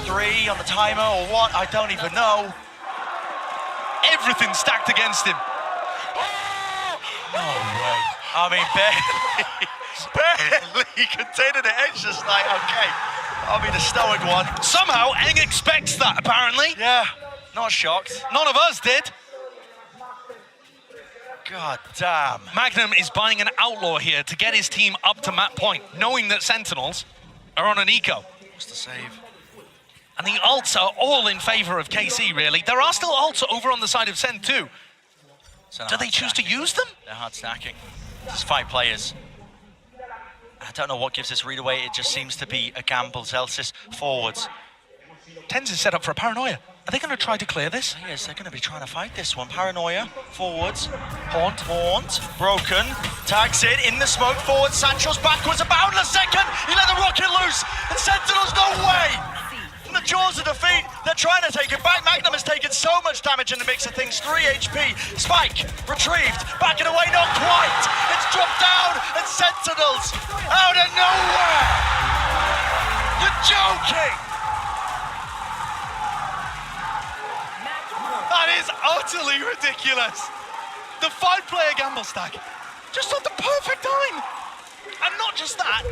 Three on the timer or what? I don't even know. Everything stacked against him. No way. I mean, barely containing the edge, just like, okay, I'll be the stoic one. Somehow, Eng expects that, apparently. Yeah, not shocked. None of us did. God damn. Magnum is buying an outlaw here to get his team up to map point, knowing that Sentinels are on an eco. What's the save? And the ults are all in favor of KC, really. There are still ults over on the side of Sen too. Do they choose to use them? They're hard stacking. There's 5 players. I don't know what gives this read away. It just seems to be a gamble. Zelsis forwards. TenZ is set up for a paranoia. Are they going to try to clear this? Yes, they're going to be trying to fight this one. Paranoia, forwards, haunt, broken, tags it in the smoke, forward, Sancho's backwards, a boundless second, he let the rocket loose, and Sentinels, no way! From the jaws of defeat, they're trying to take it back. Magnum has taken so much damage in the mix of things, 3 HP, Spike, retrieved, backing away, not quite, it's dropped down, and Sentinels, out of nowhere! You're joking! That is utterly ridiculous. The 5-player gamble stack just at the perfect time. And not just that,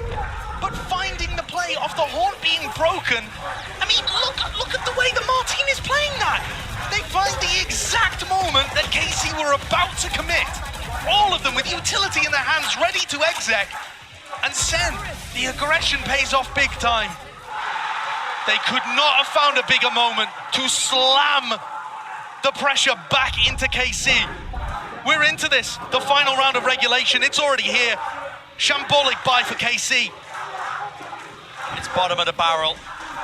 but finding the play of the haunt being broken. I mean, look at the way that Martin is playing that. They find the exact moment that KC were about to commit. All of them with utility in their hands, ready to exec. And Sen, the aggression pays off big time. They could not have found a bigger moment to slam the pressure back into KC. We're into this, the final round of regulation. It's already here. Shambolic buy for KC. It's bottom of the barrel.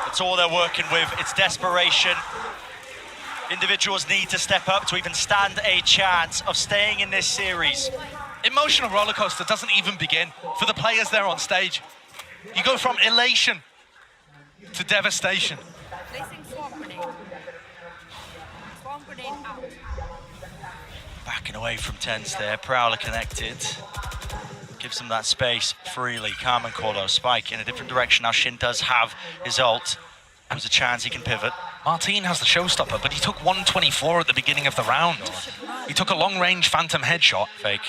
It's all they're working with. It's desperation. Individuals need to step up to even stand a chance of staying in this series. Emotional roller coaster doesn't even begin for the players there on stage. You go from elation to devastation. Placing swamp grenade. Swamp grenade out. Backing away from TenZ there. Prowler connected. Gives them that space freely. Carmen Corlo, Spike in a different direction. Now Shin does have his ult. There's a chance he can pivot. Martin has the showstopper, but he took 124 at the beginning of the round. He took a long-range phantom headshot. Fake.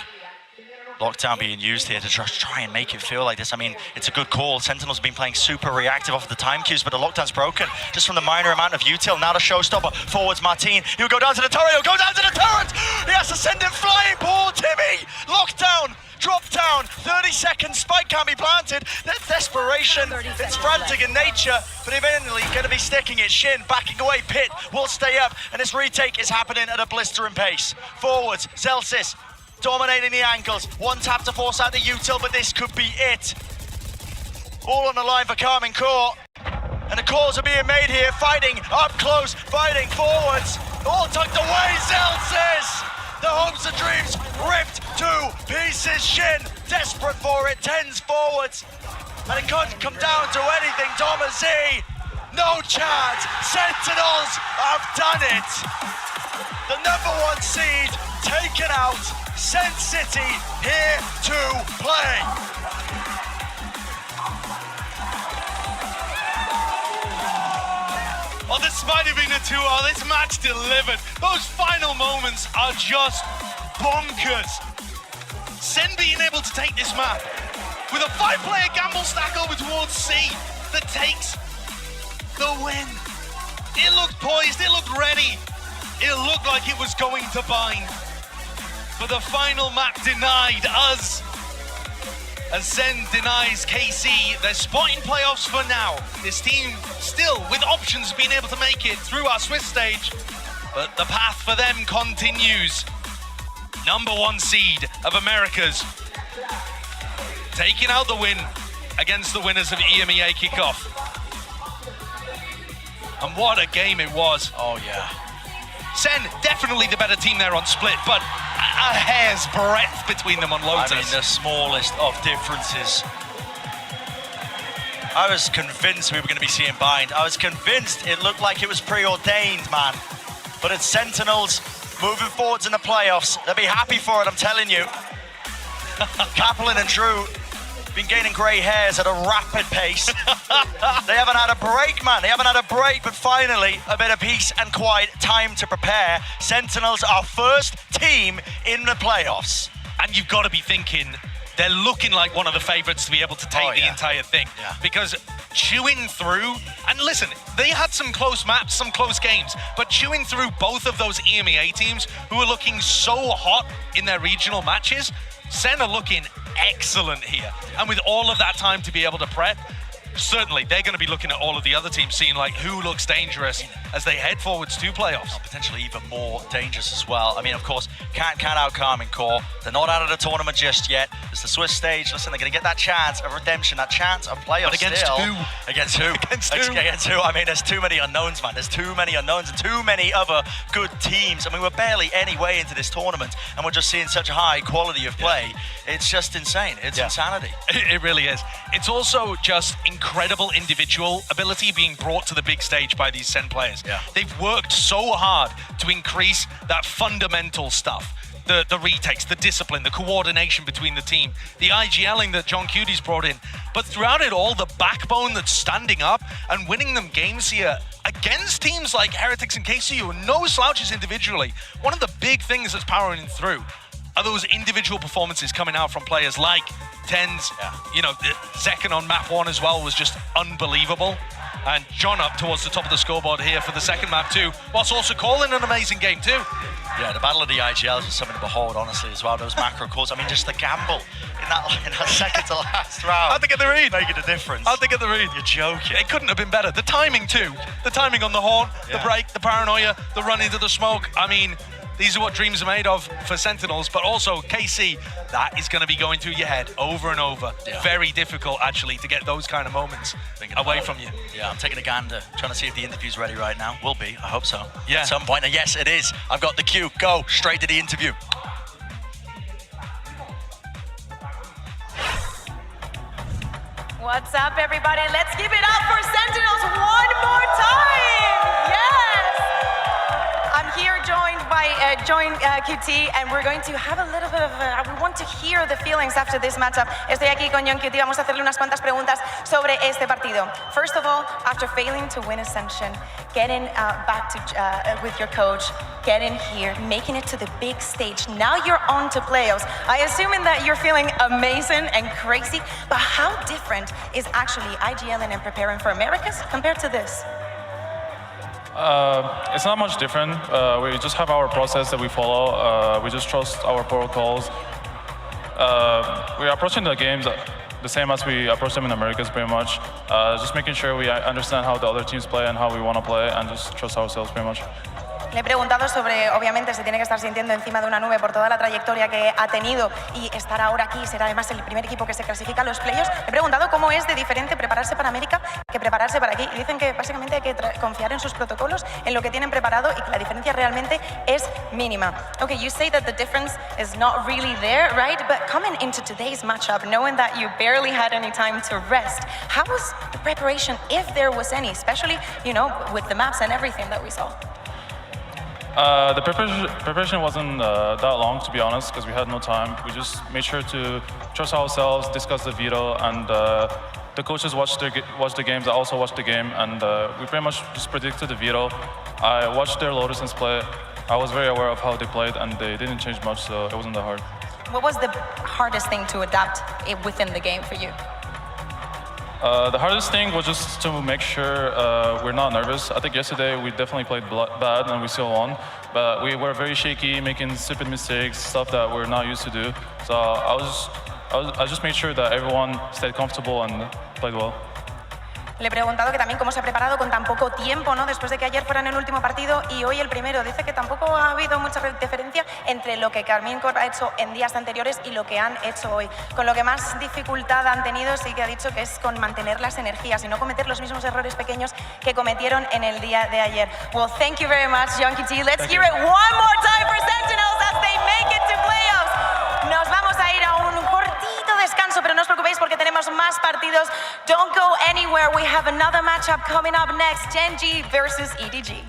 Lockdown being used here to just try and make it feel like this. I mean, it's a good call. Sentinel's been playing super reactive off of the time cues, but the lockdown's broken just from the minor amount of util. Now the showstopper. Forwards Martin. He'll go down to the turret. He'll go down to the turret. He has to send it flying. Poor Timmy. Lockdown. Drop down. 30 seconds. Spike can't be planted. That's desperation. It's frantic in nature, but eventually going to be sticking it. Shin backing away. Pit will stay up, and this retake is happening at a blistering pace. Forwards. Zelsis. Dominating the angles, one tap to force out the util, but this could be it. All on the line for Carmen Core. And the calls are being made here, fighting up close, fighting forwards. All tucked away, Zelsis! The hopes and dreams ripped to pieces. Shin, desperate for it, TenZ forwards. And it can't come down to anything, Thomas Z. No chance, Sentinels have done it. The #1 seed taken out. Sen City here to play. Oh, despite it being a 2-0, this match delivered. Those final moments are just bonkers. Sen being able to take this map with a 5-player gamble stack over towards C that takes the win. It looked poised, it looked ready. It looked like it was going to bind. But the final map denied us. As Sen denies KC their spot in playoffs for now. This team still with options being able to make it through our Swiss stage. but the path for them continues. Number 1 seed of Americas, taking out the win against the winners of EMEA kickoff. And what a game it was. Oh, yeah. Sen, definitely the better team there on Split, but a hair's breadth between them on Lotus. I mean, the smallest of differences. I was convinced we were going to be seeing Bind. I was convinced it looked like it was preordained, man. But it's Sentinels moving forwards in the playoffs. They'll be happy for it, I'm telling you. Kaplan and Drew been gaining grey hairs at a rapid pace. They haven't had a break, man. They haven't had a break, but finally, a bit of peace and quiet, time to prepare. Sentinels are first team in the playoffs. And you've got to be thinking, they're looking like one of the favorites to be able to take the entire thing. Yeah. Because chewing through, and listen, they had some close maps, some close games, but chewing through both of those EMEA teams who are looking so hot in their regional matches, Sen are looking excellent here. And with all of that time to be able to prep, certainly they're going to be looking at all of the other teams, seeing like who looks dangerous as they head forwards to playoffs. Potentially even more dangerous as well. I mean, of course, can't count out Carmine Core. They're not out of the tournament just yet. It's the Swiss stage. Listen, they're going to get that chance of redemption, that chance of playoffs. But against still. who? Against who? Against who? I mean, there's too many unknowns, man. There's too many unknowns and too many other good teams. I mean, we're barely any way into this tournament, and we're just seeing such a high quality of play. It's just insane. It's insanity. It really is. It's also just incredible individual ability being brought to the big stage by these Sen players. Yeah. They've worked so hard to increase that fundamental stuff. The retakes, the discipline, the coordination between the team, the IGLing that John Cudy's brought in. But throughout it all, the backbone that's standing up and winning them games here against teams like Heretics and KCU, no slouches individually. One of the big things that's powering through are those individual performances coming out from players like Tens. You know, Zekken on map 1 as well was just unbelievable. And John up towards the top of the scoreboard here for the second map too, whilst also calling an amazing game too. Yeah, the battle of the IGLs was something to behold, honestly, as well. Those macro calls. I mean, just the gamble in that second to last round. How'd they get the read? Making a difference. How'd they get the read? You're joking. It couldn't have been better. The timing too. The timing on the horn, the break, the paranoia, the run into the smoke. I mean, these are what dreams are made of for Sentinels, but also KC, that is going to be going through your head over and over. Yeah. Very difficult, actually, to get those kind of moments away from you. Yeah, I'm taking a gander, trying to see if the interview's ready right now. Will be, I hope so. Yeah. At some point, and yes, it is. I've got the cue. Go straight to the interview. What's up, everybody? Let's give it up for Sentinels one more time. Yes. I'm here joined by QT, and we're going to have a little bit of we want to hear the feelings after this matchup. Estoy aquí con John QT. Vamos a hacerle unas cuantas preguntas sobre este partido. First of all, after failing to win Ascension, getting back to with your coach, getting here, making it to the big stage. Now you're on to playoffs. I assuming that you're feeling amazing and crazy, but how different is actually IGLing and preparing for Americas compared to this? It's not much different. We just have our process that we follow. We just trust our protocols. We're approaching the games the same as we approach them in Americas, pretty much. Just making sure we understand how the other teams play and how we want to play, and just trust ourselves, pretty much. Le he preguntado sobre, obviamente, se tiene que estar sintiendo encima de una nube por toda la trayectoria que ha tenido y estar ahora aquí, ser además el primer equipo que se clasifica a los playoffs. Le he preguntado cómo es de diferente prepararse para América que prepararse para aquí. Y dicen que básicamente hay que confiar en sus protocolos, en lo que tienen preparado y que la diferencia realmente es mínima. Okay, you say that the difference is not really there, right? But coming into today's matchup, knowing that you barely had any time to rest, how was the preparation, if there was any, especially, you know, with the maps and everything that we saw? The preparation wasn't that long, to be honest, because we had no time. We just made sure to trust ourselves, discuss the veto, and the coaches watched the games. I also watched the game, and we pretty much just predicted the veto. I watched their Lotusans play. I was very aware of how they played, and they didn't change much, so it wasn't that hard. What was the hardest thing to adapt within the game for you? The hardest thing was just to make sure we're not nervous. I think yesterday we definitely played bad and we still won, but we were very shaky, making stupid mistakes, stuff that we're not used to do. So I just made sure that everyone stayed comfortable and played well. Le he preguntado que también cómo se ha preparado con tan poco tiempo, ¿no? Después de que ayer fueran el último partido y hoy el primero. Dice que tampoco ha habido mucha diferencia entre lo que Carmine Corp ha hecho en días anteriores y lo que han hecho hoy. Con lo que más dificultad han tenido sí que ha dicho que es con mantener las energías y no cometer los mismos errores pequeños que cometieron en el día de ayer. Well, thank you very much, John QT. Let's hear it one more time for Sentinels as they make it to playoffs. Nos vamos a ir a un cortito descanso, pero no os preocupéis porque tenemos más partidos. Don't go anywhere. We have another matchup coming up next. Gen G versus EDG.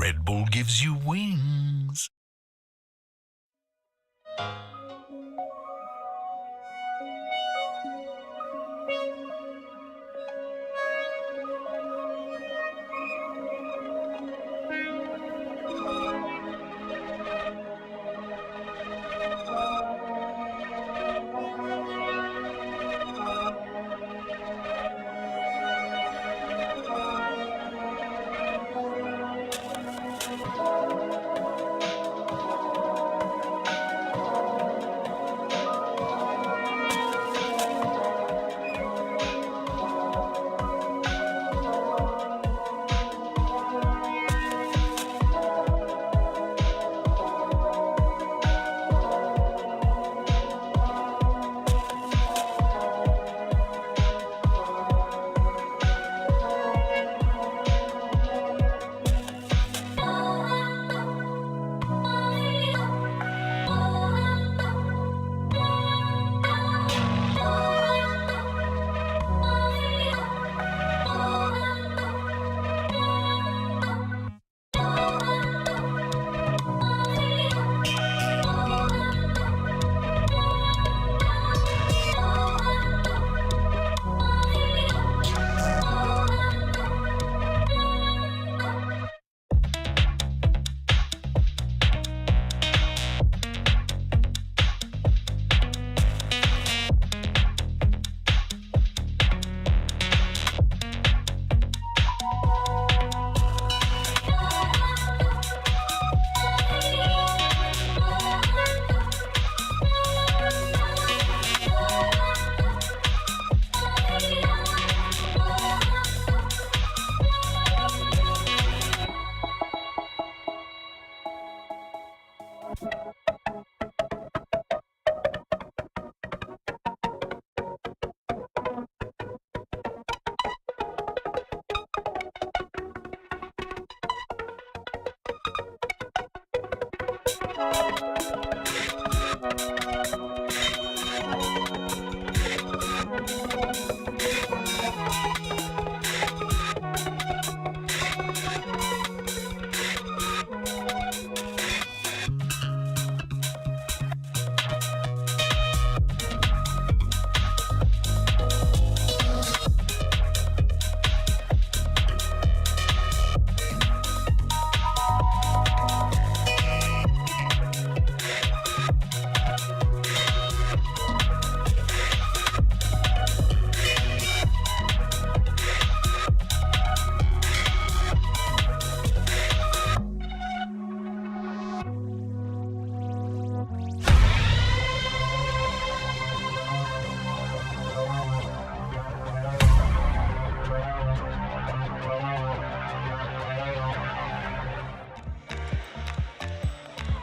Red Bull gives you wings.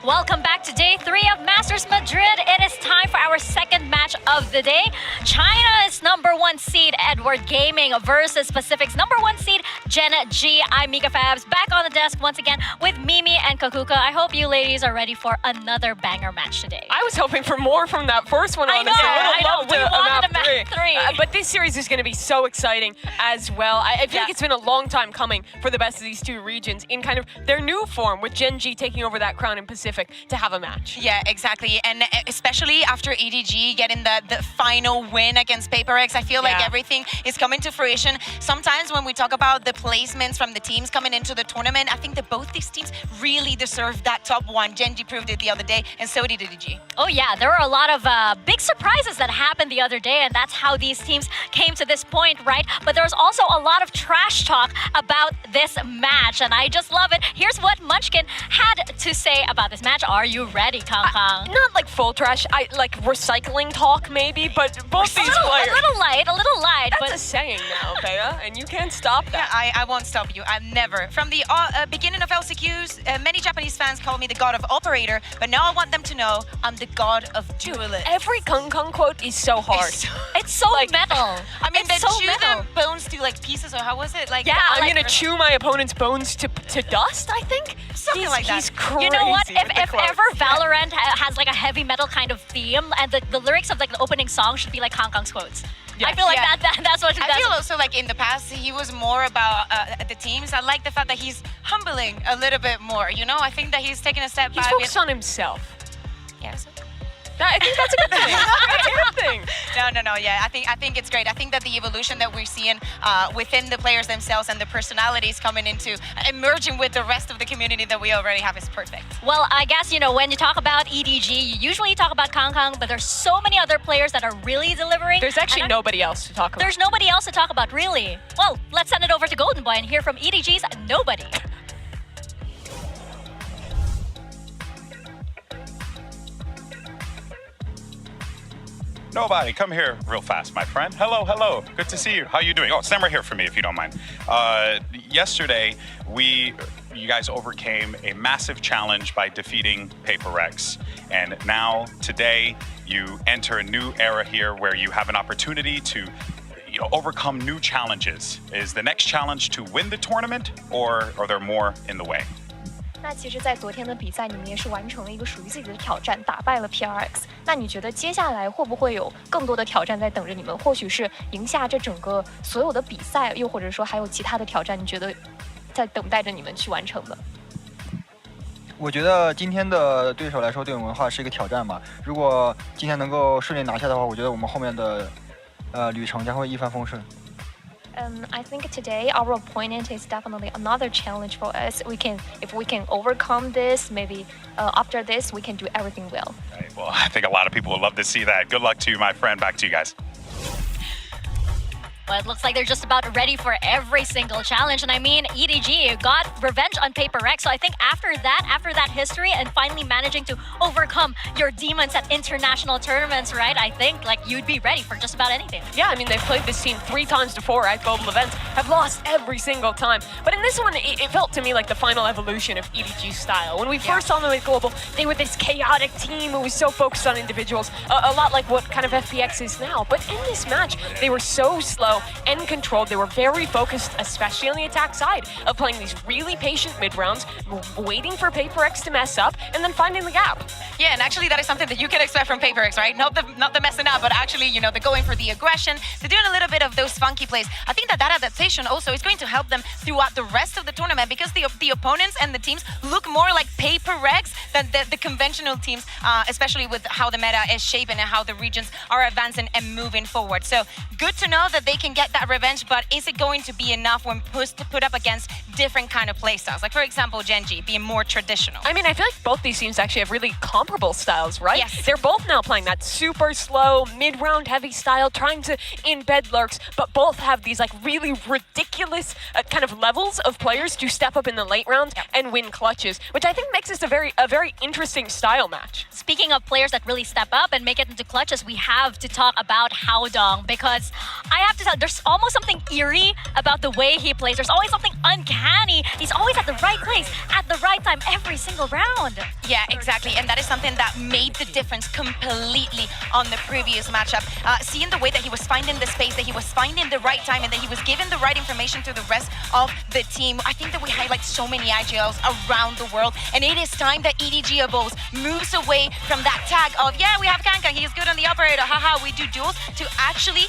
Welcome back to day 3 of Masters Madrid. It is time for our second match of the day. China's #1 seed Edward Gaming versus Pacific's #1 seed Gen G. I'm Mika Fabs, back on the desk once again with Mimi and Kakuka. I hope you ladies are ready for another banger match today. I was hoping for more from that first one, honestly. I know. Loved We a wanted map a map 3. But this series is going to be so exciting as well. I feel like it's been a long time coming for the best of these two regions in kind of their new form, with Gen G taking over that crown in Pacific to have a match. Yeah, exactly. And especially after EDG getting the final win against PaperX, I feel like everything is coming to fruition. Sometimes when we talk about the placements from the teams coming into the tournament, I think that both these teams really deserve that top 1. Gen G proved it the other day, and so did EDG. Oh yeah, there were a lot of big surprises that happened the other day, and that's how these teams came to this point, right? But there was also a lot of trash talk about this match, and I just love it. Here's what Munchkin had to say about this match. Are you ready, Kang Kang? Not like full trash, like recycling talk maybe, but both these players. A little light. That's but a saying now, Bea, and you can't stop that. Yeah, I won't stop you. I'm never. From the beginning of LCQs, many Japanese fans call me the god of operator, but now I want them to know I'm the god of duelist. Every Kung Kung quote is so hard. It's so like, metal. I mean, they it's so chew metal. their bones to like pieces, or how was it? Like, Yeah, I'm like, gonna chew my opponent's bones to dust, I think? Something like that. He's crazy. You know what? with the If quotes. ever Valorant has like a heavy metal kind of theme, and the lyrics of like the opening song should be like Kang Kang's quotes. I feel like that's what. I feel also like in the past he was more about the teams. I like the fact that he's humbling a little bit more. You know, I think that he's taking a step He's back. focused on himself. Yes. I think that's a good thing. That's a good thing. No. Yeah, I think it's great. I think that the evolution that we're seeing within the players themselves and the personalities coming into emerging with the rest of the community that we already have is perfect. Well, I guess, you know, when you talk about EDG, you usually talk about Kang Kang, but there's so many other players that are really delivering. There's actually nobody else to talk about. There's nobody else to talk about, really. Well, let's send it over to Golden Boy and hear from EDG's Nobody. Nobody, come here real fast, my friend. Hello. Good to see you. How you doing? Oh, stand right here for me if you don't mind. Yesterday, you guys overcame a massive challenge by defeating PaperX. And now, today, you enter a new era here where you have an opportunity to overcome new challenges. Is the next challenge to win the tournament, or are there more in the way? 那其实，在昨天的比赛，你们也是完成了一个属于自己的挑战，打败了 PRX。那你觉得接下来会不会有更多的挑战在等着你们？或许是赢下这整个所有的比赛，又或者说还有其他的挑战，你觉得在等待着你们去完成的？我觉得今天的对手来说，对我们的话是一个挑战吧。如果今天能够顺利拿下的话，我觉得我们后面的旅程将会一帆风顺。 I think today our opponent is definitely another challenge for us. If we can overcome this, maybe after this we can do everything well. Right, well, I think a lot of people would love to see that. Good luck to you, my friend. Back to you guys. Well, it looks like they're just about ready for every single challenge. And I mean, EDG got revenge on PaperX. So I think after that history and finally managing to overcome your demons at international tournaments, right? I think like you'd be ready for just about anything. Yeah, I mean, they've played this team 3 times before at global events, have lost every single time. But in this one, it felt to me like the final evolution of EDG's style. When we first saw them at global, they were this chaotic team who was so focused on individuals, a lot like what kind of FPX is now. But in this match, they were so slow and controlled. They were very focused, especially on the attack side, of playing these really patient mid rounds, waiting for PaperX to mess up, and then finding the gap. Yeah, and actually that is something that you can expect from PaperX, right? Not the messing up, but actually, you know, they're going for the aggression. They're doing a little bit of those funky plays. I think that adaptation also is going to help them throughout the rest of the tournament, because the opponents and the teams look more like PaperX than the conventional teams, especially with how the meta is shaping and how the regions are advancing and moving forward. So good to know that they can get that revenge, but is it going to be enough when put up against different kind of playstyles? Like, for example, Gen G being more traditional. I mean, I feel like both these teams actually have really comparable styles, right? Yes. They're both now playing that super slow, mid-round heavy style, trying to embed lurks, but both have these like really ridiculous kind of levels of players to step up in the late rounds and win clutches, which I think makes this a very interesting style match. Speaking of players that really step up and make it into clutches, we have to talk about Haodong, because I have to tell there's almost something eerie about the way he plays. There's always something uncanny. He's always at the right place at the right time every single round. Yeah, exactly. And that is something that made the difference completely on the previous matchup. Seeing the way that he was finding the space, that he was finding the right time, and that he was giving the right information to the rest of the team. I think that we highlight so many IGLs around the world, and it is time that EDG evolves, moves away from that tag of, yeah, we have Kanka, he is good on the operator, haha, we do duels, to actually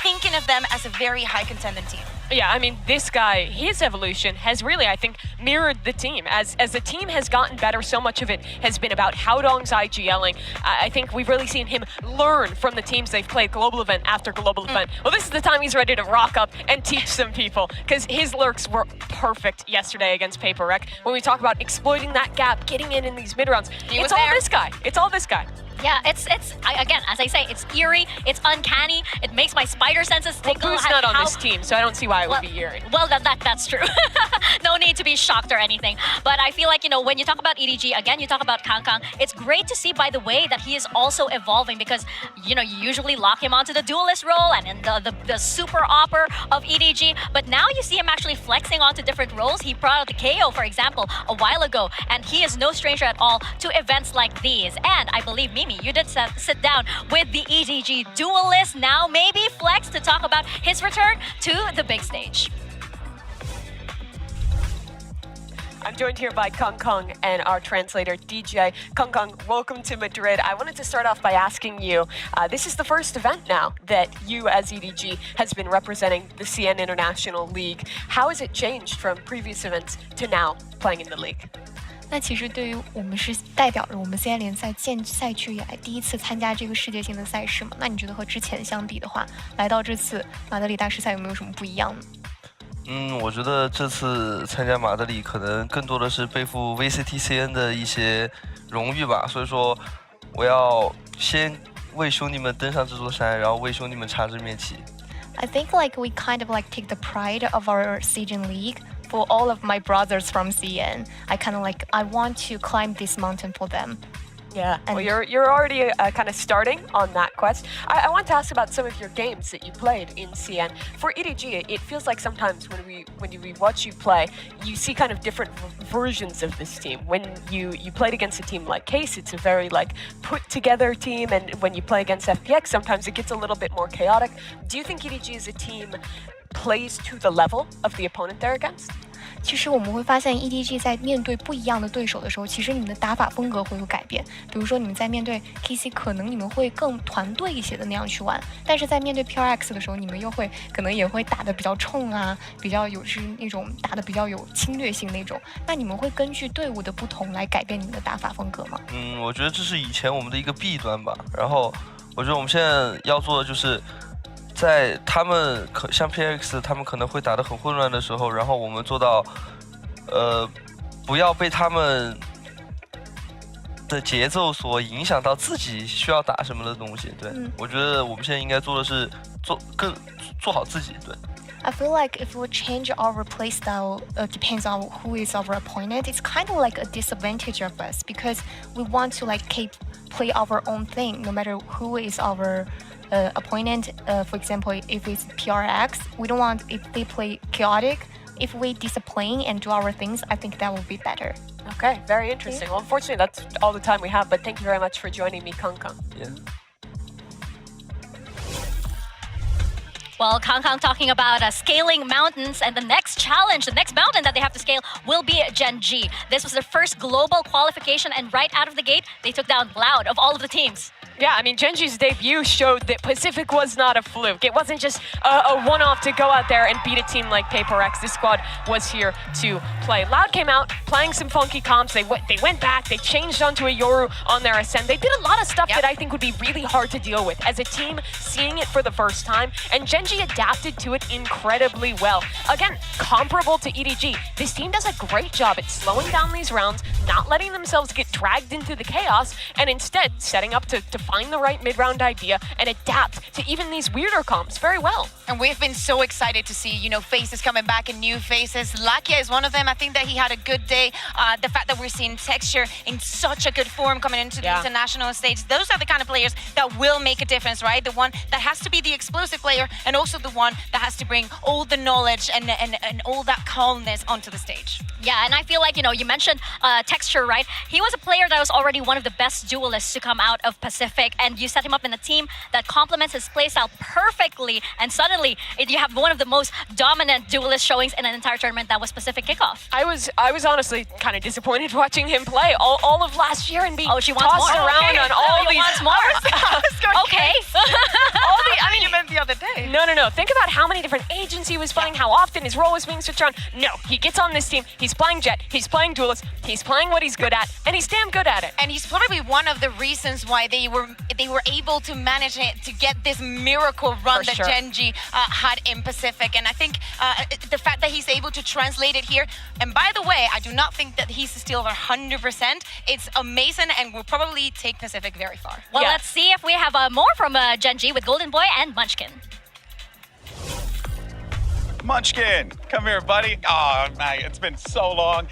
thinking of them as a very high contending team. Yeah, I mean, this guy, his evolution has really, I think, mirrored the team. As the team has gotten better, so much of it has been about Haodong's IGLing. I think we've really seen him learn from the teams they've played global event after global event. Well, this is the time he's ready to rock up and teach some people, because his lurks were perfect yesterday against Paper Rec. When we talk about exploiting that gap, getting in these mid-rounds, it's all this guy. It's all this guy. Yeah, again, as I say, it's eerie, it's uncanny, it makes my spider senses tingle. Well, Boo's not on this team, so I don't see why it would be eerie. Well, that's true. No need to be shocked or anything. But I feel like, when you talk about EDG, again, you talk about Kang Kang, it's great to see, by the way, that he is also evolving, because, you usually lock him onto the duelist role and in the super opper of EDG, but now you see him actually flexing onto different roles. He brought out the KO, for example, a while ago, and he is no stranger at all to events like these. And I believe, Mimi, you did sit down with the EDG duelist, now maybe Flex, to talk about his return to the big stage. I'm joined here by Kang Kang and our translator, DJ. Kang Kang, welcome to Madrid. I wanted to start off by asking you, this is the first event now that you as EDG has been representing the CN International League. How has it changed from previous events to now playing in the league? 那其实对于我们是代表着我们 CN 联赛建赛区以来第一次参加这个世界性的赛事嘛？那你觉得和之前相比的话，来到这次马德里大师赛有没有什么不一样呢？我觉得这次参加马德里可能更多的是背负 VCTCN 的一些荣誉吧，所以说我要先为兄弟们登上这座山，然后为兄弟们插这面旗。I think we kind of take the pride of our Cajun League. For all of my brothers from CN, I kind of I want to climb this mountain for them. Yeah, well, you're already kind of starting on that quest. I want to ask about some of your games that you played in CN. For EDG, it feels like sometimes when we watch you play, you see kind of different versions of this team. When you played against a team like Case, it's a very put together team, and when you play against FPX, sometimes it gets a little bit more chaotic. Do you think EDG as a team plays to the level of the opponent they're against? 其实我们会发现 EDG 在面对不一样的对手的时候，其实你们的打法风格会有改变。比如说你们在面对 KC， 可能你们会更团队一些的那样去玩，但是在面对 PRX 的时候，你们又会可能也会打得比较冲啊，比较是那种打得比较有侵略性那种。那你们会根据队伍的不同来改变你们的打法风格吗？我觉得这是以前我们的一个弊端吧。然后我觉得我们现在要做的就是。在他们像 PX 他们可能会打得很混乱的时候，然后我们做到，不要被他们的节奏所影响到自己需要打什么的东西。对，我觉得我们现在应该做的是做好自己。对。I feel like if we change our play style, depends on who is our opponent. It's kind of like a disadvantage of us because we want to keep play our own thing, no matter who is our opponent. For example, if it's PRX, we don't want if they play chaotic. If we discipline and do our things, I think that will be better. Okay, very interesting. Well, unfortunately, that's all the time we have. But thank you very much for joining me, Kang Kang. Yeah. Well, Kang Kang talking about scaling mountains, and the next challenge, the next mountain that they have to scale will be Gen G. This was their first global qualification, and right out of the gate, they took down Loud of all of the teams. Yeah, I mean, Genji's debut showed that Pacific was not a fluke. It wasn't just a one-off to go out there and beat a team like Paper X. This squad was here to play. Loud came out playing some funky comps. They went back. They changed onto a Yoru on their ascent. They did a lot of stuff that I think would be really hard to deal with as a team seeing it for the first time. And Genji adapted to it incredibly well. Again, comparable to EDG, this team does a great job at slowing down these rounds, not letting themselves get dragged into the chaos, and instead setting up to find the right mid-round idea and adapt to even these weirder comps very well. And we've been so excited to see, faces coming back and new faces. Lakia is one of them. I think that he had a good day. The fact that we're seeing Texture in such a good form coming into the international stage. Those are the kind of players that will make a difference, right? The one that has to be the explosive player and also the one that has to bring all the knowledge and all that calmness onto the stage. Yeah, and I feel like, you mentioned Texture, right? He was a player that was already one of the best duelists to come out of Pacific, and you set him up in a team that complements his playstyle perfectly, and suddenly you have one of the most dominant duelist showings in an entire tournament that was Pacific Kickoff. I was honestly kind of disappointed watching him play all of last year and being tossed around on all these. Wants more. Okay. You meant the other day. No. Think about how many different agents he was fighting, how often his role was being switched around. No, he gets on this team, he's playing Jet, he's playing Duelist, he's playing what he's good at, and he's damn good at it. And he's probably one of the reasons why they were able to manage it, to get this miracle run that Gen.G had in Pacific. And I think the fact that he's able to translate it here, and by the way, I do not think that he's still 100%. It's amazing and will probably take Pacific very far. Well, let's see if we have more from Gen.G with Golden Boy and Munchkin. Munchkin, come here, buddy. Oh, man, it's been so long.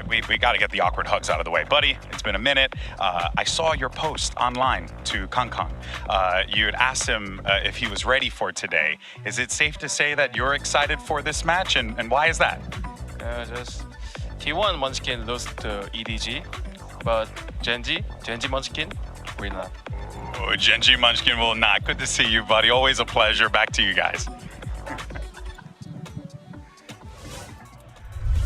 We got to get the awkward hugs out of the way. Buddy, it's been a minute. I saw your post online to Kong Kong. You had asked him if he was ready for today. Is it safe to say that you're excited for this match, and why is that? Just T1 Munchkin lost to EDG, but Gen.G Munchkin will not. Oh, Gen.G Munchkin will not. Good to see you, buddy. Always a pleasure. Back to you guys.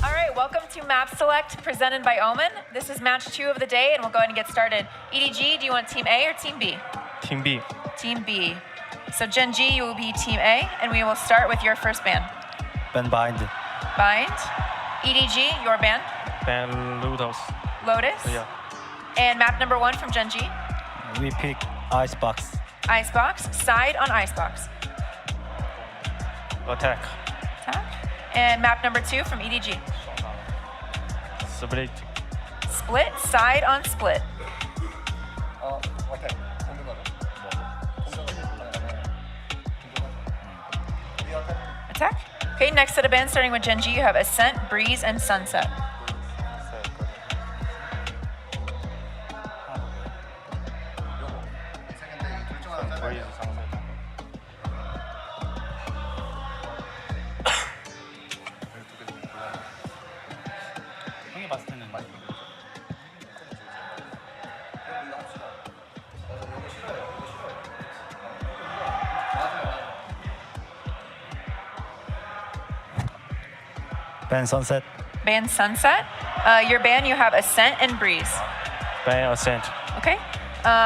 All right, welcome to Map Select presented by Omen. This is match 2 of the day, and we'll go ahead and get started. EDG, do you want Team A or Team B? Team B. Team B. So Gen.G, you will be Team A, and we will start with your first ban. Ban Bind. Bind. EDG, your ban. Ban Lotus. Lotus. Yeah. And map number 1 from Gen.G. We pick Icebox. Icebox. Side on Icebox. Attack. Attack. And map number 2 from EDG. Split. Split. Side on Split. Attack. Okay, next set of bands starting with Gen.G, you have Ascent, Breeze, and Sunset. Ban Sunset. Ban Sunset. Your ban, you have Ascent and Breeze. Ban Ascent. Okay.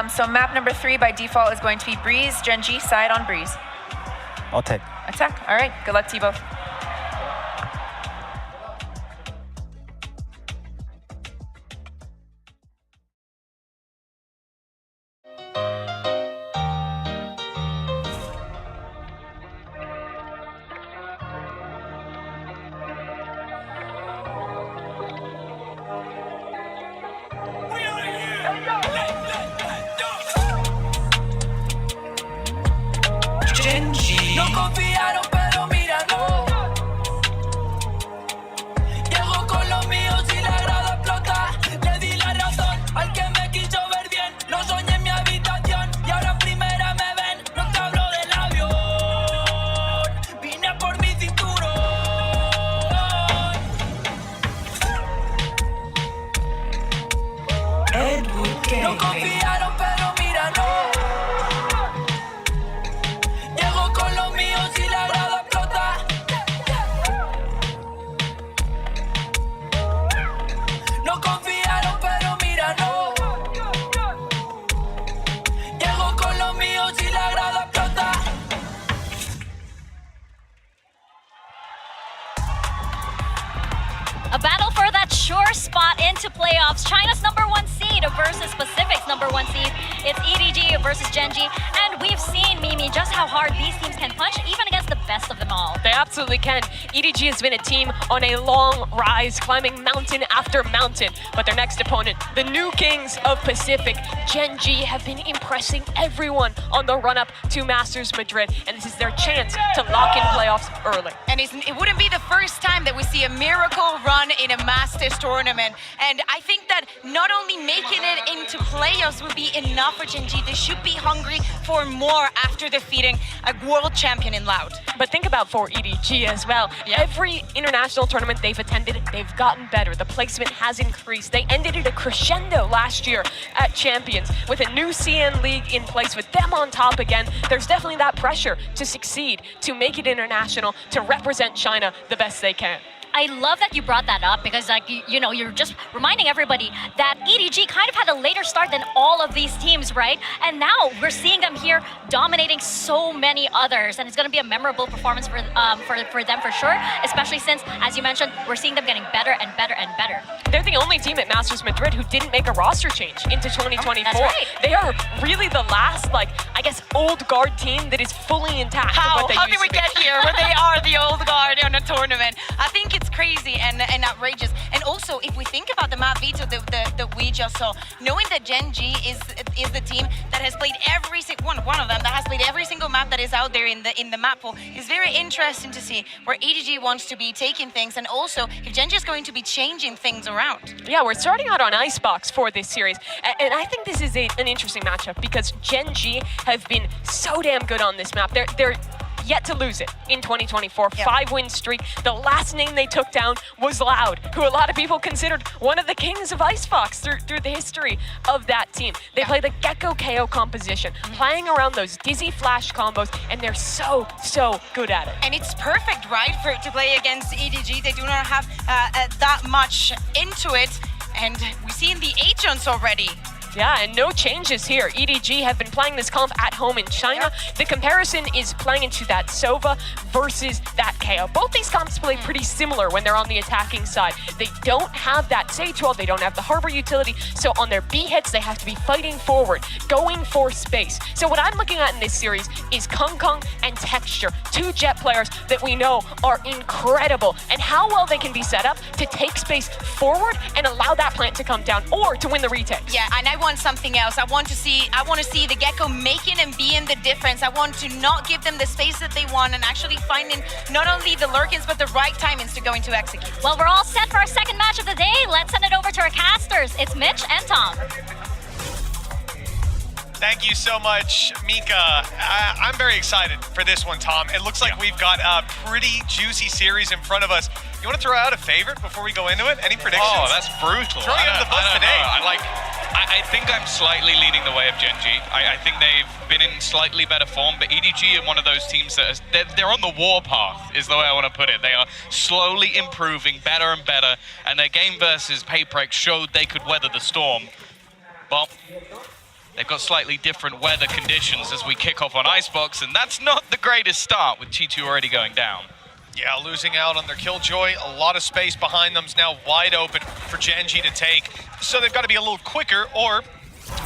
So map number 3 by default is going to be Breeze, Gen.G, side on Breeze. Attack. Attack. All right. Good luck to you both. No confiaron, pero mira, no. Llego con los míos y la grada explota. Le di la razón al que me quiso ver bien. Lo soñé en mi habitación y ahora en primera me ven. No te hablo del avión. Vine por mi cinturón. No confiaron, pero mira, no. Llego con los míos y la grada explota. No confiaron, pero mira, no. Llego con los míos y la grada explota. A battle for that sure spot into playoffs. China's #1 seed versus Pacific's #1 seed. It's EDG versus Genji. And we've seen, Mimi, just how hard these teams can punch, even against the best of them all. They absolutely can. EDG has been a team on a long rise, climbing mountain after mountain. But their next opponent, the new kings of Pacific, Genji, have been impressing everyone on the run-up to Masters Madrid. And this is their chance to lock in playoffs early. And it wouldn't be the first time that we see a miracle run in a Masters tournament. And I think that not only making it into playoffs would be enough for Genji, they should be hungry for more after defeating a world champion in Loud. But think about for EDG as well. Yeah. Every international tournament they've attended, they've gotten better. The placement has increased. They ended at a crescendo last year at Champions with a new CN League in place with them on top again. There's definitely that pressure to succeed, to make it international, to represent China the best they can. I love that you brought that up because, like, you know, you're just reminding everybody that EDG kind of had a later start than all of these teams, right? And now we're seeing them here dominating so many others, and it's going to be a memorable performance for them for sure. Especially since, as you mentioned, we're seeing them getting better and better and better. They're the only team at Masters Madrid who didn't make a roster change into 2024. That's right. They are really the last, like, I guess, old guard team that is fully intact. How How did we get here where they are the old guard on a tournament? I think it's crazy and outrageous. And also, if we think about the map veto that we just saw, knowing that Genji is the team that has played every one of them that has played every single map that is out there in the map pool, is very interesting to see where EDG wants to be taking things, and also if Genji is going to be changing things around. Yeah, we're starting out on Icebox for this series, and I think this is an interesting matchup because Genji have been so damn good on this map. They're yet to lose it in 2024. Yeah. 5-win streak. The last name they took down was Loud, who a lot of people considered one of the kings of Icebox through the history of that team. They play the Gecko KO composition, playing around those dizzy flash combos, and they're so good at it. And it's perfect, right, to play against EDG. They do not have that much into it, and we see in the H-ons already. Yeah, and no changes here. EDG have been playing this comp at home in China. The comparison is playing into that Sova versus that KO. Both these comps play pretty similar when they're on the attacking side. They don't have that Sage Wall, they don't have the Harbor utility, so on their B hits, they have to be fighting forward, going for space. So what I'm looking at in this series is Kung Kung and Texture, two Jet players that we know are incredible, and how well they can be set up to take space forward and allow that plant to come down, or to win the retakes. Yeah, and I want something else. I want to see the Gecko making and being the difference. I want to not give them the space that they want and actually finding not only the lurkins but the right timings to go into execute. Well, we're all set for our second match of the day. Let's send it over to our casters. It's Mitch and Tom. Thank you so much, Mika. I'm very excited for this one, Tom. It looks like we've got a pretty juicy series in front of us. You want to throw out a favorite before we go into it? Any predictions? Oh, that's brutal. Throw you under the bus today. I think I'm slightly leading the way of Genji. I think they've been in slightly better form, but EDG are one of those teams that they're on the war path, is the way I want to put it. They are slowly improving better and better, and their game versus Payprex showed they could weather the storm. But they've got slightly different weather conditions as we kick off on Icebox, and that's not the greatest start with G2 already going down. Yeah, losing out on their Killjoy. A lot of space behind them's now wide open for Genji to take. So they've got to be a little quicker or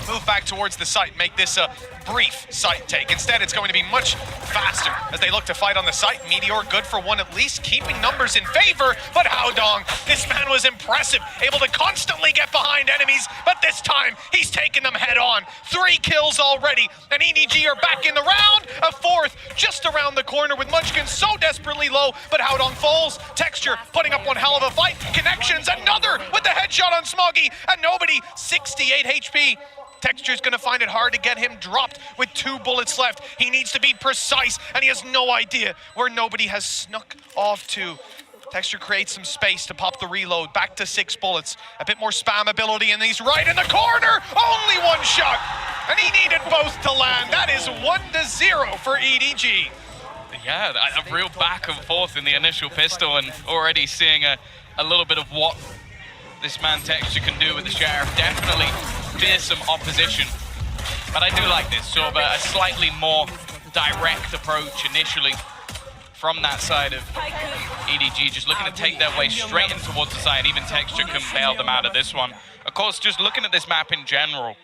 move back towards the site, make this a brief site take. Instead, it's going to be much faster as they look to fight on the site. Meteor good for one at least, keeping numbers in favor, but Haodong, this man was impressive, able to constantly get behind enemies, but this time he's taking them head on. 3 kills already, and EDG are back in the round. A 4th just around the corner with Munchkin so desperately low, but Haodong falls. Texture putting up one hell of a fight. Connections, another with the headshot on Smoggy, and nobody, 68 HP. Texture's gonna find it hard to get him dropped with 2 bullets left. He needs to be precise, and he has no idea where nobody has snuck off to. Texture creates some space to pop the reload, back to 6 bullets. A bit more spam ability, and he's right in the corner! Only 1 shot! And he needed both to land. That is 1-0 for EDG. Yeah, a real back and forth in the initial pistol, and already seeing a little bit of what this man Texture can do with the Sheriff. Definitely fearsome opposition. But I do like this, sort of a slightly more direct approach initially from that side of EDG, just looking to take their way straight in towards the side. Even Texture can bail them out of this one. Of course, just looking at this map in general,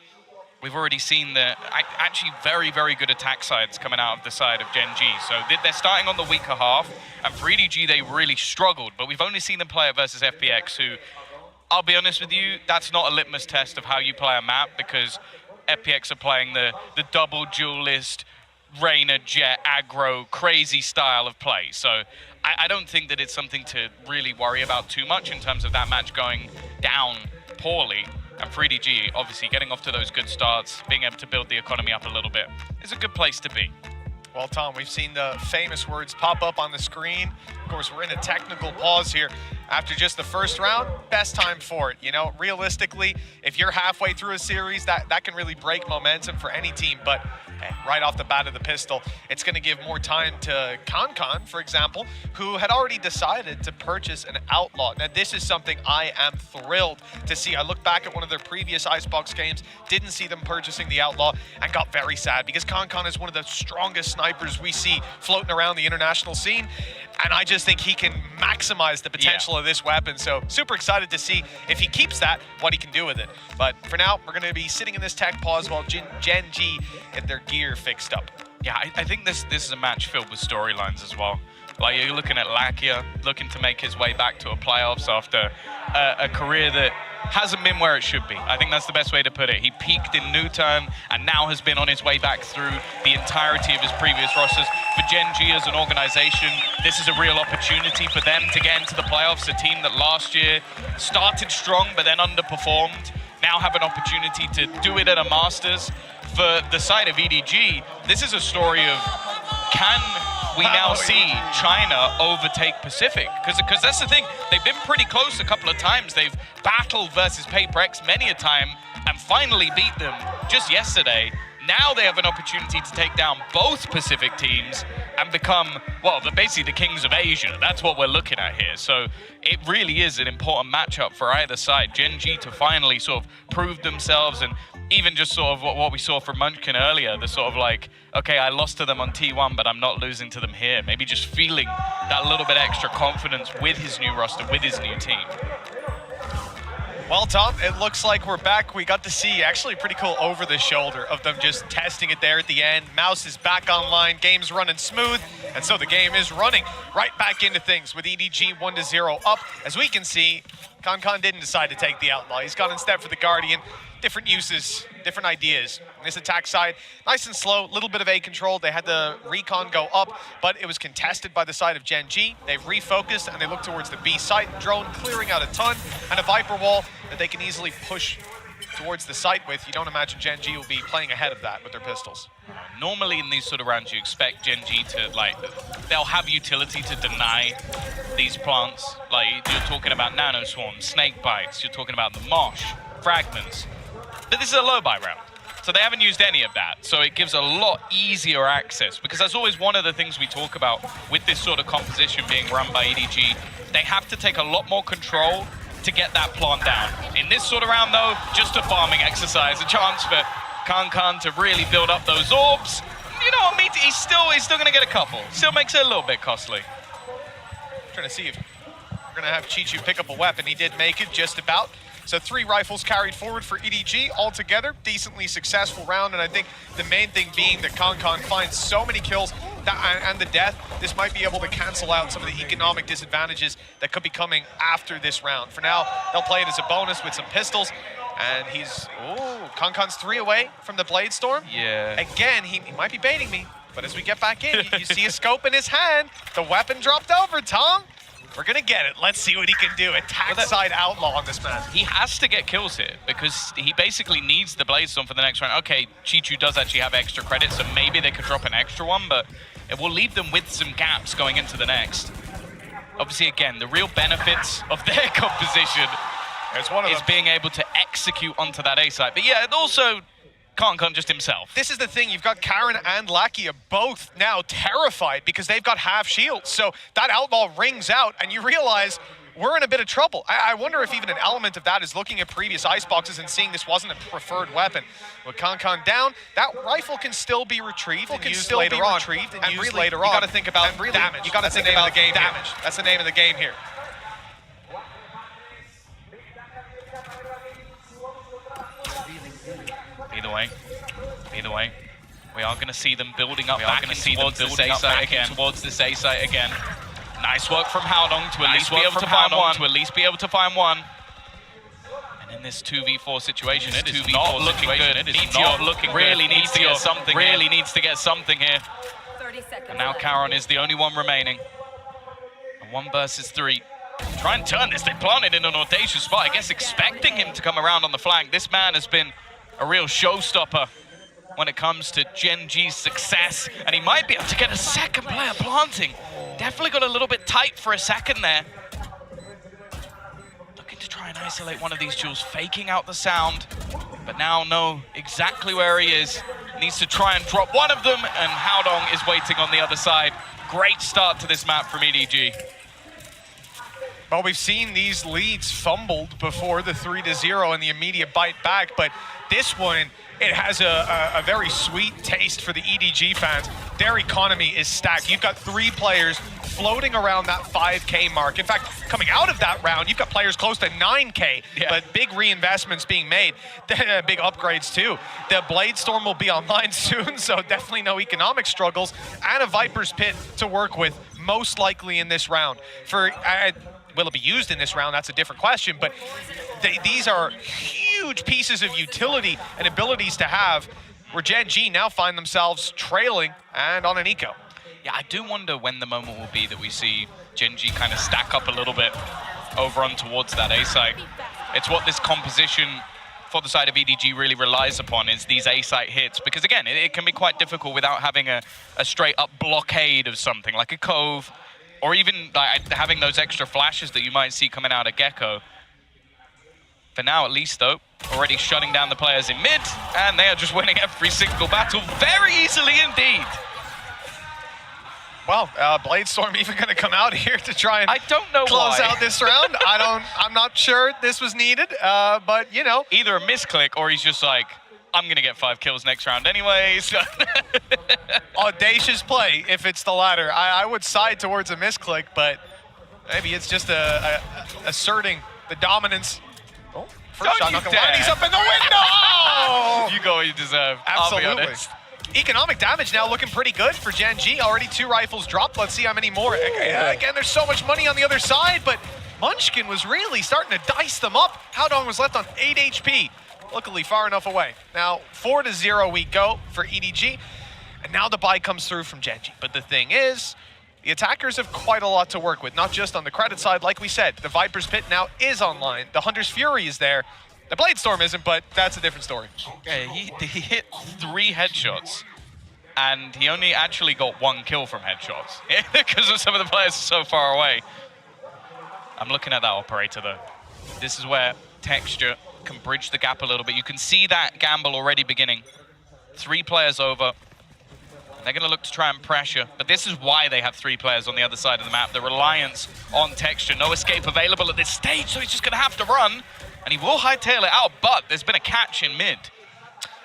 we've already seen the actually very, very good attack sides coming out of the side of Gen G. So they're starting on the weaker half, and for EDG, they really struggled. But we've only seen them play it versus FPX, who, I'll be honest with you, that's not a litmus test of how you play a map, because FPX are playing the double duelist, Reyna, Jet, aggro, crazy style of play. So I don't think that it's something to really worry about too much in terms of that match going down poorly. And for EDG, obviously getting off to those good starts, being able to build the economy up a little bit, is a good place to be. Well, Tom, we've seen the famous words pop up on the screen. Of course, we're in a technical pause here after just the first round. Best time for it. You know, realistically, if you're halfway through a series, that can really break momentum for any team. But right off the bat of the pistol, it's going to give more time to Kankan, for example, who had already decided to purchase an Outlaw. Now, this is something I am thrilled to see. I look back at one of their previous Icebox games, didn't see them purchasing the Outlaw, and got very sad because Kankan is one of the strongest snipers we see floating around the international scene. And I just think he can maximize the potential of this weapon. So super excited to see if he keeps that, what he can do with it. But for now, we're going to be sitting in this tech pause while Gen G get their gear fixed up. Yeah, I think this is a match filled with storylines as well. Like, you're looking at Lakia looking to make his way back to a playoffs after a career that hasn't been where it should be. I think that's the best way to put it. He peaked in New Term and now has been on his way back through the entirety of his previous rosters. For Gen G as an organization, this is a real opportunity for them to get into the playoffs. A team that last year started strong but then underperformed, now have an opportunity to do it at a Masters. For the side of EDG, this is a story of, can we now see China overtake Pacific? Because that's the thing, they've been pretty close a couple of times. They've battled versus Paper X many a time and finally beat them just yesterday. Now they have an opportunity to take down both Pacific teams and become, well, basically the kings of Asia. That's what we're looking at here. So it really is an important matchup for either side. Gen G to finally sort of prove themselves, and even just sort of what we saw from Munchkin earlier, the sort of like, okay, I lost to them on T1, but I'm not losing to them here. Maybe just feeling that little bit extra confidence with his new roster, with his new team. Well, Tom, it looks like we're back. We got to see actually a pretty cool over the shoulder of them just testing it there at the end. Mouse is back online, game's running smooth, and so the game is running right back into things with EDG 1-0 up. As we can see, Kankan didn't decide to take the Outlaw. He's gone instead for the Guardian. Different uses, different ideas. This attack side, nice and slow, little bit of A control. They had the recon go up, but it was contested by the side of Gen G. They've refocused and they look towards the B site. Drone clearing out a ton, and a Viper wall that they can easily push towards the site with. You don't imagine Gen G will be playing ahead of that with their pistols. Normally in these sort of rounds, you expect Gen G to, like, they'll have utility to deny these plants. Like, you're talking about nano swarms, snake bites, you're talking about the mosh, fragments. But this is a low buy round, so they haven't used any of that. So it gives a lot easier access, because that's always one of the things we talk about with this sort of composition being run by EDG. They have to take a lot more control to get that plant down. In this sort of round though, just a farming exercise, a chance for Kankan to really build up those orbs. You know what, he's still gonna get a couple. Still makes it a little bit costly. Trying to see if we're gonna have Chichu pick up a weapon. He did make it just about. So 3 rifles carried forward for EDG altogether. Decently successful round, and I think the main thing being that Kankan finds so many kills and the death, this might be able to cancel out some of the economic disadvantages that could be coming after this round. For now, they'll play it as a bonus with some pistols, and he's, Kankan's 3 away from the Blade Storm. Yeah. Again, he might be baiting me, but as we get back in, you see a scope in his hand. The weapon dropped over, Tom. We're gonna get it. Let's see what he can do. Attack side Outlaw on this man. He has to get kills here because he basically needs the Blade Storm for the next round. Okay, Chichu does actually have extra credits, so maybe they could drop an extra one, but it will leave them with some gaps going into the next. Obviously, again, the real benefits of their composition is being able to execute onto that A site. But yeah, it also Kankan just himself. This is the thing, you've got Karen and Lakia both now terrified because they've got half shields. So that Outlaw rings out and you realize we're in a bit of trouble. I wonder if even an element of that is looking at previous iceboxes and seeing this wasn't a preferred weapon. With Kankan down, that rifle can still be retrieved and used later on. And really, you got to think about damage. You got to think about the game damage. That's the name of the game here. Either way, we are going to see them building up back towards this A site again. Nice work from Haodong to at least be able to find one. And in this 2v4 situation, it is not looking good. It is not looking good. Really needs to get something. Really needs to get something here. 30 seconds. And now Karon is the only one remaining. And 1 versus 3. Try and turn this. They planted in an audacious spot. I guess expecting him to come around on the flank. This man has been a real showstopper when it comes to Gen G's success. And he might be able to get a second player planting. Definitely got a little bit tight for a second there. Looking to try and isolate one of these duels, faking out the sound. But now know exactly where he is. Needs to try and drop one of them, and Haodong is waiting on the other side. Great start to this map from EDG. Well, we've seen these leads fumbled before the 3-0 and the immediate bite back, but this one, it has a very sweet taste for the EDG fans. Their economy is stacked. You've got 3 players floating around that 5K mark. In fact, coming out of that round, you've got players close to 9K, but big reinvestments being made, big upgrades too. The Blade Storm will be online soon, so definitely no economic struggles, and a Viper's Pit to work with, most likely in this round. Will it be used in this round? That's a different question, but these are huge pieces of utility and abilities to have, where Gen G now find themselves trailing and on an eco. Yeah, I do wonder when the moment will be that we see Gen G kind of stack up a little bit over on towards that A site. It's what this composition for the side of EDG really relies upon, is these A site hits, because again, it can be quite difficult without having a straight up blockade of something like a Cove, or even having those extra flashes that you might see coming out of Gecko. For now, at least, though, already shutting down the players in mid, and they are just winning every single battle very easily indeed. Well, Blade Storm even going to come out here to try and close out this round. I'm not sure this was needed, but you know. Either a misclick or he's just like, I'm going to get 5 kills next round anyway. So audacious play if it's the latter. I would side towards a misclick, but maybe it's just asserting the dominance. Oh, first shot, not gonna lie. He's up in the window! You go, you deserve. Absolutely. I'll be honest. Economic damage now looking pretty good for Gen G. Already 2 rifles dropped. Let's see how many more. Again, there's so much money on the other side, but Munchkin was really starting to dice them up. Haodong was left on 8 HP. Luckily, far enough away. Now, 4-0 we go for EDG, and now the buy comes through from Gen G. But the thing is, the attackers have quite a lot to work with, not just on the credit side. Like we said, the Viper's Pit now is online. The Hunter's Fury is there. The Blade Storm isn't, but that's a different story. Okay, he hit 3 headshots, and he only actually got 1 kill from headshots because of some of the players so far away. I'm looking at that operator, though. This is where Texture can bridge the gap a little bit. You can see that gamble already beginning. 3 players over. They're going to look to try and pressure, but this is why they have 3 players on the other side of the map. The reliance on Texture. No escape available at this stage, so he's just going to have to run. And he will hightail it out, but there's been a catch in mid.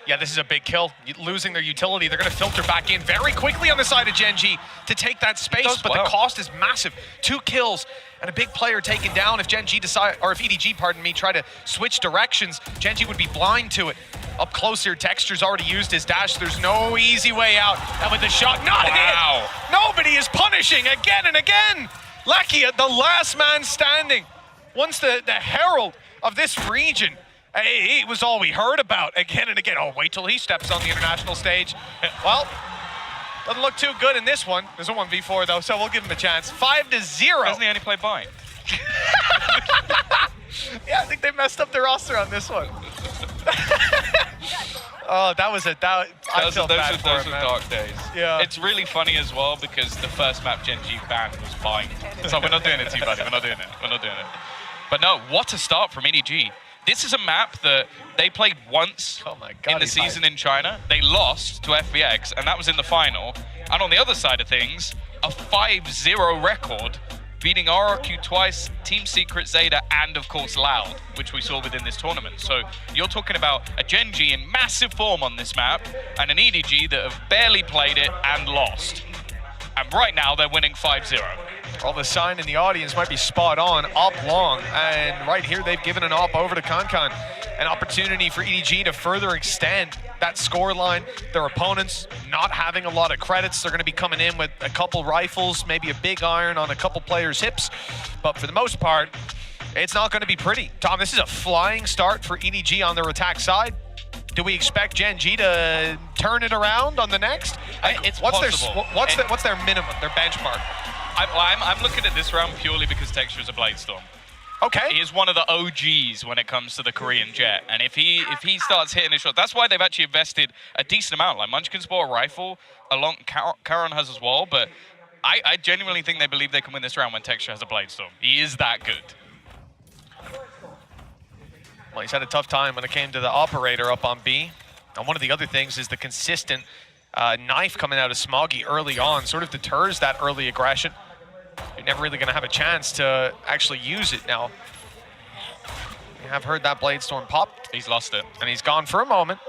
Yeah, this is a big kill. Losing their utility, they're going to filter back in very quickly on the side of Gen G to take that space, but the cost is massive. 2 kills and a big player taken down. If Gen G decide, or if EDG, pardon me, try to switch directions, Gen G would be blind to it. Up close here, Texture's already used his dash. There's no easy way out. And with the shot, not hit. Nobody is punishing again and again. Lakia, the last man standing. Once the herald of this region. It was all we heard about again and again. Oh, wait till he steps on the international stage. Well, doesn't look too good in this one. There's a 1v4 though, so we'll give him a chance. 5-0. Doesn't he only play Bind? Yeah, I think they messed up their roster on this one. Oh, that was I feel bad for those him, were dark days. Yeah. It's really funny as well because the first map Gen G banned was Bind. So we're not doing it to you, buddy. We're not doing it. We're not doing it. But no, what a start from EDG. This is a map that they played once in the season in China. They lost to FVX, and that was in the final. And on the other side of things, a 5-0 record beating RRQ twice, Team Secret, Zeta, and of course Loud, which we saw within this tournament. So you're talking about a Gen G in massive form on this map, and an EDG that have barely played it and lost. And right now they're winning 5-0. Well, the sign in the audience might be spot on, op long, and right here they've given an op over to Kankan. An opportunity for EDG to further extend that score line. Their opponents not having a lot of credits. They're going to be coming in with a couple rifles, maybe a big iron on a couple players' hips. But for the most part, it's not going to be pretty. Tom, this is a flying start for EDG on their attack side. Do we expect Gen G to turn it around on the next? It's what's possible. What's their minimum, their benchmark? I'm looking at this round purely because Texture is a Bladestorm. Okay. He is one of the OGs when it comes to the Korean Jet, and if he starts hitting his shot, that's why they've actually invested a decent amount. Like Munchkin's bought a rifle, along Karon has as well, but I genuinely think they believe they can win this round when Texture has a Bladestorm. He is that good. Well, he's had a tough time when it came to the operator up on B. And one of the other things is the consistent knife coming out of Smoggy early on sort of deters that early aggression. You're never really going to have a chance to actually use it now. You have heard that Bladestorm pop. He's lost it. And he's gone for a moment.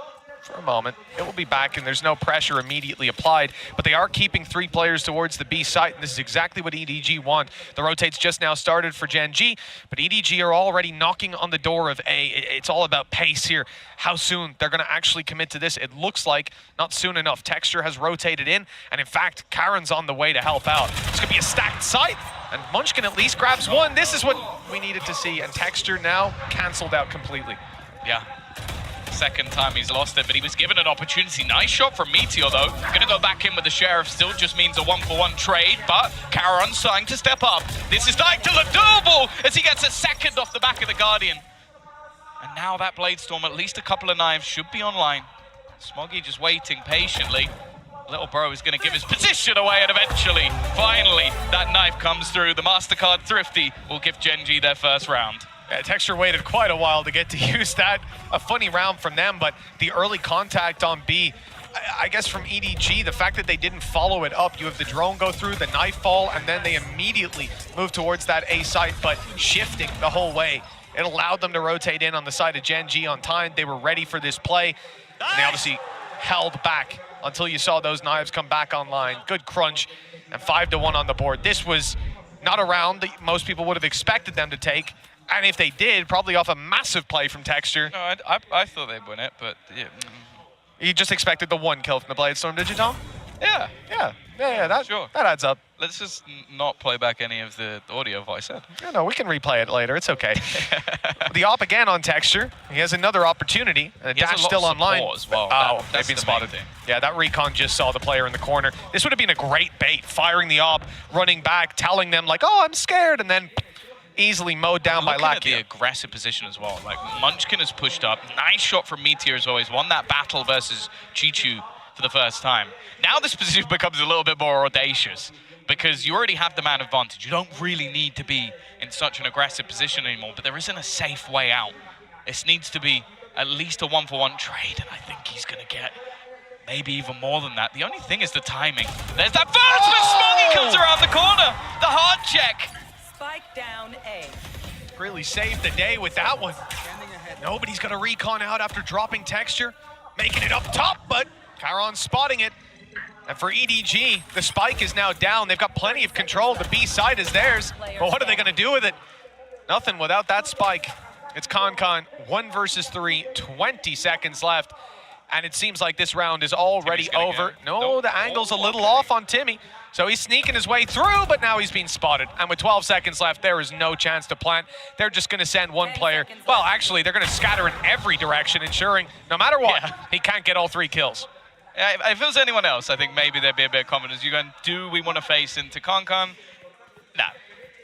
It will be back, and there's no pressure immediately applied, but they are keeping 3 players towards the B site, and this is exactly what EDG want. The rotates just now started for Gen G, but EDG are already knocking on the door of A. It's all about pace here. How soon they're going to actually commit to this? It looks like not soon enough. Texture has rotated in, and in fact, Karen's on the way to help out. It's going to be a stacked site, and Munchkin at least grabs one. This is what we needed to see, and Texture now canceled out completely. Yeah. Second time he's lost it, but he was given an opportunity. Nice shot from Meteor, though. Gonna go back in with the Sheriff. Still just means a 1-for-1 trade, but Karon starting to step up. This is like to the double as he gets a second off the back of the Guardian. And now that Bladestorm, at least a couple of knives should be online. Smoggy just waiting patiently. Little bro is gonna give his position away, and eventually, finally, that knife comes through. The MasterCard Thrifty will give Gen G their first round. Yeah, Texture waited quite a while to get to use that. A funny round from them, but the early contact on B, I guess from EDG, the fact that they didn't follow it up, you have the drone go through, the knife fall, and then they immediately move towards that A site, but shifting the whole way. It allowed them to rotate in on the side of Gen G on time. They were ready for this play, and they obviously held back until you saw those knives come back online. Good crunch, and 5-1 on the board. This was not a round that most people would have expected them to take. And if they did, probably off a massive play from Texture. No, I thought they'd win it, but yeah. You just expected the 1 kill from the Bladestorm, did you, Tom? Yeah. That adds up. Let's just not play back any of the audio of what I said. No, we can replay it later. It's okay. The op again on Texture. He has another opportunity. And the dash still online. As well. Oh, they've been spotted. Yeah, that recon just saw the player in the corner. This would have been a great bait, firing the op, running back, telling them like, oh, I'm scared, and then easily mowed down by Lakia. The aggressive position as well. Like Munchkin has pushed up. Nice shot from Meteor as always. Won that battle versus Chichu for the first time. Now this position becomes a little bit more audacious because you already have the man advantage. You don't really need to be in such an aggressive position anymore, but there isn't a safe way out. This needs to be at least a 1-for-1 trade, and I think he's going to get maybe even more than that. The only thing is the timing. There's that burst when Smoggy comes around the corner. The hard check. Spike down A. Really saved the day with that one. Nobody's got a recon out after dropping Texture, making it up top, but Karon's spotting it. And for EDG, the spike is now down. They've got plenty of control. The B side is theirs. But what are they going to do with it? Nothing without that spike. It's Kankan, 1 versus 3, 20 seconds left. And it seems like this round is already over. No, the angle's a little off on Timmy. So he's sneaking his way through, but now he's being spotted. And with 12 seconds left, there is no chance to plant. They're just going to send one player. Well, actually, they're going to scatter in every direction, ensuring no matter what, he can't get all 3 kills. If it was anyone else, I think maybe there'd be a bit of confidence. You're going, do we want to face into Kankan? Nah,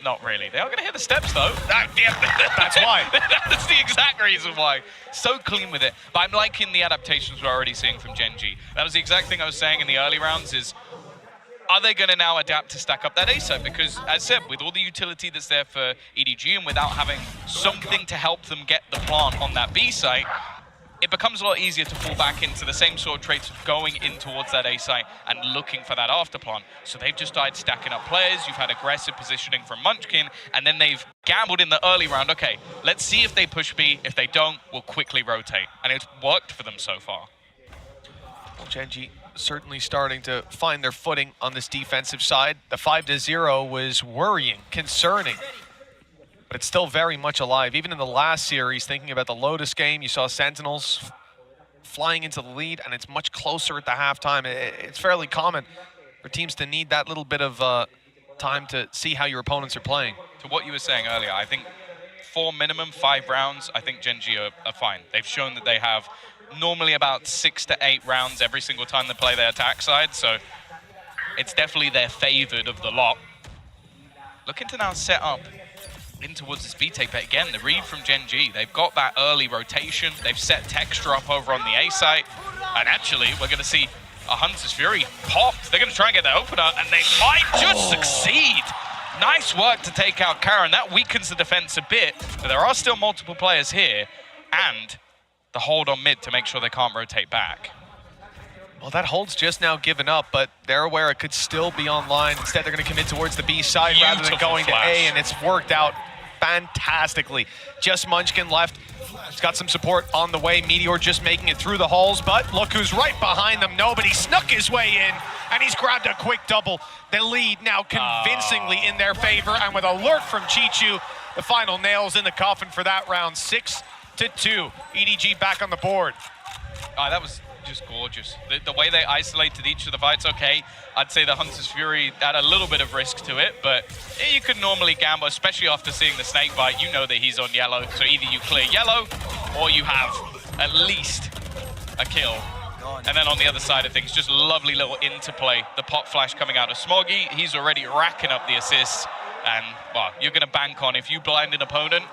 not really. They are going to hit the steps, though. That's why. That's the exact reason why. So clean with it. But I'm liking the adaptations we're already seeing from Gen G. That was the exact thing I was saying in the early rounds is, are they going to now adapt to stack up that A side? Because, as I said, with all the utility that's there for EDG and without having something to help them get the plant on that B site, it becomes a lot easier to fall back into the same sort of traits of going in towards that A site and looking for that afterplan. So they've just started stacking up players. You've had aggressive positioning from Munchkin, and then they've gambled in the early round. Okay, let's see if they push B. If they don't, we'll quickly rotate. And it's worked for them so far. Well, Gen.G certainly starting to find their footing on this defensive side. The 5-0 was worrying, concerning, but it's still very much alive. Even in the last series, thinking about the Lotus game, you saw Sentinels flying into the lead, and it's much closer at the halftime. It's fairly common for teams to need that little bit of time to see how your opponents are playing. To what you were saying earlier, I think for minimum 5 rounds, I think Gen.G are fine. They've shown that they have normally about 6 to 8 rounds every single time they play their attack side, so it's definitely their favored of the lot. Looking to now set up in towards this B-take, but again, the read from Gen.G, they've got that early rotation, they've set Texture up over on the A site, and actually, we're going to see a Hunter's Fury popped. They're going to try and get the opener, and they might just succeed. Nice work to take out Karen. That weakens the defense a bit, but there are still multiple players here, and the hold on mid to make sure they can't rotate back. Well, that hold's just now given up, but they're aware it could still be online. Instead, they're going to commit towards the B side rather than going to A, and it's worked out fantastically. Just Munchkin left. He's got some support on the way. Meteor just making it through the halls, but look who's right behind them. Nobody snuck his way in, and he's grabbed a quick double. The lead now convincingly in their favor, and with a lurk from Chichu, the final nails in the coffin for that round. 6-2. EDG back on the board. That was just gorgeous. The way they isolated each of the fights, okay, I'd say the Hunter's Fury had a little bit of risk to it, but you could normally gamble, especially after seeing the snake bite. You know that he's on yellow, so either you clear yellow or you have at least a kill. And then on the other side of things, just lovely little interplay. The pop flash coming out of Smoggy, he's already racking up the assists, and well, you're going to bank on if you blind an opponent,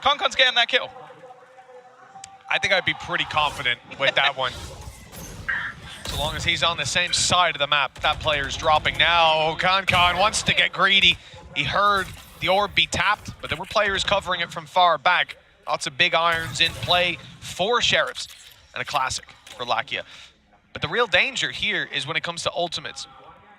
Concon's getting that kill. I think I'd be pretty confident with that one. So long as he's on the same side of the map, that player's dropping now. Concon wants to get greedy. He heard the orb be tapped, but there were players covering it from far back. Lots of big irons in play for Sheriffs, and a classic for Lakia. But the real danger here is when it comes to ultimates.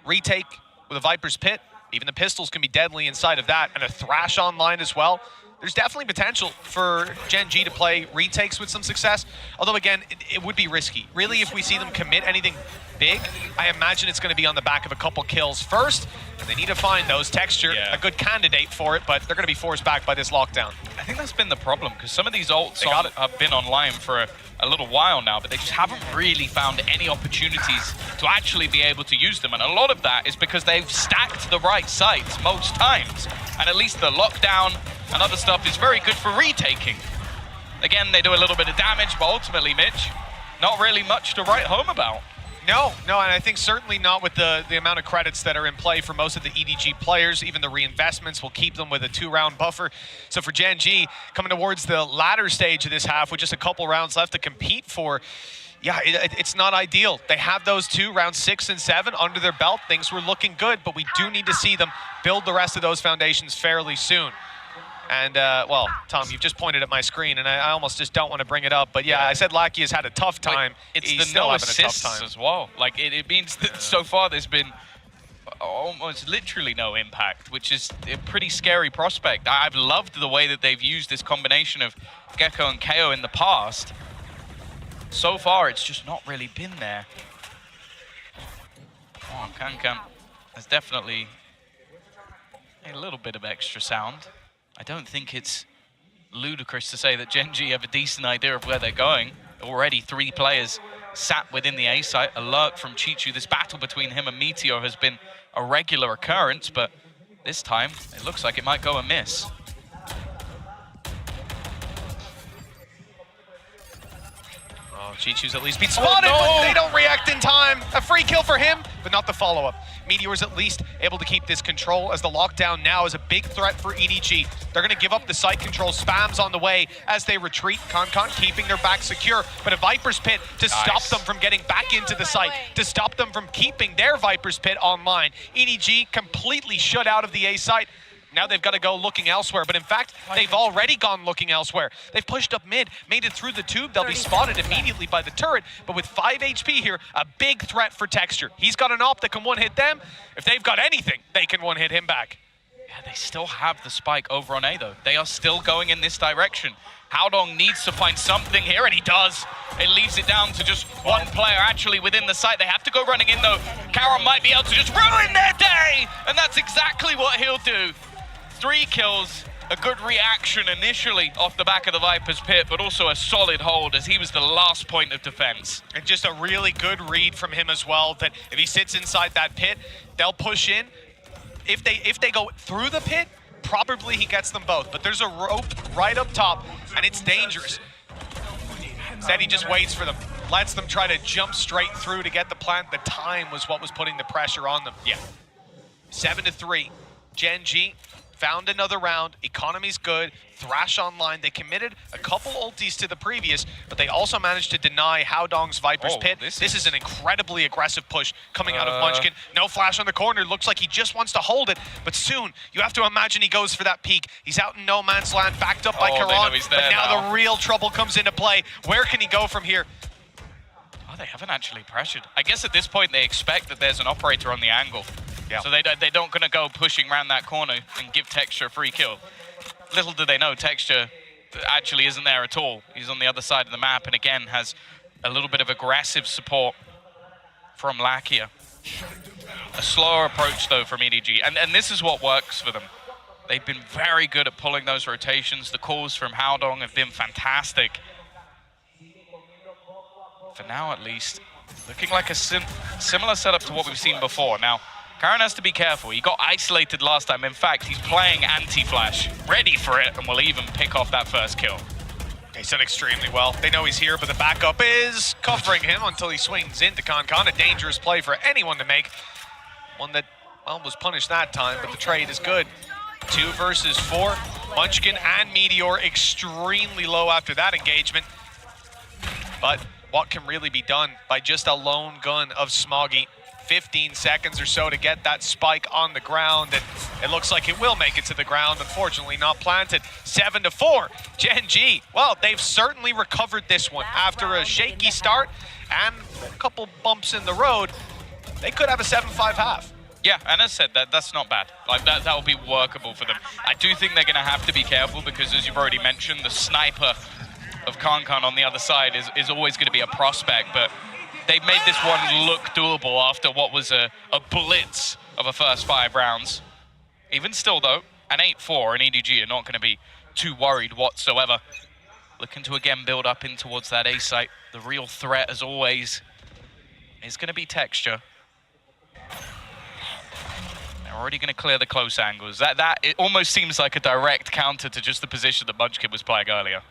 Retake with a Viper's Pit, even the pistols can be deadly inside of that, and a Thrash online as well. There's definitely potential for Gen.G to play retakes with some success, although again, it would be risky. Really, if we see them commit anything big, I imagine it's going to be on the back of a couple kills first, and they need to find those. Texture, a good candidate for it, but they're going to be forced back by this lockdown. I think that's been the problem, because some of these ults have been online for a little while now, but they just haven't really found any opportunities to actually be able to use them, and a lot of that is because they've stacked the right sites most times, and at least the lockdown and other stuff is very good for retaking. Again, they do a little bit of damage, but ultimately, Mitch, not really much to write home about. No, and I think certainly not with the amount of credits that are in play for most of the EDG players. Even the reinvestments will keep them with a 2-round buffer. So for Gen.G, coming towards the latter stage of this half with just a couple rounds left to compete for, yeah, it's not ideal. They have those 2 rounds 6 and 7 under their belt. Things were looking good, but we do need to see them build the rest of those foundations fairly soon. And, well, Tom, you've just pointed at my screen, and I almost just don't want to bring it up. But, yeah, I said Lakia has had a tough time. It's He's the still no having a tough assists time. as well. Like, it means that so far there's been almost literally no impact, which is a pretty scary prospect. I've loved the way that they've used this combination of Gecko and KO in the past. So far, it's just not really been there. Oh, Kankan has definitely a little bit of extra sound. I don't think it's ludicrous to say that Gen.G have a decent idea of where they're going. Already 3 players sat within the A site. Alert from Chichu. This battle between him and Meteor has been a regular occurrence, but this time it looks like it might go amiss. Oh, Chichu's at least been spotted, but they don't react in time. A free kill for him, but not the follow-up. Meteor's at least able to keep this control, as the lockdown now is a big threat for EDG. They're going to give up the site control. Spams on the way as they retreat. Concon keeping their back secure, but a Viper's Pit to stop them from getting back into the site, to stop them from keeping their Viper's Pit online. EDG completely shut out of the A site. Now they've got to go looking elsewhere, but in fact, they've already gone looking elsewhere. They've pushed up mid, made it through the tube. They'll be spotted immediately by the turret, but with 5 HP here, a big threat for Texture. He's got an op that can one-hit them. If they've got anything, they can one-hit him back. Yeah, they still have the spike over on A, though. They are still going in this direction. Haodong needs to find something here, and he does. It leaves it down to just one player actually within the site. They have to go running in, though. Karon might be able to just ruin their day, and that's exactly what he'll do. 3 kills, a good reaction initially off the back of the Viper's pit, but also a solid hold as he was the last point of defense. And just a really good read from him as well, that if he sits inside that pit, they'll push in. If they go through the pit, probably he gets them both, but there's a rope right up top, and it's dangerous. Instead, he just waits for them, lets them try to jump straight through to get the plant. The time was what was putting the pressure on them. Yeah. 7-3, Gen G found another round, economy's good, Thrash online. They committed a couple ultis to the previous, but they also managed to deny Haodong's Viper's pit. This is an incredibly aggressive push coming out of Munchkin. No flash on the corner, looks like he just wants to hold it, but soon, you have to imagine he goes for that peak. He's out in no man's land, backed up by Karan, but now the real trouble comes into play. Where can he go from here? Oh, they haven't actually pressured. I guess at this point, they expect that there's an operator on the angle. Yeah. So they don't gonna go pushing around that corner and give Texture a free kill. Little do they know, Texture actually isn't there at all. He's on the other side of the map, and again has a little bit of aggressive support from Lakia. A slower approach though from EDG, and this is what works for them. They've been very good at pulling those rotations. The calls from Haodong have been fantastic. For now at least, looking like a similar setup to what we've seen before. Now, Karan has to be careful. He got isolated last time. In fact, he's playing anti-flash, ready for it, and will even pick off that first kill. He's done extremely well. They know he's here, but the backup is covering him until he swings into Kankan. A dangerous play for anyone to make. One that, well, was punished that time, but the trade is good. 2 versus 4. Munchkin and Meteor extremely low after that engagement. But what can really be done by just a lone gun of Smoggy? 15 seconds or so to get that spike on the ground, and it looks like it will make it to the ground. Unfortunately, not planted. 7-4. Gen G, well, they've certainly recovered this one after a shaky start and a couple bumps in the road. They could have a 7-5 half. Yeah, and as I said, that's not bad. Like that will be workable for them. I do think they're going to have to be careful because, as you've already mentioned, the sniper of Kankan on the other side is always going to be a prospect, but they've made this one look doable after what was a blitz of a first 5 rounds. Even still, though, an 8-4 and EDG are not going to be too worried whatsoever. Looking to again build up in towards that A site. The real threat, as always, is going to be Texture. They're already going to clear the close angles. It almost seems like a direct counter to just the position that Munchkin was playing earlier.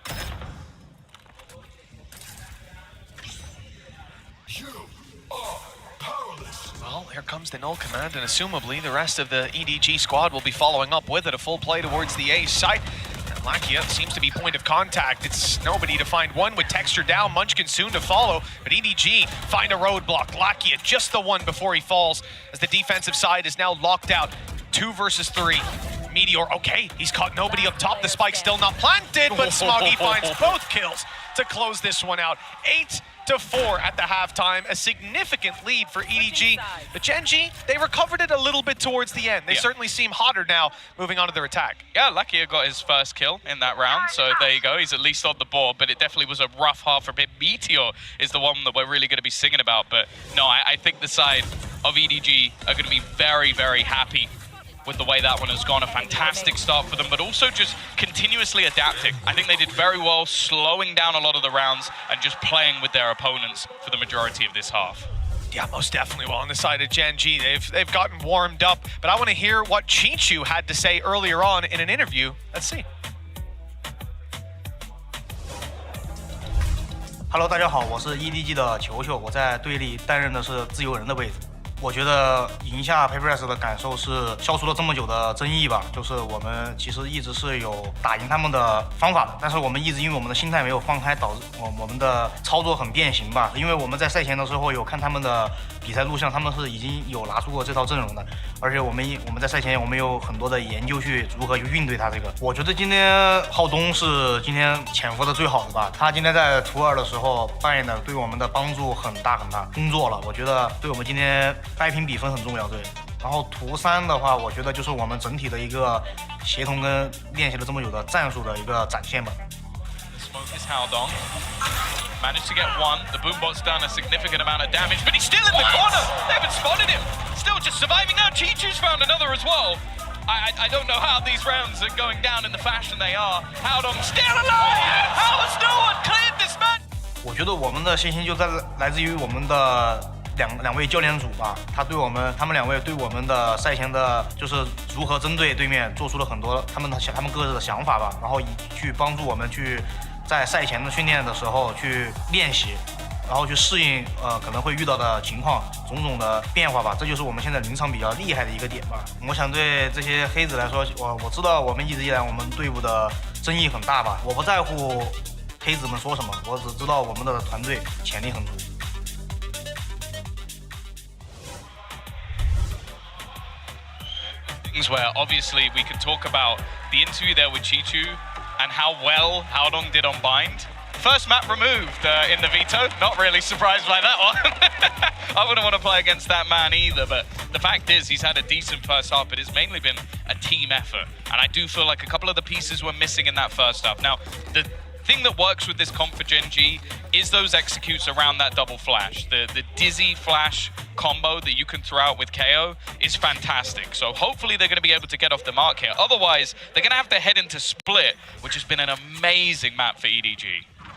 Well, here comes the null command, and assumably the rest of the EDG squad will be following up with it. A full play towards the A site. And Lakia seems to be point of contact. It's nobody to find one with Texture down. Munchkin soon to follow, but EDG find a roadblock. Lakia just the one before he falls, as the defensive side is now locked out. 2 versus 3. Meteor, okay, he's caught nobody up top. The spike still not planted, but Smoggy finds both kills to close this one out. 8-4 at the halftime, a significant lead for EDG. But Gen G, they recovered it a little bit towards the end. They certainly seem hotter now, moving on to their attack. Yeah, Lakia got his first kill in that round, so there you go. He's at least on the board, but it definitely was a rough half for a bit. Meteor is the one that we're really going to be singing about, but no, I think the side of EDG are going to be very, very happy with the way that one has gone. A fantastic start for them, but also just continuously adapting. I think they did very well, slowing down a lot of the rounds and just playing with their opponents for the majority of this half. Yeah, most definitely. Well, on the side of Gen G, they've gotten warmed up, but I want to hear what Chichu had to say earlier on in an interview. Let's see. Hello， 大家好，我是 EDG 的球球，我在队里担任的是自由人的位置。我觉得赢下 Paperless 的感受是消除了这么久的争议吧，就是我们其实一直是有打赢他们的方法的，但是我们一直因为我们的心态没有放开，导致我们的操作很变形吧。因为我们在赛前的时候有看他们的比赛录像，他们是已经有拿出过这套阵容的，而且我们在赛前我们有很多的研究去如何去应对他这个。我觉得今天浩东是今天潜伏的最好的吧，他今天在图2的时候扮演的对我们的帮助很大很大，工作了，我觉得对我们今天掰平比分很重要，对。然后图3的话，我觉得就是我们整体的一个协同跟练习了这么久的战术的一个展现吧。Smoke is held on. Managed to get one. The Boombot's done a significant amount of damage, but he's still in the corner. They haven't spotted him. Still just surviving now. Chi-Chu's found another as well. I don't know how these rounds are going down in the fashion they are. Howdong still alive. How has no one cleared this match? 我觉得我们的信心就来自于我们的两位教练组吧，他们两位对我们的赛前的，就是如何针对对面做出了很多他们各自的想法吧，然后去帮助我们去在赛前的训练的时候去练习，然后去适应可能会遇到的情况种种的变化吧，这就是我们现在临场比较厉害的一个点吧。我想对这些黑子来说，我知道我们一直以来我们队伍的争议很大吧，我不在乎黑子们说什么，我只知道我们的团队潜力很足。Where obviously we could talk about the interview there with Chi-Chu and how well Howdong did on bind. First map removed in the veto. Not really surprised by that one. I wouldn't want to play against that man either, but the fact is he's had a decent first half. It has mainly been a team effort, and I do feel like a couple of the pieces were missing in that first half. Now, the thing that works with this comp for Gen G is those executes around that double flash. The dizzy flash combo that you can throw out with KO is fantastic. So hopefully they're going to be able to get off the mark here. Otherwise, they're going to have to head into Split, which has been an amazing map for EDG.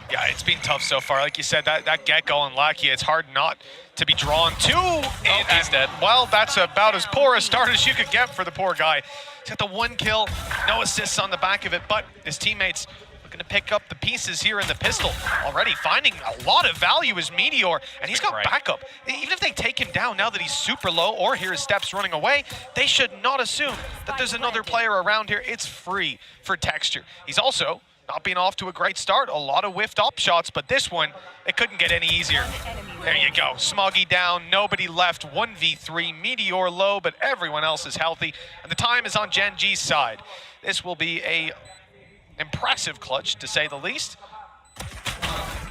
Yeah, it's been tough so far. Like you said, that get-go on Lakia, it's hard not to be drawn to. Oh, he's dead. Well, that's about as poor a start as you could get for the poor guy. He's got the 1 kill, no assists on the back of it, but his teammates looking to pick up the pieces here in the pistol. Already finding a lot of value is Meteor, and he's got backup. Even if they take him down now that he's super low or hear his steps running away, they should not assume that there's another player around here. It's free for Texture. He's also not being off to a great start. A lot of whiffed up shots, but this one, it couldn't get any easier. There you go. Smoggy down, nobody left. 1v3, Meteor low, but everyone else is healthy. And the time is on Gen G's side. This will be a impressive clutch, to say the least.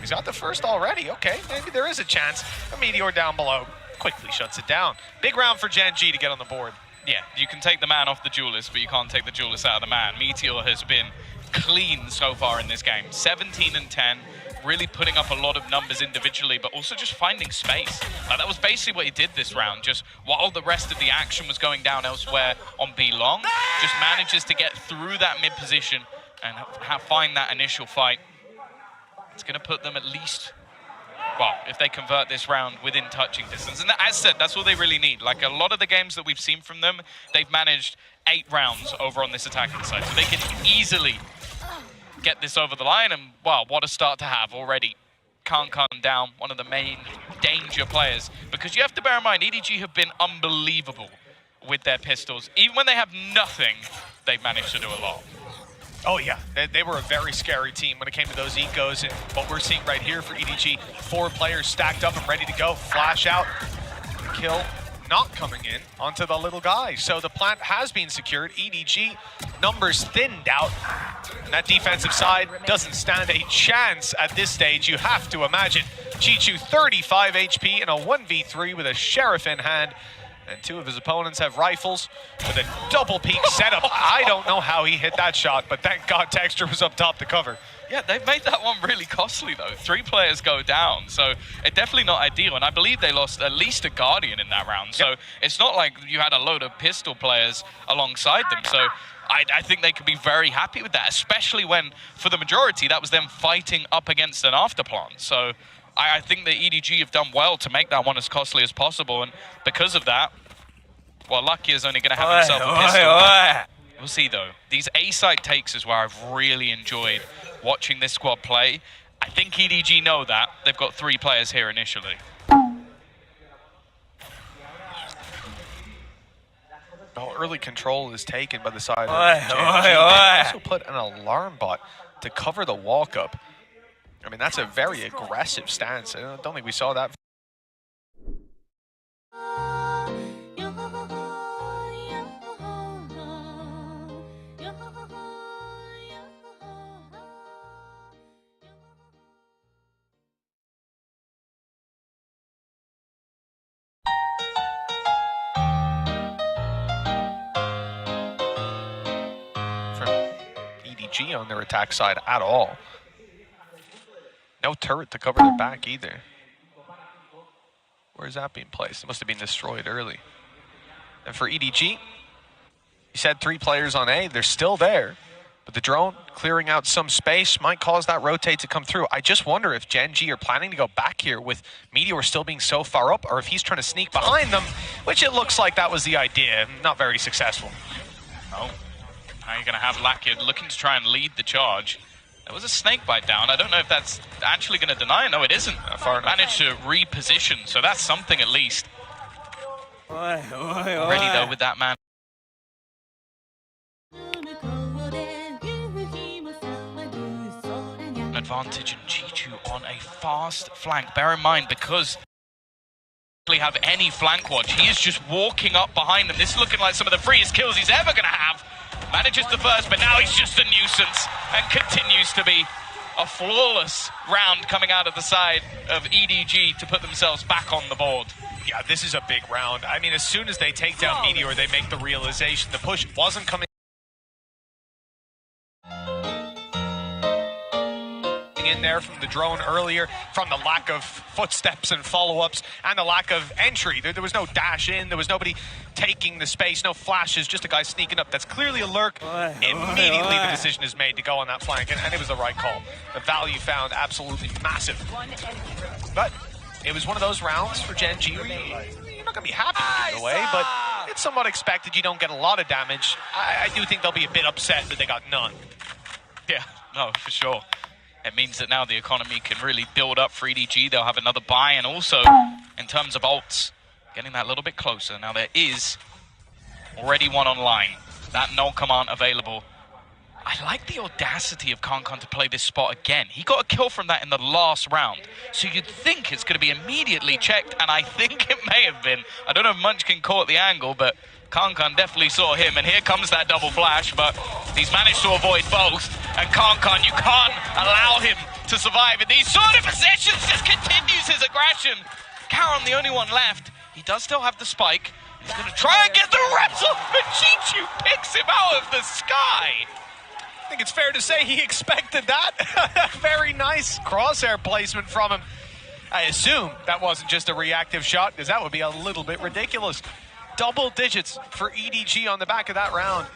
He's got the first already. Okay, maybe there is a chance. A Meteor down below quickly shuts it down. Big round for Gen G to get on the board. Yeah, you can take the man off the duelist, but you can't take the duelist out of the man. Meteor has been clean so far in this game. 17 and 10, really putting up a lot of numbers individually, but also just finding space. That was basically what he did this round, just while the rest of the action was going down elsewhere on B long, just manages to get through that mid position and find that initial fight. It's going to put them at least, well, if they convert this round within touching distance. And as said, that's all they really need. Like a lot of the games that we've seen from them, they've managed 8 rounds over on this attacking side. So they can easily get this over the line, and wow, what a start to have already. Can't come down, one of the main danger players, because you have to bear in mind, EDG have been unbelievable with their pistols. Even when they have nothing, they've managed to do a lot. Oh yeah, they were a very scary team when it came to those ecos, and what we're seeing right here for EDG, 4 players stacked up and ready to go. Flash out, kill not coming in onto the little guy. So the plant has been secured. EDG numbers thinned out, and that defensive side doesn't stand a chance at this stage. You have to imagine Chi-Chu 35 HP in a 1v3 with a Sheriff in hand, and 2 of his opponents have rifles with a double peek setup. I don't know how he hit that shot, but thank God Texture was up top to cover. Yeah, they've made that one really costly though. 3 players go down, so it's definitely not ideal. And I believe they lost at least a Guardian in that round. So it's not like you had a load of pistol players alongside them. So I think they could be very happy with that, especially when, for the majority, that was them fighting up against an afterplant. So I think the EDG have done well to make that one as costly as possible, and because of that, well, Lucky is only going to have himself a pistol. We'll see, though. These A-side takes is where I've really enjoyed watching this squad play. I think EDG know that. They've got 3 players here initially. Oh, early control is taken by the side Oi, of Gen oi, G. They oi. also put an alarm bot to cover the walk-up. I mean, that's a very aggressive stance. I don't think we saw that. From EDG on their attack side at all. No turret to cover their back either. Where is that being placed? It must have been destroyed early. And for EDG, you said 3 players on A, they're still there. But the drone clearing out some space might cause that rotate to come through. I just wonder if Gen G are planning to go back here with Meteor still being so far up, or if he's trying to sneak behind them, which it looks like that was the idea. Not very successful. Oh, now you're going to have Lakia looking to try and lead the charge. There was a snake bite down. I don't know if that's actually going to deny it. No, it isn't. Far enough. Managed to reposition, so that's something at least. Already though with that man. Advantage and Chichu on a fast flank. Bear in mind, because they have any flank watch, he is just walking up behind them. This is looking like some of the freest kills he's ever going to have. Manages the first, but now he's just a nuisance and continues to be a flawless round coming out of the side of EDG to put themselves back on the board. Yeah, this is a big round. I mean, as soon as they take down Meteor, they make the realization the push wasn't coming in there from the drone earlier, from the lack of footsteps and follow-ups and the lack of entry. There was no dash in, there was nobody taking the space, no flashes, just a guy sneaking up. That's clearly a lurk. Immediately the decision is made to go on that flank, and it was the right call. The value found absolutely massive. But it was one of those rounds for Gen G where you're not going to be happy in a way, but it's somewhat expected. You don't get a lot of damage. I do think they'll be a bit upset that they got none. Yeah, no, for sure. It means that now the economy can really build up for EDG. They'll have another buy, and also in terms of ults, getting that a little bit closer. Now there is already one online. That null command available. I like the audacity of Kankan to play this spot again. He got a kill from that in the last round. So you'd think it's going to be immediately checked, and I think it may have been. I don't know if Munchkin caught the angle, but Kankan definitely saw him, and here comes that double flash, but he's managed to avoid both. And Kankan, you can't allow him to survive in these sort of positions. Just continues his aggression. Karam, the only one left. He does still have the spike. He's going to try and get the reps off, but Chichu picks him out of the sky. I think it's fair to say he expected that. Very nice crosshair placement from him. I assume that wasn't just a reactive shot, because that would be a little bit ridiculous. Double digits for EDG on the back of that round.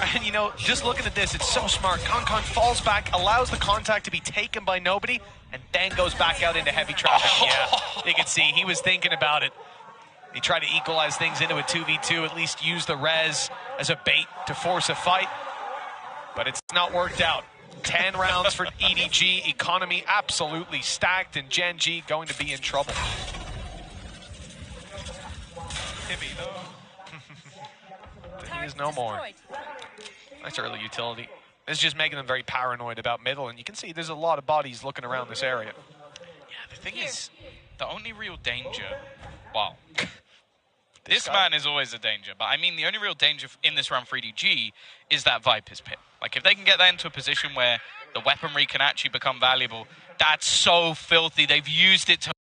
And, you know, just looking at this, it's so smart. Kankan falls back, allows the contact to be taken by nobody, and then goes back out into heavy traffic. Yeah, you can see he was thinking about it. He tried to equalize things into a 2v2, at least use the res as a bait to force a fight. But it's not worked out. 10 rounds for EDG. Economy absolutely stacked, and Gen G going to be in trouble. He is no more. Nice early utility. This is just making them very paranoid about middle, and you can see there's a lot of bodies looking around this area. Yeah, the thing is, the only real danger, wow. This man is always a danger, but I mean the only real danger in this round for EDG is that Viper's Pit. Like, if they can get that into a position where the weaponry can actually become valuable, that's so filthy. They've used it to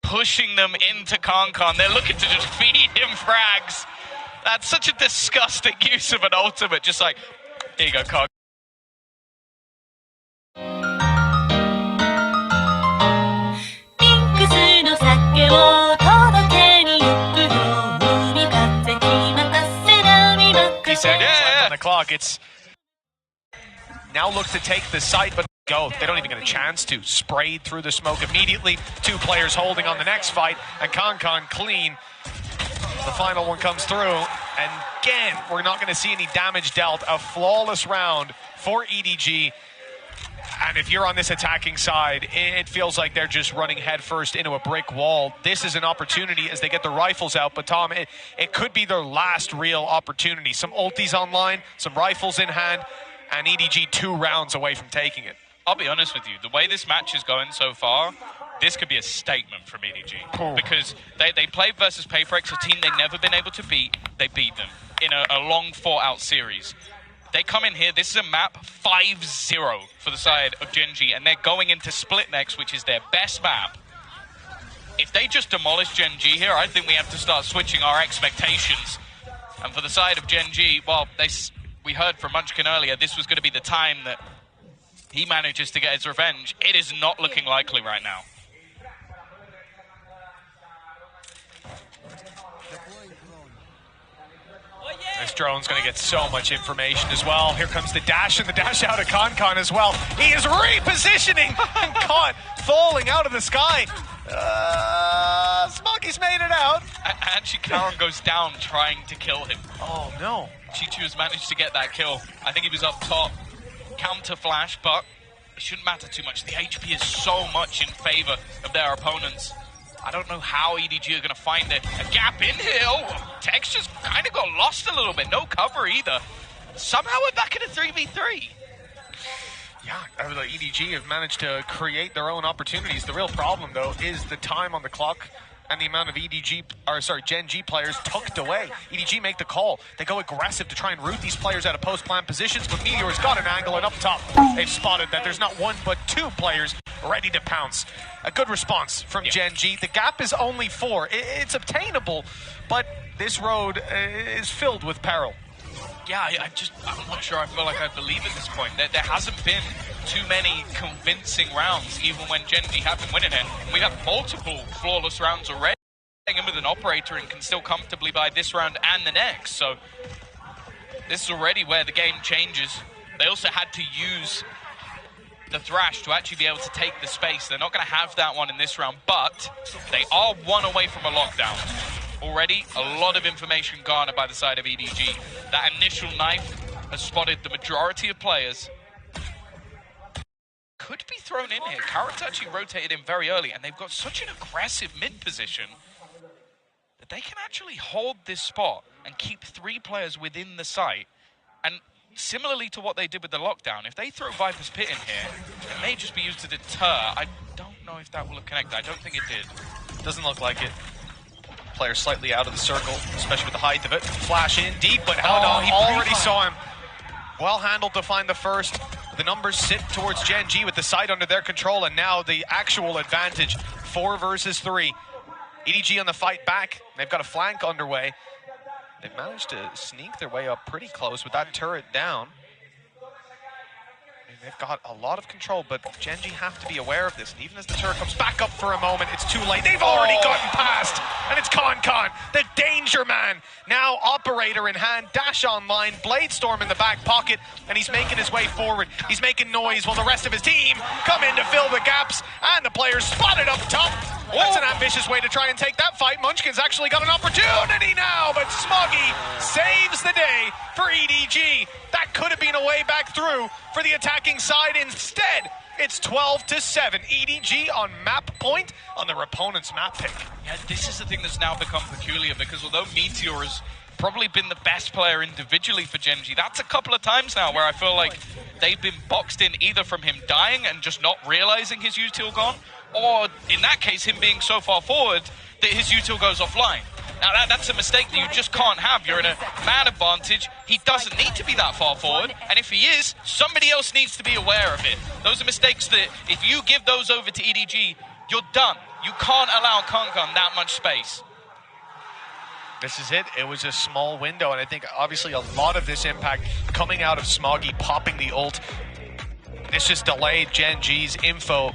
pushing them into Kankan. They're looking to just feed him frags. That's such a disgusting use of an ultimate. Just like, here you go, Kankan. He said, yeah. On the clock, it's now look to take the site, but go. They don't even get a chance to. Sprayed through the smoke immediately. 2 players holding on the next fight, and Kankan clean. The final one comes through, and again, we're not going to see any damage dealt. A flawless round for EDG. And if you're on this attacking side, it feels like they're just running headfirst into a brick wall. This is an opportunity as they get the rifles out, but Tom, it could be their last real opportunity. Some ultis online, some rifles in hand, and EDG 2 rounds away from taking it. I'll be honest with you, the way this match is going so far, this could be a statement from EDG. Because they played versus PaperX, a team they've never been able to beat. They beat them in a long fought-out series. They come in here, this is a map 5-0 for the side of Gen.G, and they're going into Split next, which is their best map. If they just demolish Gen.G here, I think we have to start switching our expectations. And for the side of Gen.G, well, we heard from Munchkin earlier, this was going to be the time that he manages to get his revenge. It is not looking likely right now. This drone's going to get so much information as well. Here comes the dash, and the dash out of Concon as well. He is repositioning and caught, falling out of the sky. Smoggy's made it out. And Shikaron goes down trying to kill him. Oh, no. Chichu has managed to get that kill. I think he was up top. Counter flash, but it shouldn't matter too much. The HP is so much in favor of their opponents. I don't know how EDG are going to find a gap in here. Oh, Tex just kind of got lost a little bit. No cover either. Somehow we're back in a 3v3. Yeah, the EDG have managed to create their own opportunities. The real problem, though, is the time on the clock and the amount of Gen.G players tucked away. EDG make the call. They go aggressive to try and root these players out of post-plant positions, but Meteor's got an angle, and up top, they've spotted that there's not one but 2 players ready to pounce. A good response from Gen.G. The gap is only 4. It's obtainable, but this road is filled with peril. Yeah, I'm not sure I feel like I believe at this point. There hasn't been too many convincing rounds, even when Gen.G have been winning it. We have multiple flawless rounds already. In with an operator and can still comfortably buy this round and the next. So this is already where the game changes. They also had to use the Thrash to actually be able to take the space. They're not going to have that one in this round, but they are 1 away from a lockdown. Already, a lot of information garnered by the side of EDG. That initial knife has spotted the majority of players. Could be thrown in here. Carrot's actually rotated in very early, and they've got such an aggressive mid position that they can actually hold this spot and keep 3 players within the site. And similarly to what they did with the lockdown, if they throw Viper's Pit in here, it may just be used to deter. I don't know if that will have connected. I don't think it did. Doesn't look like it. Player slightly out of the circle, especially with the height of it. Flash in deep, but he already saw him. Well handled to find the first. The numbers sit towards Gen.G with the site under their control, and now the actual advantage, 4 versus 3. EDG on the fight back. They've got a flank underway. They've managed to sneak their way up pretty close with that turret down. They've got a lot of control, but Gen.G have to be aware of this. And even as the turret comes back up for a moment, it's too late. They've already gotten past, and it's Concon, the danger man. Now operator in hand, dash online, Bladestorm in the back pocket, and he's making his way forward. He's making noise while the rest of his team come in to fill the gaps, and the players spotted up top. That's an ambitious way to try and take that fight. Munchkin's actually got an opportunity now, but Smoggy saves the day for EDG. That could have been a way back through for the attacking side. Instead, it's 12-7. EDG on map point on their opponent's map pick. Yeah, this is the thing that's now become peculiar, because although Meteor has probably been the best player individually for Gen.G, that's a couple of times now where I feel like they've been boxed in either from him dying and just not realizing his util gone, or in that case, him being so far forward that his util goes offline. Now that's a mistake that you just can't have. You're in a man advantage. He doesn't need to be that far forward, and if he is, somebody else needs to be aware of it. Those are mistakes that if you give those over to EDG, you're done. You can't allow Concon that much space. This is it. It was a small window, and I think obviously a lot of this impact coming out of Smoggy popping the ult. This just delayed Gen.G's info,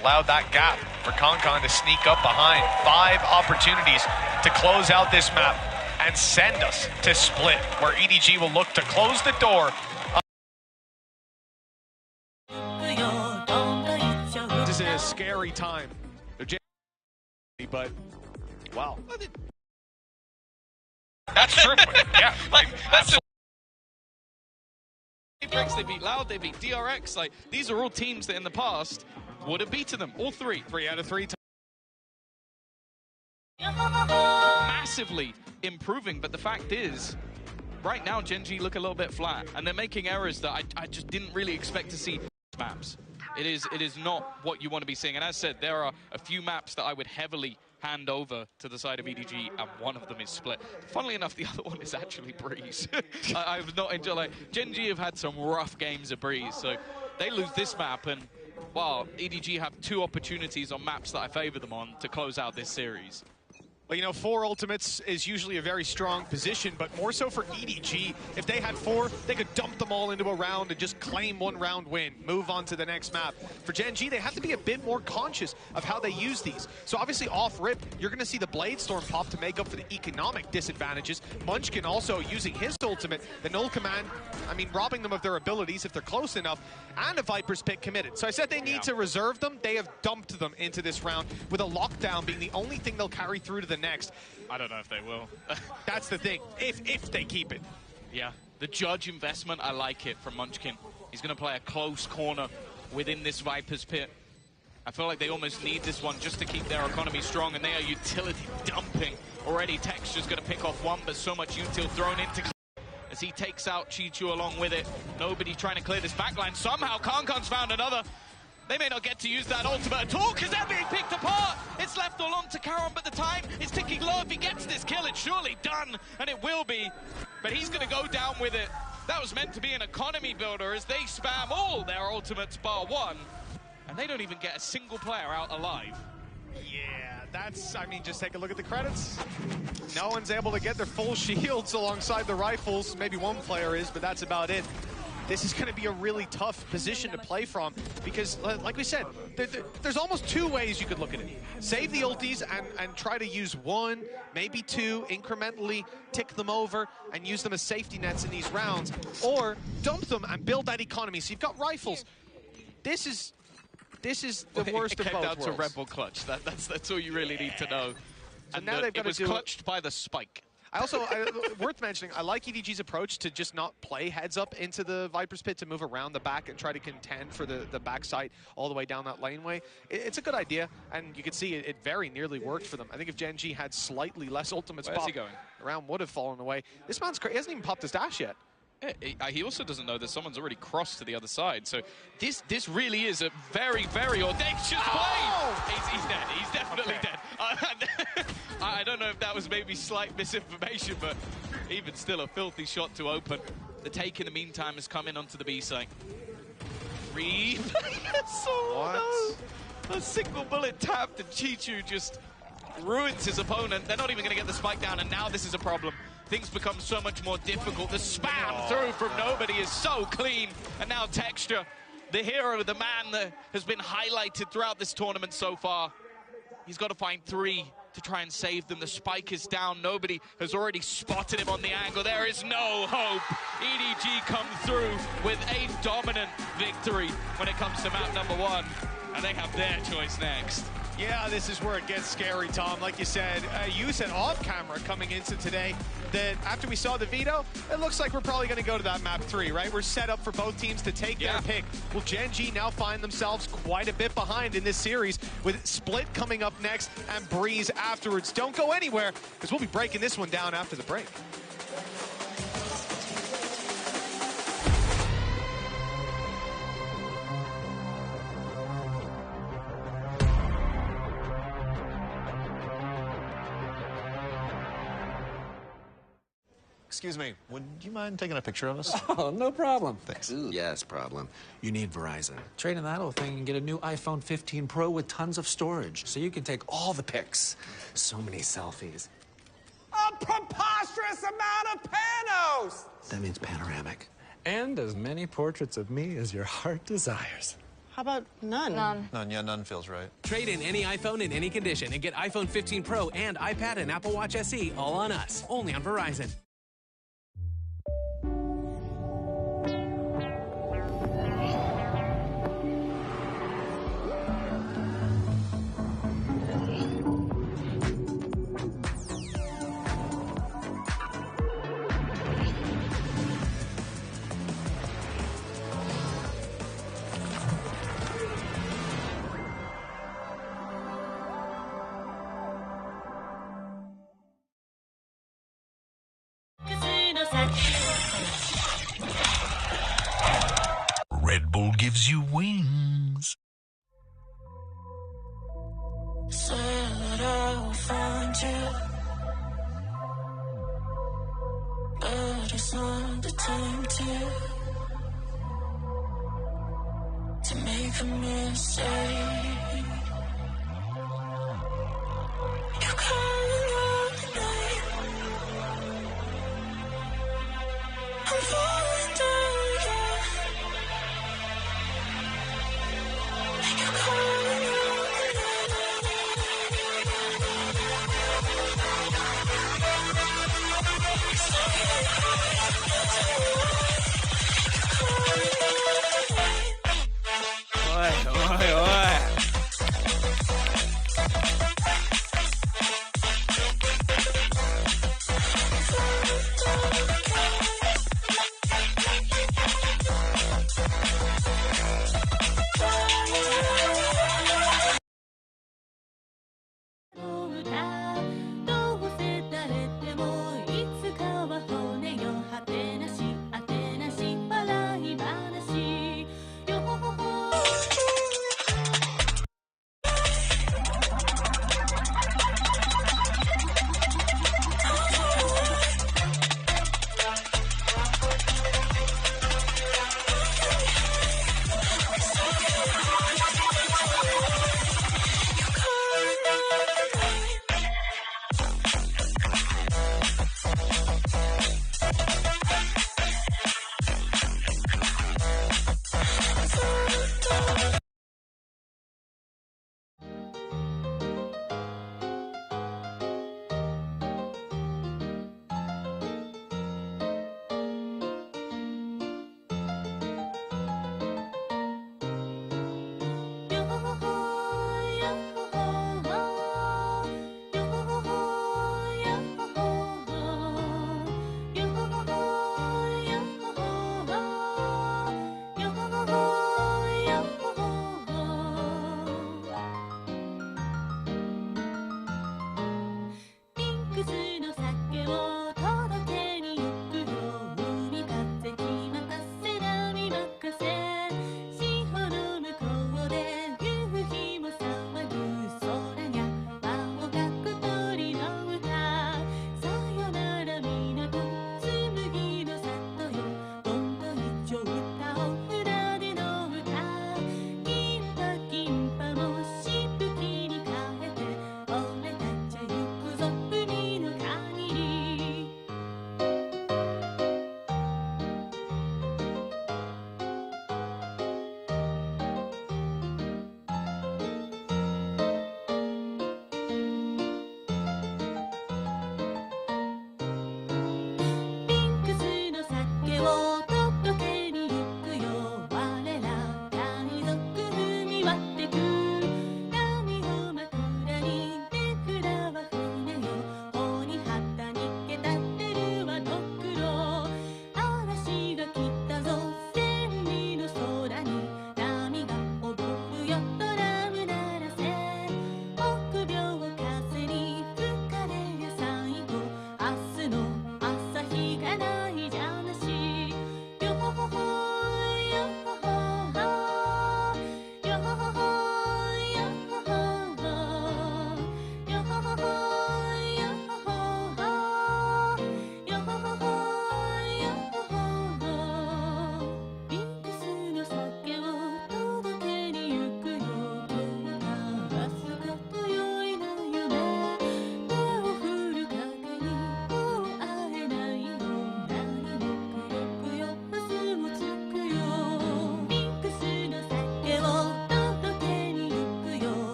allowed that gap for Concon to sneak up behind. 5 opportunities to close out this map and send us to Split, where EDG will look to close the door. This is a scary time, but wow. That's true. Yeah, that's Apex, they beat Loud, they beat DRX. Like, these are all teams that in the past would have beaten them. All three. 3 out of 3 massively improving, but the fact is, right now, Gen G look a little bit flat, and they're making errors that I just didn't really expect to see maps. It is not what you want to be seeing, and as said, there are a few maps that I would heavily hand over to the side of EDG, and one of them is Split. Funnily enough, the other one is actually Breeze. I've not enjoyed, like, Gen G have had some rough games of Breeze, so they lose this map, and, well, EDG have 2 opportunities on maps that I favor them on to close out this series. Well, you know, 4 ultimates is usually a very strong position, but more so for EDG. If they had 4, they could dump them all into a round and just claim 1 round win, move on to the next map. For Gen G, they have to be a bit more conscious of how they use these. So obviously off rip, you're going to see the Blade Storm pop to make up for the economic disadvantages. Munchkin also using his ultimate, the Null Command, I mean, robbing them of their abilities if they're close enough, and a Viper's Pit committed. So I said they need to reserve them. They have dumped them into this round, with a lockdown being the only thing they'll carry through to the next. I don't know if they will. That's the thing, if they keep it. Yeah, the Judge investment, I like it from Munchkin. He's going to play a close corner within this Viper's Pit. I feel like they almost need this one just to keep their economy strong, and they are utility dumping. Already Texture's going to pick off one, but so much util thrown into as he takes out Chichu along with it. Nobody trying to clear this backline. Somehow Kankan's found another. They may not get to use that ultimate at all because they're being picked apart. It's left all on to Karon, but the time is ticking low. If he gets this kill, it's surely done, and it will be. But he's going to go down with it. That was meant to be an economy builder as they spam all their ultimates bar one, and they don't even get a single player out alive. Yeah, that's, I mean, just take a look at the credits. No one's able to get their full shields alongside the rifles. Maybe one player is, but that's about it. This is going to be a really tough position to play from because, like we said, there's almost 2 ways you could look at it. Save the ultis and try to use 1, maybe 2, incrementally tick them over and use them as safety nets in these rounds, or dump them and build that economy. So you've got rifles. This is the worst of both worlds. It came down to Red Bull clutch. That's all you really need to know. So and now they've got it was to do clutched by the spike. I also, worth mentioning, I like EDG's approach to just not play heads up into the Viper's Pit, to move around the back and try to contend for the backside all the way down that laneway. It's a good idea, and you can see it very nearly worked for them. I think if Gen G had slightly less ultimates pop, he going? the round would have fallen away. This man's crazy. He hasn't even popped his dash yet. He also doesn't know that someone's already crossed to the other side. So this really is a very, very audacious play. He's dead. He's definitely dead. I don't know if that was maybe slight misinformation, but even still a filthy shot to open. The take in the meantime has come in onto the B site. Reed. Oh, no. A single bullet tapped and Chichu just ruins his opponent. They're not even going to get the spike down, and now this is a problem. Things become so much more difficult. The spam through from nobody is so clean. And now Texture, the hero, the man that has been highlighted throughout this tournament so far. He's got to find 3 to try and save them. The spike is down. Nobody has already spotted him on the angle. There is no hope. EDG come through with a dominant victory when it comes to map number 1. And they have their choice next. Yeah, this is where it gets scary, Tom. Like you said off camera coming into today that after we saw the veto, it looks like we're probably going to go to that map 3, right? We're set up for both teams to take their pick. Well, Gen G now find themselves quite a bit behind in this series with Split coming up next and Breeze afterwards. Don't go anywhere because we'll be breaking this one down after the break. Excuse me, would you mind taking a picture of us? Oh, no problem. Thanks. Ooh, yes, problem. You need Verizon. Trade in that old thing and get a new iPhone 15 Pro with tons of storage, so you can take all the pics. So many selfies. A preposterous amount of panos! That means panoramic. And as many portraits of me as your heart desires. How about none? None, yeah, none feels right. Trade in any iPhone in any condition and get iPhone 15 Pro and iPad and Apple Watch SE all on us. Only on Verizon. Red Bull gives you wings. Said I will find you, but it's not the time to make a mistake. You're calling out the night. I'm falling down, yeah. You're calling out the night. Ôi, ôi, ôi.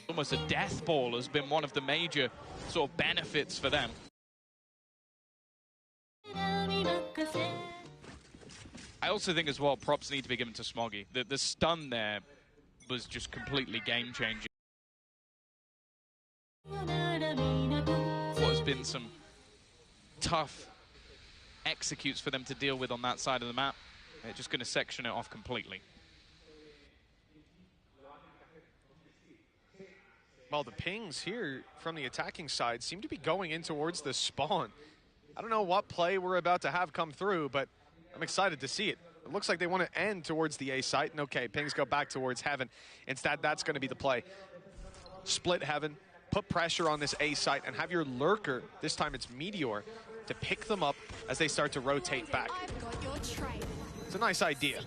Almost a death ball has been one of the major sort of benefits for them. I also think as well, props need to be given to Smoggy. The stun there was just completely game-changing. What's been some tough executes for them to deal with on that side of the map. They're just going to section it off completely. Well, the pings here from the attacking side seem to be going in towards the spawn. I don't know what play we're about to have come through, but I'm excited to see it. It looks like they want to end towards the A site, and okay, pings go back towards Heaven. Instead, that's going to be the play. Split Heaven, put pressure on this A site, and have your lurker, this time it's Meteor, to pick them up as they start to rotate back. It's a nice idea.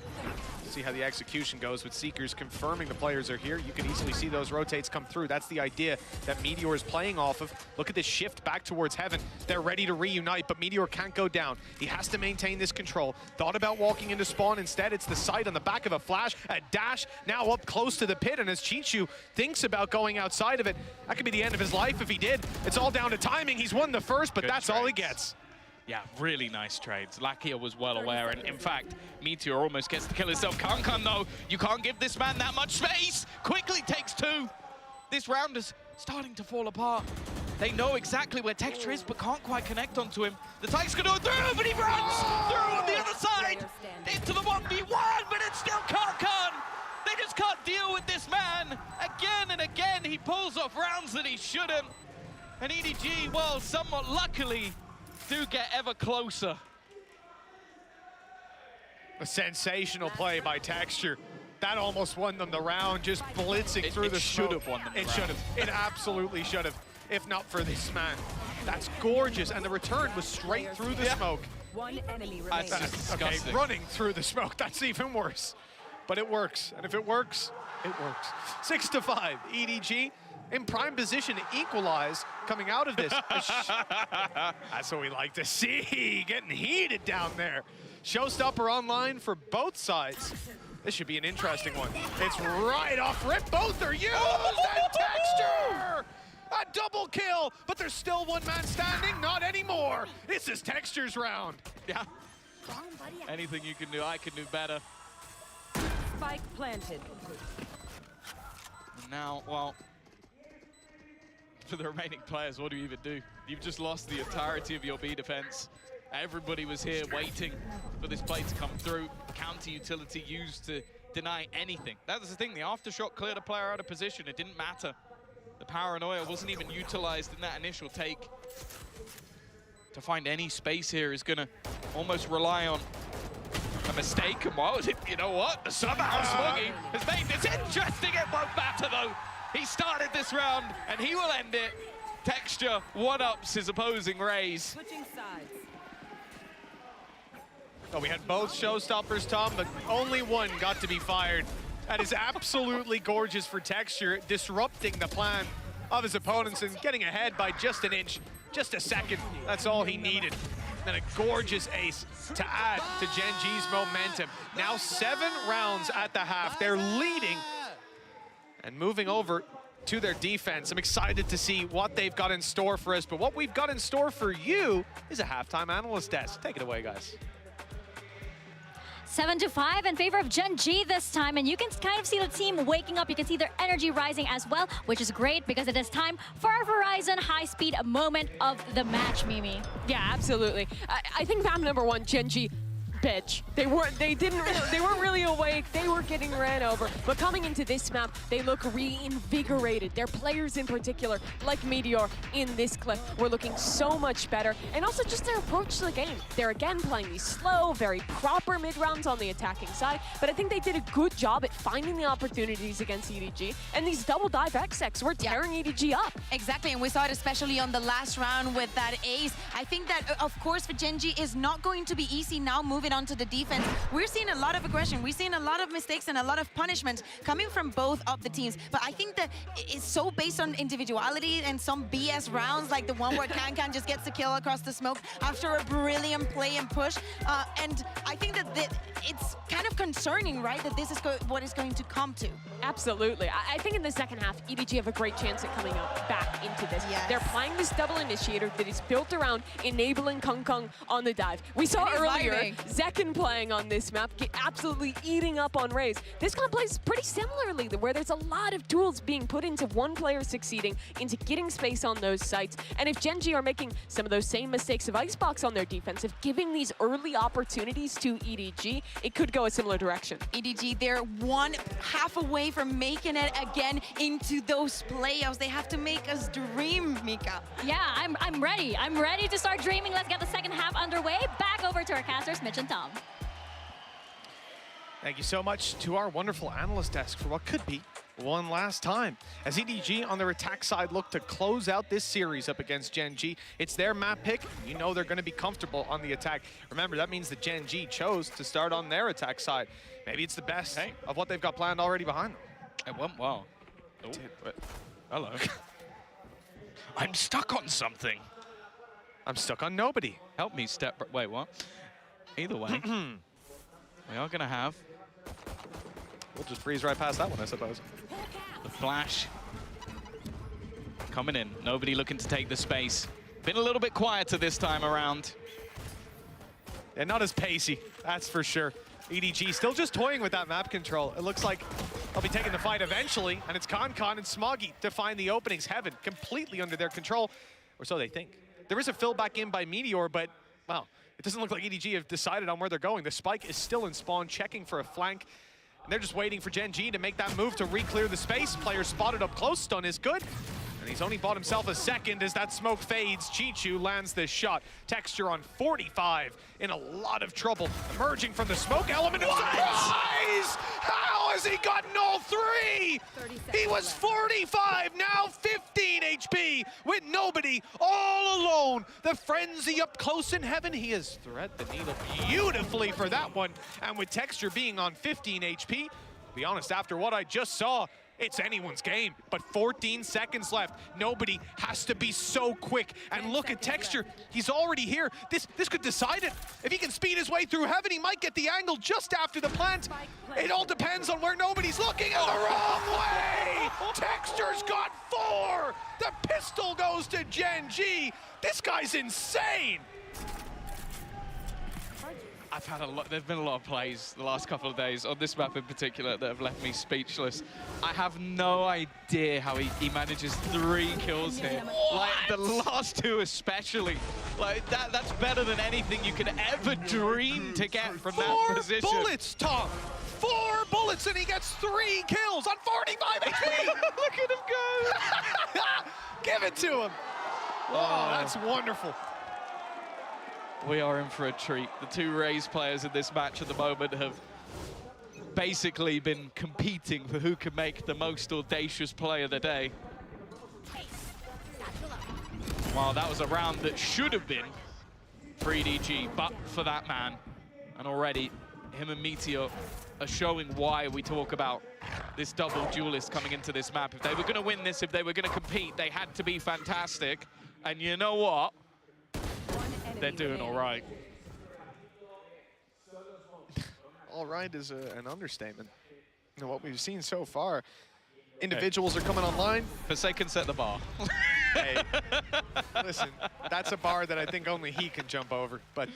See how the execution goes with Seekers confirming the players are here. You can easily see those rotates come through. That's the idea that Meteor is playing off of. Look at this shift back towards Heaven. They're ready to reunite, but Meteor can't go down. He has to maintain this control. Thought about walking into spawn. Instead, it's the sight on the back of a flash, a dash, now up close to the pit. And as Chichu thinks about going outside of it, that could be the end of his life if he did. It's all down to timing. He's won the first, but that's all he gets. Yeah, really nice trades. Lakia was well aware, and in fact, Meteor almost gets to kill himself. Kankan, though, you can't give this man that much space. Quickly takes two. This round is starting to fall apart. They know exactly where Texture is, but can't quite connect onto him. The Tyke's gonna go through, but he runs through on the other side into the 1v1, but it's still Kankan. They just can't deal with this man. Again and again, he pulls off rounds that he shouldn't. And EDG, well, somewhat luckily, do get ever closer. A sensational play by Texture. That almost won them the round, just blitzing through the smoke. It should have won them the round. It should have. It absolutely should have, if not for this man. That's gorgeous, and the return was straight through the smoke. One enemy remains. That's disgusting. Okay, running through the smoke, that's even worse. But it works, and if it works, it works. 6-5, EDG. In prime position to equalize coming out of this. That's what we like to see, getting heated down there. Showstopper online for both sides. This should be an interesting one. It's right off rip, both are used, and Texture! A double kill, but there's still one man standing, not anymore. This is Texture's round. Yeah. Anything you can do, I can do better. Spike planted. And now, well, for the remaining players, what do you even do? You've just lost the entirety of your B defense. Everybody was here waiting for this play to come through. Counter utility used to deny anything. That was the thing, the aftershock cleared a player out of position. It didn't matter. The paranoia wasn't even utilized in that initial take. To find any space here is gonna almost rely on a mistake. And well, you know what? Somehow Smoggy has made this interesting. It won't matter though. He started this round and he will end it. Texture one-ups his opposing Rays. Switching sides. Oh, we had both showstoppers, Tom, but only one got to be fired. That is absolutely gorgeous for Texture, disrupting the plan of his opponents and getting ahead by just an inch, just a second. That's all he needed. And a gorgeous ace to add to Gen G's momentum. Now 7 rounds at the half. They're leading and moving over to their defense. I'm excited to see what they've got in store for us, but what we've got in store for you is a halftime analyst desk. Take it away, guys. 7-5 in favor of Gen G this time, and you can kind of see the team waking up. You can see their energy rising as well, which is great because it is time for our Verizon high-speed moment of the match, Mimi. Yeah, absolutely. I think map number 1, Gen G, bitch. They weren't really awake. They were getting ran over. But coming into this map, they look reinvigorated. Their players in particular, like Meteor in this clip, were looking so much better. And also just their approach to the game. They're again playing these slow, very proper mid-rounds on the attacking side. But I think they did a good job at finding the opportunities against EDG. And these double dive XX were tearing EDG up. Exactly, and we saw it especially on the last round with that ace. I think that, of course, for Gen G is not going to be easy now moving onto the defense. We're seeing a lot of aggression. We're seeing a lot of mistakes and a lot of punishment coming from both of the teams. But I think that it's so based on individuality and some BS rounds, like the one where Kankan just gets the kill across the smoke after a brilliant play and push. And I think that it's kind of concerning, right, that this is what is going to come to. Absolutely. I think in the second half, EDG have a great chance at coming out back into this. Yes. They're playing this double initiator that is built around enabling Kung Kung on the dive. We saw earlier Zekken playing on this map, absolutely eating up on Rays. This one plays pretty similarly, where there's a lot of tools being put into one player succeeding, into getting space on those sites. And if Gen G are making some of those same mistakes of Icebox on their defense, of giving these early opportunities to EDG, it could go a similar direction. EDG, they're one half away from making it again into those playoffs. They have to make us dream, Mika. Yeah, I'm ready. I'm ready to start dreaming. Let's get the second half underway. Back over to our casters, Mitch and Tom. Thank you so much to our wonderful analyst desk for what could be one last time. As EDG on their attack side look to close out this series up against Gen G, it's their map pick. You know they're going to be comfortable on the attack. Remember, that means that Gen G chose to start on their attack side. Maybe it's the best of what they've got planned already behind them. It went well. It did, but hello. I'm stuck on something. I'm stuck on nobody. Help me step. Wait, what? Either way, we are going to have. We'll just breeze right past that one, I suppose. The flash coming in. Nobody looking to take the space. Been a little bit quieter this time around. And not as pacey, that's for sure. EDG still just toying with that map control. It looks like they'll be taking the fight eventually, and it's Kankan and Smoggy to find the openings. Heaven completely under their control, or so they think. There is a fill back in by Meteor, but, well, it doesn't look like EDG have decided on where they're going. The spike is still in spawn, checking for a flank. And they're just waiting for Gen G to make that move to re-clear the space. Player spotted up close, stun is good. And he's only bought himself a second as that smoke fades. Chichu lands this shot. Texture on 45, in a lot of trouble. Emerging from the smoke element of surprise! How has he gotten all 3? He was 45, now 15 HP, with nobody, all alone. The frenzy up close in heaven. He has thread the needle beautifully for that one. And with Texture being on 15 HP, to be honest, after what I just saw, it's anyone's game, but 14 seconds left. Nobody has to be so quick. And look at Texture, he's already here. This could decide it. If he can speed his way through heaven, he might get the angle just after the plant. It all depends on where nobody's looking in the wrong way. Texture's got 4. The pistol goes to Gen G. This guy's insane. I've had a lot, there've been a lot of plays the last couple of days, on this map in particular, that have left me speechless. I have no idea how he manages 3 kills here. What? Like, the last 2 especially. Like, that's better than anything you could ever dream to get from that position. 4 bullets, Tom! 4 bullets and he gets 3 kills on 45 HP. Look at him go. Give it to him. Oh, that's wonderful. We are in for a treat. The two Rays players in this match at the moment have basically been competing for who can make the most audacious play of the day. Well, that was a round that should have been for EDG, but for that man. And already, him and Meteor are showing why we talk about this double duelist coming into this map. If they were going to win this, if they were going to compete, they had to be fantastic. And you know what? They're doing all right. All right is an understatement. You know, what we've seen so far, individuals are coming online. Forsaken set the bar. Hey, listen, that's a bar that I think only he can jump over. But,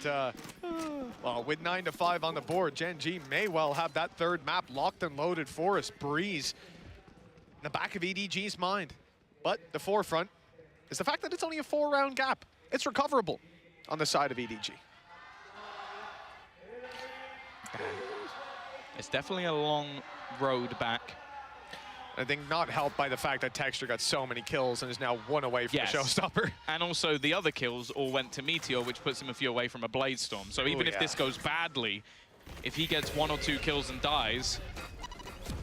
well, with 9-5 on the board, Gen G may well have that third map locked and loaded for us. Breeze in the back of EDG's mind. But the forefront is the fact that it's only a 4-round gap. It's recoverable on the side of EDG. It's definitely a long road back. I think not helped by the fact that Texture got so many kills and is now 1 away from the showstopper. And also the other kills all went to Meteor, which puts him a few away from a Blade Storm. So even if this goes badly, if he gets 1 or 2 kills and dies,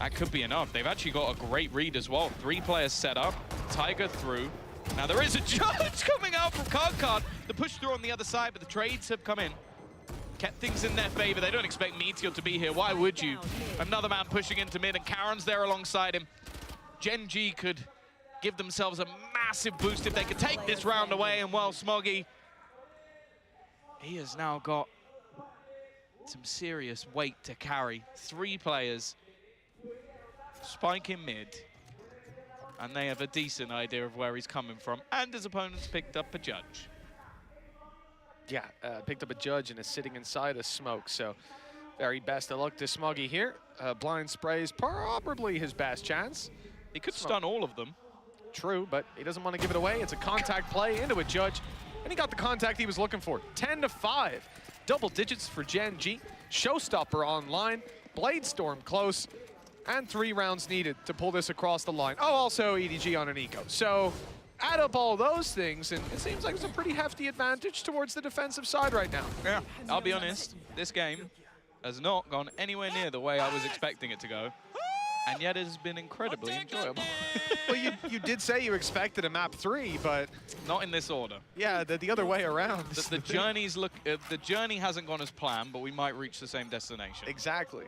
that could be enough. They've actually got a great read as well. 3 players set up, Tiger through. Now there is a judge coming out from Card. The push through on the other side, but the trades have come in. Kept things in their favor. They don't expect Meteor to be here. Why would you? Another man pushing into mid, and Karen's there alongside him. Gen G could give themselves a massive boost if they could take this round away, and well, Smoggy, he has now got some serious weight to carry. 3 players, Spike in mid, and they have a decent idea of where he's coming from, and his opponent's picked up a judge. Yeah, picked up a judge and is sitting inside a smoke, so very best of luck to Smoggy here. Blind spray is probably his best chance. He could stun all of them. True, but he doesn't want to give it away. It's a contact play into a judge, and he got the contact he was looking for. 10-5, double digits for Gen G. Showstopper online, Blade Storm close, and 3 rounds needed to pull this across the line. Oh, also EDG on an eco. So add up all those things, and it seems like it's a pretty hefty advantage towards the defensive side right now. Yeah, I'll be honest, this game has not gone anywhere near the way I was expecting it to go. And yet it has been incredibly enjoyable. Well, you did say you expected a map 3, but not in this order. Yeah, the other way around. The journey's the journey hasn't gone as planned, but we might reach the same destination. Exactly.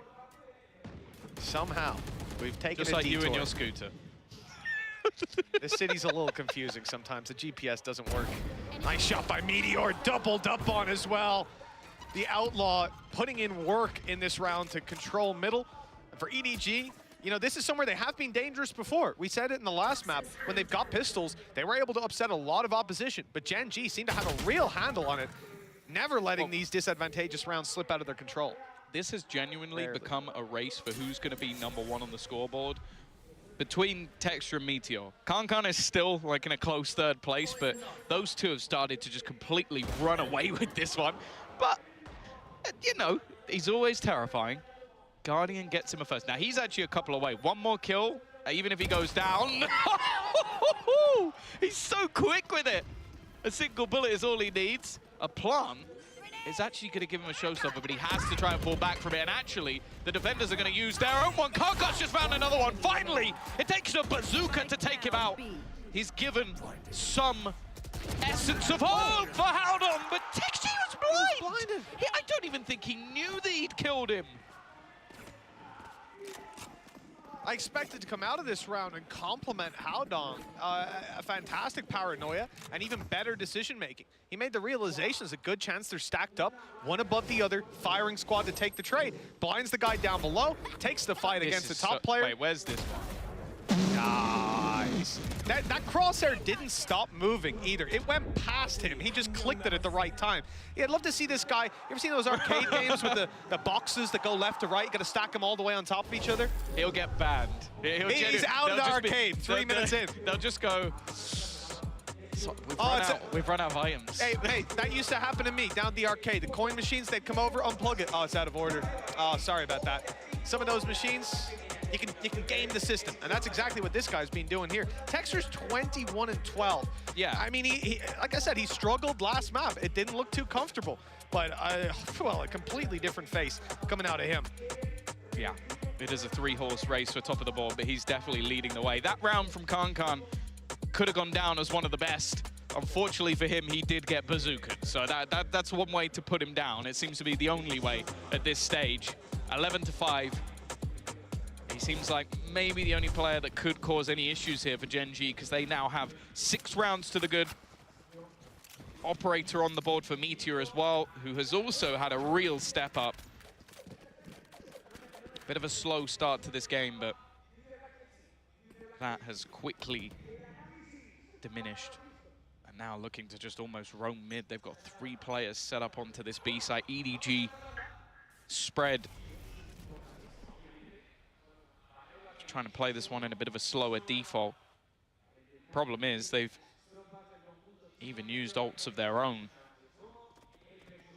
Somehow, we've taken just a like detour. you and your scooter. This city's a little confusing sometimes. The GPS doesn't work. Nice shot by Meteor, doubled up on as well. The Outlaw putting in work in this round to control middle. And for EDG, you know, this is somewhere they have been dangerous before. We said it in the last map. When they've got pistols, they were able to upset a lot of opposition. But Gen G seemed to have a real handle on it, never letting these disadvantageous rounds slip out of their control. This has genuinely become a race for who's going to be #1 on the scoreboard. Between Texture and Meteor. Kankan is still like in a close 3rd place, but those two have started to just completely run away with this one. But, you know, he's always terrifying. Guardian gets him a first. Now, he's actually a couple away. 1 more kill, even if he goes down. He's so quick with it. A single bullet is all he needs. A plant is actually going to give him a showstopper, but he has to try and fall back from it. And actually, the defenders are going to use their own one. Karkash just found another one. Finally, it takes a bazooka to take him out. He's given some essence of hope for Haldon, but Texture was blind. I don't even think he knew that he'd killed him. I expected to come out of this round and compliment Haldon. A fantastic paranoia and even better decision-making. He made the realization there's a good chance they're stacked up, one above the other, firing squad to take the trade. Blinds the guy down below, takes the fight against the top player. Wait, where's this one? Nice. That crosshair didn't stop moving either. It went past him. He just clicked it at the right time. Yeah, I'd love to see this guy. You ever seen those arcade games with the boxes that go left to right? You got to stack them all the way on top of each other? He'll get banned. He's out of the arcade 3 minutes in. They'll just go, so we've run out of items. Hey, that used to happen to me down at the arcade. The coin machines, they'd come over, unplug it. Oh, it's out of order. Oh, sorry about that. some of those machines, you can game the system, and that's exactly what this guy's been doing here. Texture's 21-12. Yeah. I mean, he like I said, he struggled last map. It didn't look too comfortable, but well, a completely different face coming out of him. Yeah, it is a 3-horse race for top of the board, but he's definitely leading the way. That round from Kankan could have gone down as one of the best. Unfortunately for him, he did get bazookaed, so that's one way to put him down. It seems to be the only way at this stage. 11-5. He seems like maybe the only player that could cause any issues here for Gen G, because they now have 6 rounds to the good. Operator on the board for Meteor as well, who has also had a real step up. Bit of a slow start to this game, but that has quickly diminished. And now looking to just almost roam mid. They've got 3 players set up onto this B site. EDG spread. Just trying to play this one in a bit of a slower default. Problem is, they've even used ults of their own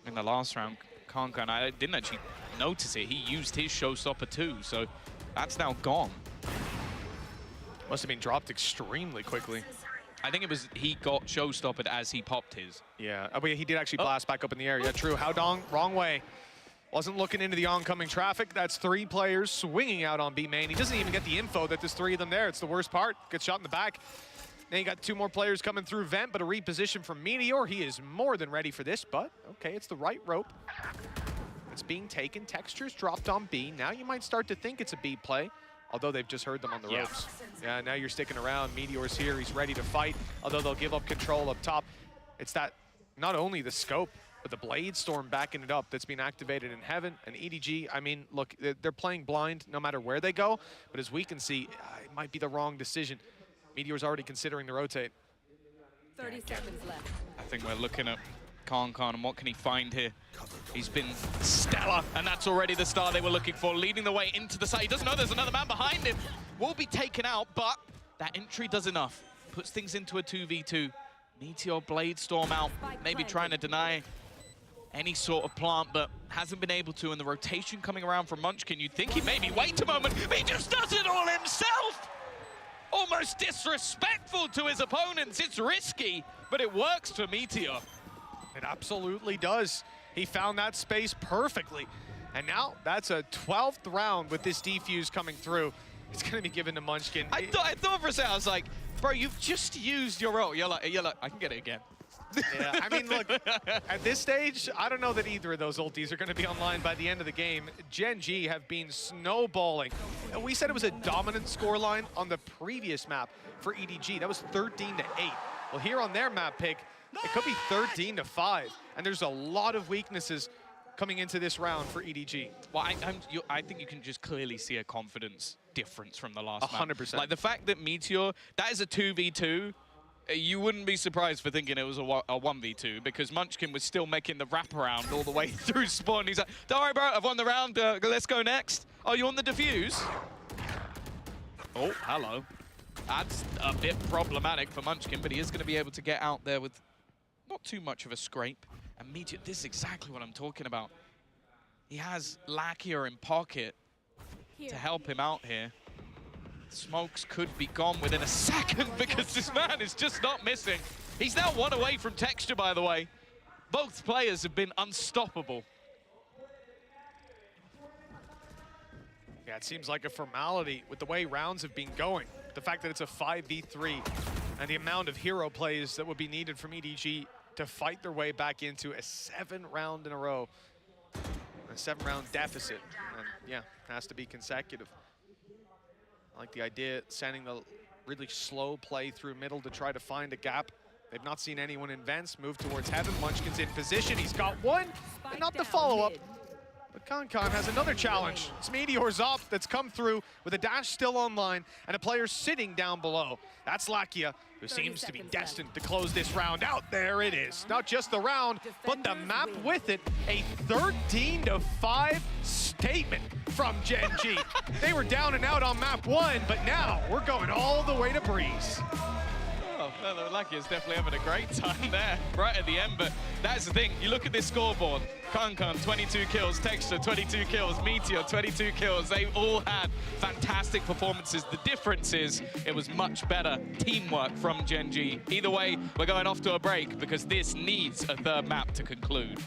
in the last round. Kankan, I didn't actually notice it. He used his showstopper too, so that's now gone. Must have been dropped extremely quickly. I think it was he got showstoppered as he popped his. Yeah, he did actually blast back up in the air. Yeah, true. How dong, wrong way. Wasn't looking into the oncoming traffic. That's 3 players swinging out on B main. He doesn't even get the info that there's 3 of them there. It's the worst part. Gets shot in the back. Then you got 2 more players coming through vent, but a reposition from Meteor. He is more than ready for this, but okay, it's the right rope. It's being taken. Texture's dropped on B. Now you might start to think it's a B play, although they've just heard them on the ropes. Yeah, now you're sticking around. Meteor's here. He's ready to fight, although they'll give up control up top. It's that, not only the scope, but the Blade Storm backing it up that's been activated in Heaven. And EDG, I mean, look, they're playing blind no matter where they go, but as we can see, it might be the wrong decision. Meteor's already considering the rotate. 30 seconds left. I think we're looking at Kankan and what can he find here? He's been stellar, and that's already the star they were looking for, leading the way into the side. He doesn't know there's another man behind him. Will be taken out, but that entry does enough. Puts things into a 2v2. Meteor Blade Storm out, maybe trying to deny any sort of plant, but hasn't been able to. And the rotation coming around from Munchkin, you'd think he maybe wait a moment, but he just does it all himself! Almost disrespectful to his opponents. It's risky, but it works for Meteor. It absolutely does. He found that space perfectly. And now that's a 12th round with this defuse coming through. It's going to be given to Munchkin. I thought for a second, I was like, bro, you've just used your ult. You're like, I can get it again. Yeah, I mean, look, at this stage, I don't know that either of those ultis are going to be online by the end of the game. Gen G have been snowballing. And we said it was a dominant scoreline on the previous map for EDG. That was 13-8. Well, here on their map pick, it could be 13-5. And there's a lot of weaknesses coming into this round for EDG. Well, I think you can just clearly see a confidence difference from the last 100%. Like the fact that Meteor, that is a 2v2, you wouldn't be surprised for thinking it was a 1v2 because Munchkin was still making the wraparound all the way through spawn. He's like, don't worry, bro, I've won the round, let's go next. Oh, you on the defuse? Oh, hello. That's a bit problematic for Munchkin, but he is going to be able to get out there with not too much of a scrape. And Meteor, this is exactly what I'm talking about. He has Lakia in pocket to help him out here. Smokes could be gone within a second because this man is just not missing. He's now 1 away from Texture, by the way. Both players have been unstoppable. Yeah, it seems like a formality with the way rounds have been going. The fact that it's a 5v3 and the amount of hero plays that would be needed from EDG to fight their way back into a 7-round in a row. A 7-round deficit. And yeah, has to be consecutive. I like the idea, sending the really slow play through middle to try to find a gap. They've not seen anyone in vents. Move towards Heaven. Munchkin's in position. He's got one, and not the follow-up. But Kankan has another challenge. It's Meteor's up that's come through with a dash still online and a player sitting down below. That's Lakia, who seems to be destined to close this round out. There it is. Not just the round, but the map with it. A 13-5 statement from Gen G. They were down and out on map 1, but now we're going all the way to Breeze. well. Lucky is definitely having a great time there, right at the end. But that's the thing. You look at this scoreboard. Kankan, 22 kills. Texture, 22 kills. Meteor, 22 kills. They all had fantastic performances. The difference is it was much better teamwork from Gen G. Either way, we're going off to a break because this needs a third map to conclude.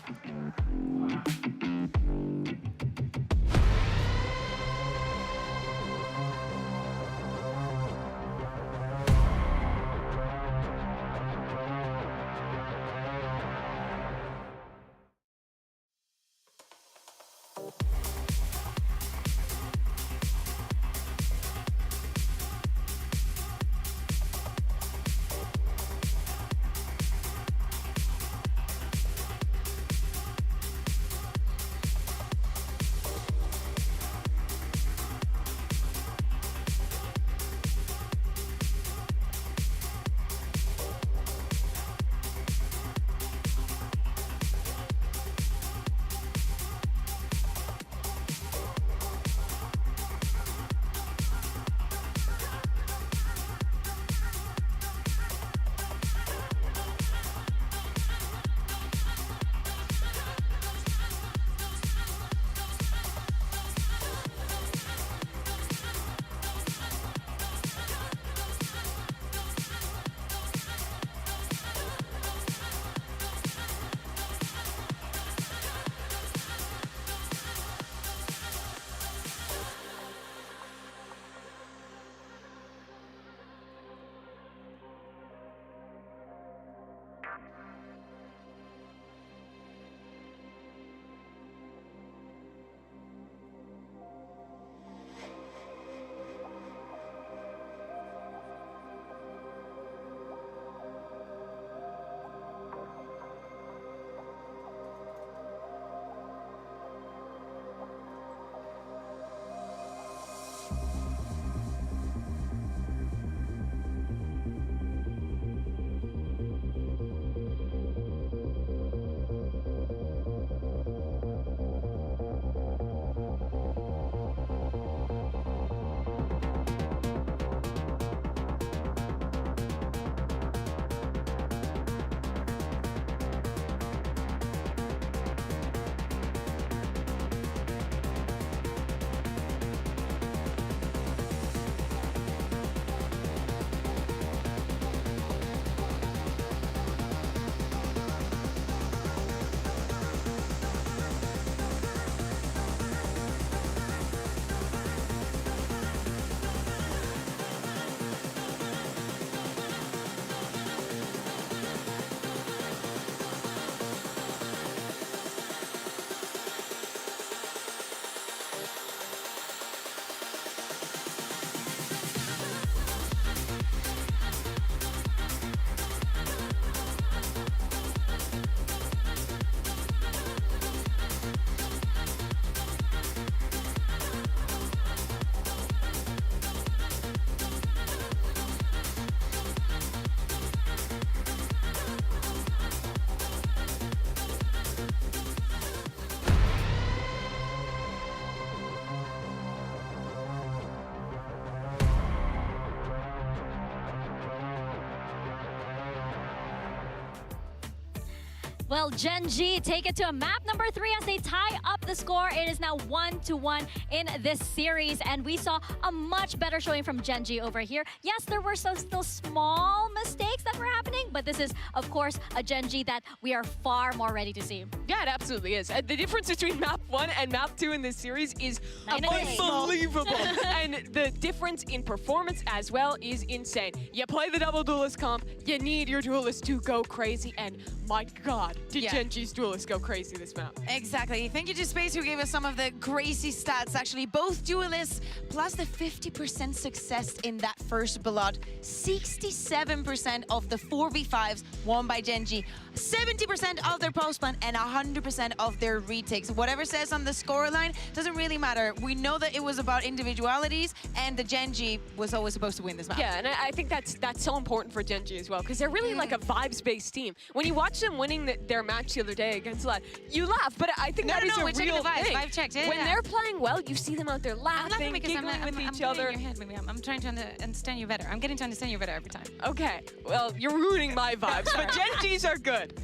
Well, Gen G take it to a map number 3 as they tie up the score. It is now 1-1 in this series, and we saw a much better showing from Gen G over here. Yes, there were still small mistakes that were happening, but this is, of course, a Gen G that we are far more ready to see. Yeah, it absolutely is. The difference between map 1 and map 2 in this series is unbelievable. And the difference in performance as well is insane. You play the double duelist comp, you need your duelist to go crazy, and my God, did Gen G's duelist go crazy this map. Exactly. Thank you to Space who gave us some of the crazy stats. Actually, both duelists plus the 50% success in that first blood. 67% of the 4v5s won by Gen G. 70% of their post-plan and 100% of their retakes. Whatever says on the scoreline doesn't really matter. We know that it was about individualities, and the Gen G was always supposed to win this map. Yeah, and I think that's so important for Gen G as well, because they're really like a vibes-based team. When you watch them winning their match the other day against Lad. You laugh, but I think that is a real thing. I've checked. Yeah, when they're playing well, you see them out there laughing, because giggling with each I'm other. in your head, maybe. I'm trying to understand you better. I'm getting to understand you better every time. Okay, well, you're ruining my vibes, but Gen Gs are good.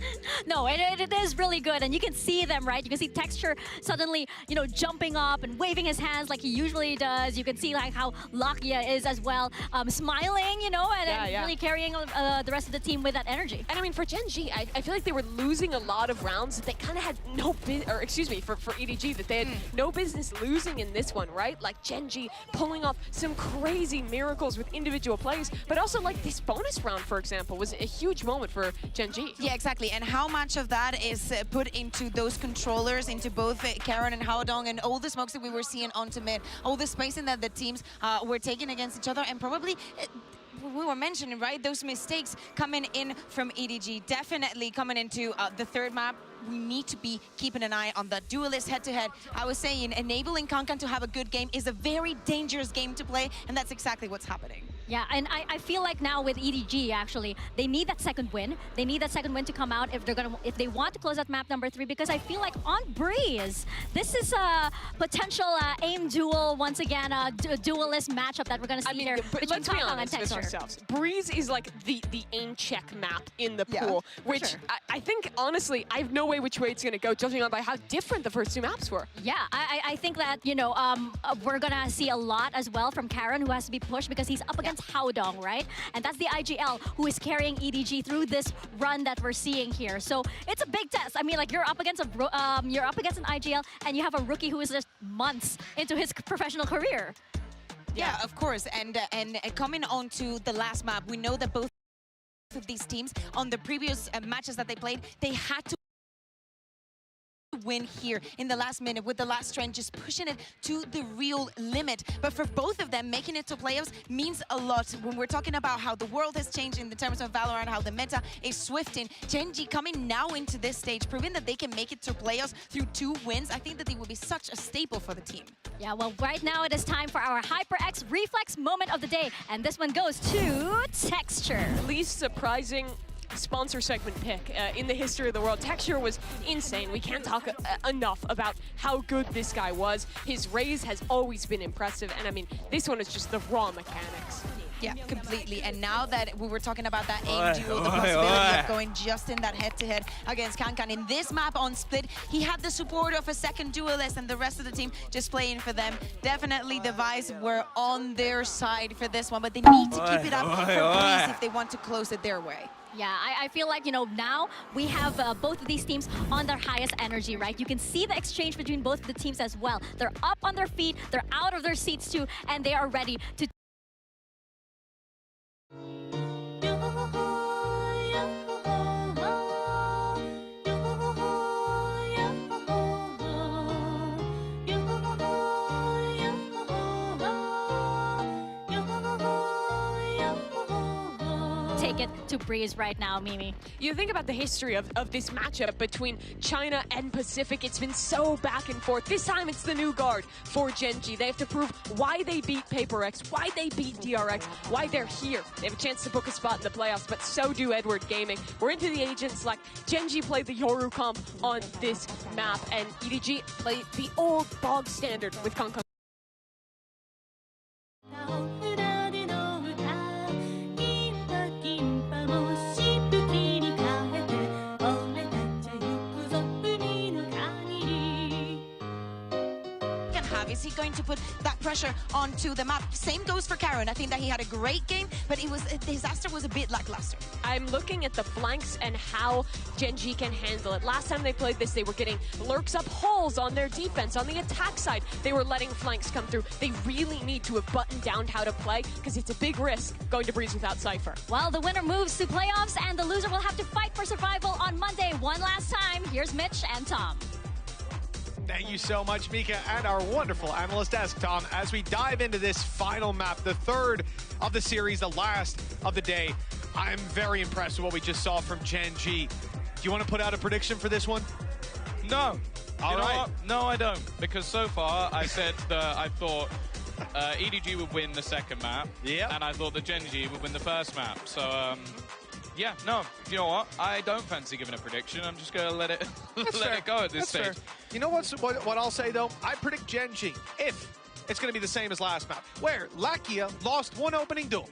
No, it is really good, and you can see them, right? You can see Texture suddenly, you know, jumping up and waving his hands like he usually does. You can see like how Lakia is as well, smiling, you know, and really carrying the rest of the team with that energy. And I mean, for Gen G, I feel like they were losing a lot of rounds that they kind of had no or excuse me, for EDG, that they had no business losing in this one, right? Like Gen G pulling off some crazy miracles with individual plays, but also like this bonus round, for example, was a huge moment for Gen G. Yeah, exactly. And how much of that is put into those controllers, into both Karen and Haodong, and all the smokes that we were seeing onto mid, all the spacing that the teams were taking against each other, and probably we were mentioning, right, those mistakes coming in from EDG, definitely coming into the third map. We need to be keeping an eye on the duelist head-to-head. I was saying, enabling Kankan to have a good game is a very dangerous game to play, and that's exactly what's happening. Yeah, and I feel like now with EDG, actually, they need that second win. They need that second win to come out if they want to close out map number 3, because I feel like on Breeze, this is a potential aim duel, once again, a duelist matchup that we're going to see here between let's be Kankan and honest with Texture. ourselves. Breeze is like the aim check map in the pool, which sure. I think, honestly, I have no way which way it's going to go, judging on by how different the first two maps were. Yeah, I think that, you know, we're going to see a lot as well from Karen, who has to be pushed because he's up against Haodong, right? And that's the IGL who is carrying EDG through this run that we're seeing here. So it's a big test. I mean, like, you're up against an IGL, and you have a rookie who is just months into his professional career. Yeah, of course. And coming on to the last map, we know that both of these teams on the previous matches that they played, they had to win here in the last minute with the last trend, just pushing it to the real limit. But for both of them, making it to playoffs means a lot. When we're talking about how the world has changed in the terms of Valorant, how the meta is swifting, Gen G coming now into this stage, proving that they can make it to playoffs through 2 wins, I think that they will be such a staple for the team. Yeah, well, right now it is time for our HyperX Reflex moment of the day, and this one goes to Texture. Least surprising sponsor segment pick in the history of the world. Texture was insane. We can't talk enough about how good this guy was. His raise has always been impressive, and I mean, this one is just the raw mechanics. Yeah, completely. And now that we were talking about that aim duel, the possibility of going just in that head-to-head against Kankan. In this map on Split, he had the support of a second duelist and the rest of the team just playing for them. Definitely the Vice were on their side for this one, but they need to keep it up for Breeze if they want to close it their way. Yeah, I feel like, you know, now we have both of these teams on their highest energy, right? You can see the exchange between both of the teams as well. They're up on their feet, they're out of their seats too, and they are ready to take it to Breeze right now, Mimi. You think about the history of this matchup between China and Pacific. It's been so back and forth. This time it's the new guard for Gen G. They have to prove why they beat PaperX, why they beat DRX, why they're here. They have a chance to book a spot in the playoffs, but so do Edward Gaming. We're into the agent select. Gen G played the Yoru comp on this map, and EDG played the old bog standard with Kankan. Is he going to put that pressure onto the map? Same goes for Karen. I think that he had a great game, but the disaster was a bit lackluster. I'm looking at the flanks and how Gen G can handle it. Last time they played this, they were getting lurks up holes on their defense. On the attack side, they were letting flanks come through. They really need to have buttoned down how to play, because it's a big risk going to Breeze without Cypher. Well, the winner moves to playoffs, and the loser will have to fight for survival on Monday. One last time, here's Mitch and Tom. Thank you so much, Mika, and our wonderful analyst desk, Tom. As we dive into this final map, the third of the series, the last of the day, I'm very impressed with what we just saw from Gen G. Do you want to put out a prediction for this one? No. All right. No, I don't. Because so far, I said that I thought EDG would win the second map. Yeah. And I thought that Gen G would win the first map. So, Yeah, no, you know what? I don't fancy giving a prediction. I'm just going to let it it go at this stage. Fair. You know what I'll say, though? I predict Gen G, if it's going to be the same as last map, where Lakia lost one opening duel,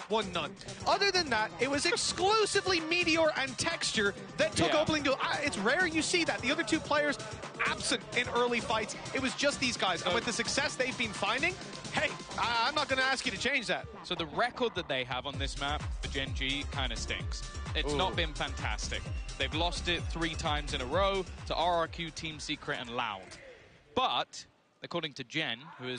won none. Other than that, it was exclusively Meteor and Texture that took opening duel. It's rare you see that. The other two players absent in early fights. It was just these guys. And with the success they've been finding, hey, I'm not going to ask you to change that. So the record that they have on this map for Gen G kind of stinks. It's not been fantastic. They've lost it 3 times in a row to RRQ, Team Secret, and Loud. But according to Jen, who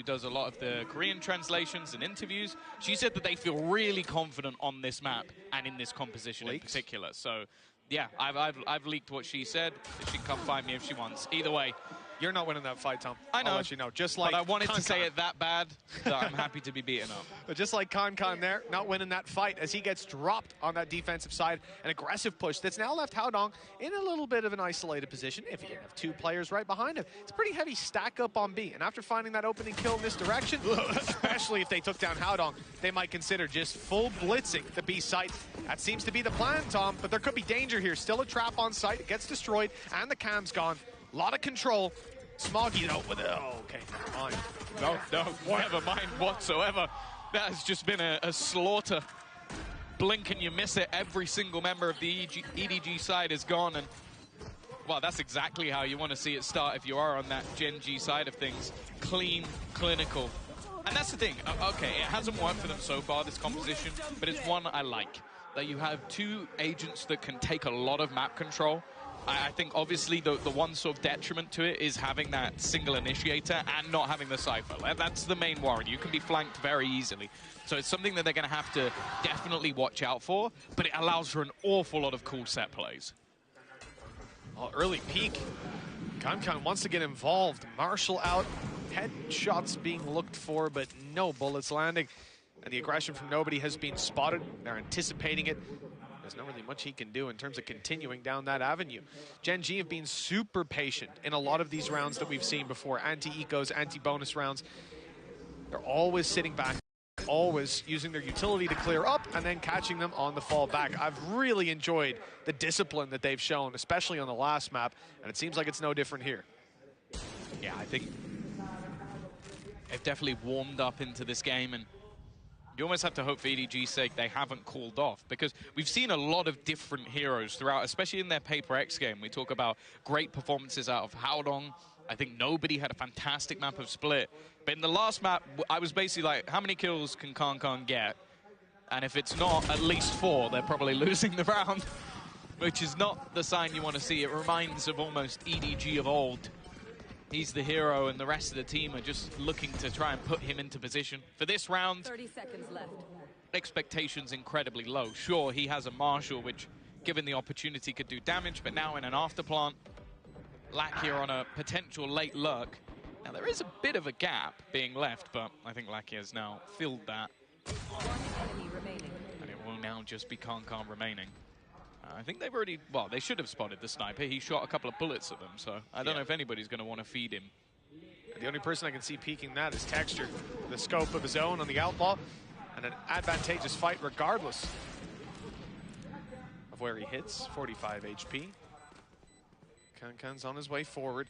does a lot of the Korean translations and interviews, she said that they feel really confident on this map and in this composition in particular. So, yeah, I've leaked what she said. She can come find me if she wants. Either way, you're not winning that fight, Tom. I know. I'll let you know. Just like but I wanted to say it that bad that I'm happy to be beaten up. But just like Con there, not winning that fight as he gets dropped on that defensive side. An aggressive push that's now left Haodong in a little bit of an isolated position. If he didn't have 2 players right behind him, it's a pretty heavy stack up on B. And after finding that opening kill in this direction, especially if they took down Haodong, they might consider just full blitzing the B site. That seems to be the plan, Tom, but there could be danger here. Still a trap on site. It gets destroyed, and the cam's gone. A lot of control. Smoggy, though, with it. Oh, okay, never mind. No, never mind whatsoever. That has just been a slaughter. Blink and you miss it. Every single member of the EDG side is gone. And, well, that's exactly how you want to see it start if you are on that Gen G side of things. Clean, clinical. And that's the thing. Okay, it hasn't worked for them so far, this composition, but it's one I like. That you have 2 agents that can take a lot of map control. I think obviously the one sort of detriment to it is having that single initiator and not having the Cypher. That's the main worry. You can be flanked very easily. So it's something that they're going to have to definitely watch out for, but it allows for an awful lot of cool set plays. Well, early peak. Con wants to get involved. Marshall out. Headshots being looked for, but no bullets landing. And the aggression from nobody has been spotted. They're anticipating it. There's not really much he can do in terms of continuing down that avenue. Gen G have been super patient in a lot of these rounds that we've seen before. Anti-ecos, anti-bonus rounds. They're always sitting back, always using their utility to clear up and then catching them on the fall back. I've really enjoyed the discipline that they've shown, especially on the last map, and it seems like it's no different here. Yeah, I think they've definitely warmed up into this game, and you almost have to hope for EDG's sake they haven't cooled off, because we've seen a lot of different heroes throughout, especially in their Paper X game. We talk about great performances out of Haodong. I think nobody had a fantastic map of Split. But in the last map, I was basically like, how many kills can Con get? And if it's not at least 4, they're probably losing the round, which is not the sign you want to see. It reminds of almost EDG of old. He's the hero, and the rest of the team are just looking to try and put him into position. For this round, 30 seconds left. Expectations incredibly low. Sure, he has a Marshall, which, given the opportunity, could do damage, but now in an afterplant, Lakia on a potential late lurk. Now, there is a bit of a gap being left, but I think Lakia has now filled that. And it will now just be Con remaining. I think they've already, well, they should have spotted the sniper. He shot a couple of bullets at them, so I don't know if anybody's going to want to feed him. The only person I can see peeking that is Texture. The scope of his own on the Outlaw, and an advantageous fight regardless of where he hits. 45 HP. Con's on his way forward.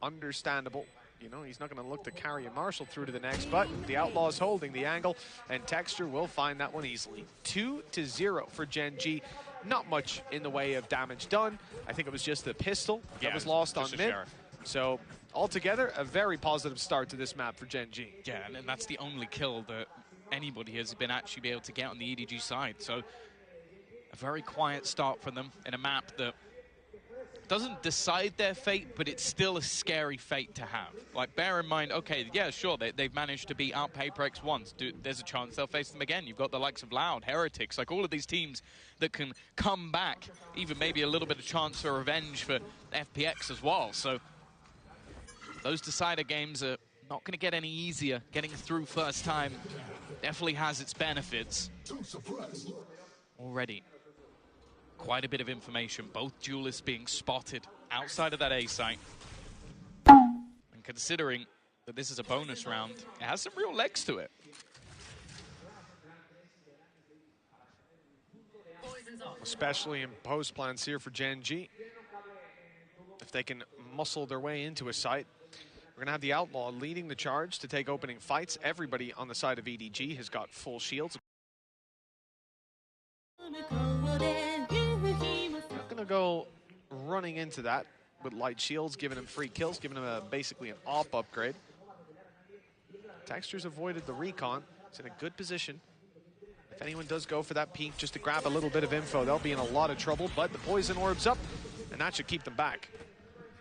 Understandable. You know, he's not going to look to carry a Marshall through to the next, but the Outlaw's holding the angle, and Texture will find that one easily. 2-0 for Gen G. Not much in the way of damage done. I think it was just the pistol that was lost on mid. So, altogether, a very positive start to this map for Gen G. Yeah, and that's the only kill that anybody has been actually be able to get on the EDG side. So, a very quiet start for them in a map that doesn't decide their fate, but it's still a scary fate to have. Like, bear in mind, okay, yeah, sure, they've managed to beat out Paper X once. There's a chance they'll face them again. You've got the likes of Loud, Heretics, like all of these teams that can come back, even maybe a little bit of chance for revenge for FPX as well. So those decider games are not going to get any easier. Getting through first time definitely has its benefits. Already quite a bit of information, both duelists being spotted outside of that A site. And considering that this is a bonus round, it has some real legs to it. especially in post plans here for Gen G. If they can muscle their way into a site, we're going to have the Outlaw leading the charge to take opening fights. Everybody on the side of EDG has got full shields. Not going to go running into that with light shields, giving him free kills, giving him basically an AWP upgrade. Texture's avoided the recon. He's in a good position. If anyone does go for that peek just to grab a little bit of info, they'll be in a lot of trouble, but the poison orb's up, and that should keep them back.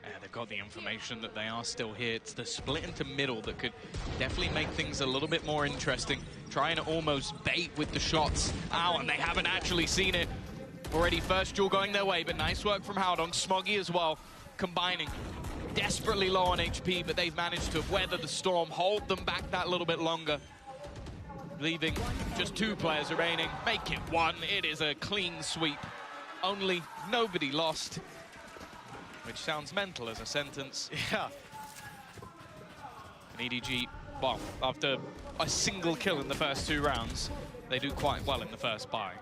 Yeah, they've got the information that they are still here. It's the split into middle that could definitely make things a little bit more interesting. Trying to almost bait with the shots out, and they haven't actually seen it. Already first duel going their way, but nice work from Howdong. Smoggy as well, combining. Desperately low on HP, but they've managed to weather the storm, hold them back that little bit longer. Leaving just 2 players remaining. Make it 1. It is a clean sweep. Only nobody lost. Which sounds mental as a sentence. Yeah. And EDG, well, after a single kill in the first 2 rounds, they do quite well in the first buy.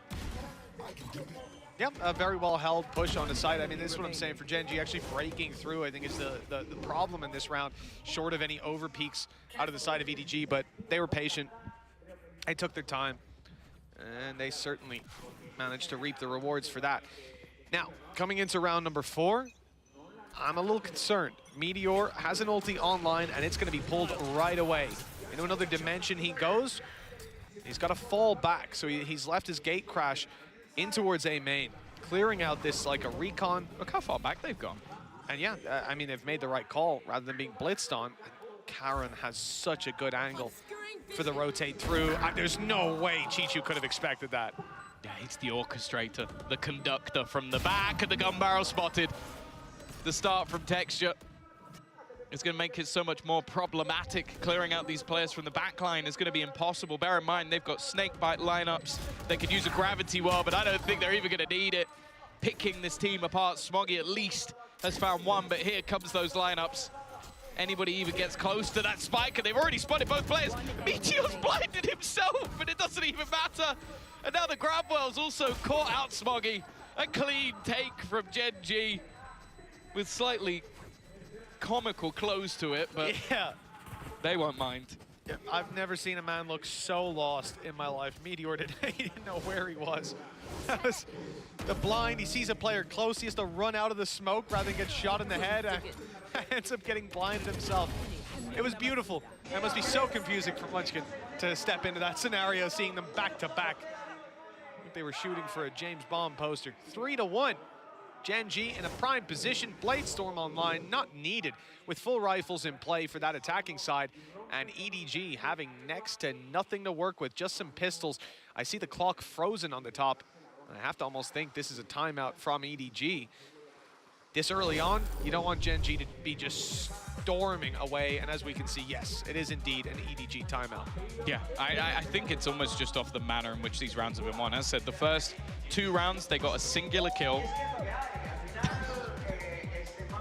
Yep, a very well held push on the side. I mean, this is what I'm saying for Gen G actually breaking through. I think is the problem in this round, short of any over peaks out of the side of EDG, but they were patient. They took their time, and they certainly managed to reap the rewards for that. Now, coming into round number 4, I'm a little concerned. Meteor has an ulti online, and it's going to be pulled right away. Into another dimension he goes. He's got to fall back, so he's left his gate crash in towards A main, clearing out this like a recon. Look how far back they've gone. And yeah, I mean, they've made the right call rather than being blitzed on. Karen has such a good angle for the rotate through. There's no way Chichu could have expected that. Yeah, it's the orchestrator, the conductor from the back of the gun barrel spotted. The start from Texture. It's going to make it so much more problematic. Clearing out these players from the back line is going to be impossible. Bear in mind, they've got snakebite lineups. They could use a gravity well, but I don't think they're even going to need it. Picking this team apart, Smoggy at least has found one, but here comes those lineups. Anybody even gets close to that spike, and they've already spotted both players. Meteor's blinded himself, but it doesn't even matter. And now the Grabwell's also caught out Smoggy. A clean take from Gen G with slightly comical close to it, but yeah, they won't mind. Yeah, I've never seen a man look so lost in my life. Meteor today, he didn't know where he was. That was the blind. He sees a player close. He has to run out of the smoke rather than get shot in the head. Ends up getting blinded himself. It was beautiful. It must be so confusing for Munchkin to step into that scenario, seeing them back to back. I think they were shooting for a James Bond poster. 3-1. Gen G in a prime position, Bladestorm online, not needed, with full rifles in play for that attacking side, and EDG having next to nothing to work with, just some pistols. I see the clock frozen on the top, and I have to almost think this is a timeout from EDG. This early on, you don't want Gen G to be just storming away, and as we can see, yes, it is indeed an EDG timeout. Yeah, I think it's almost just off the manner in which these rounds have been won. As I said, the first 2 rounds, they got a singular kill.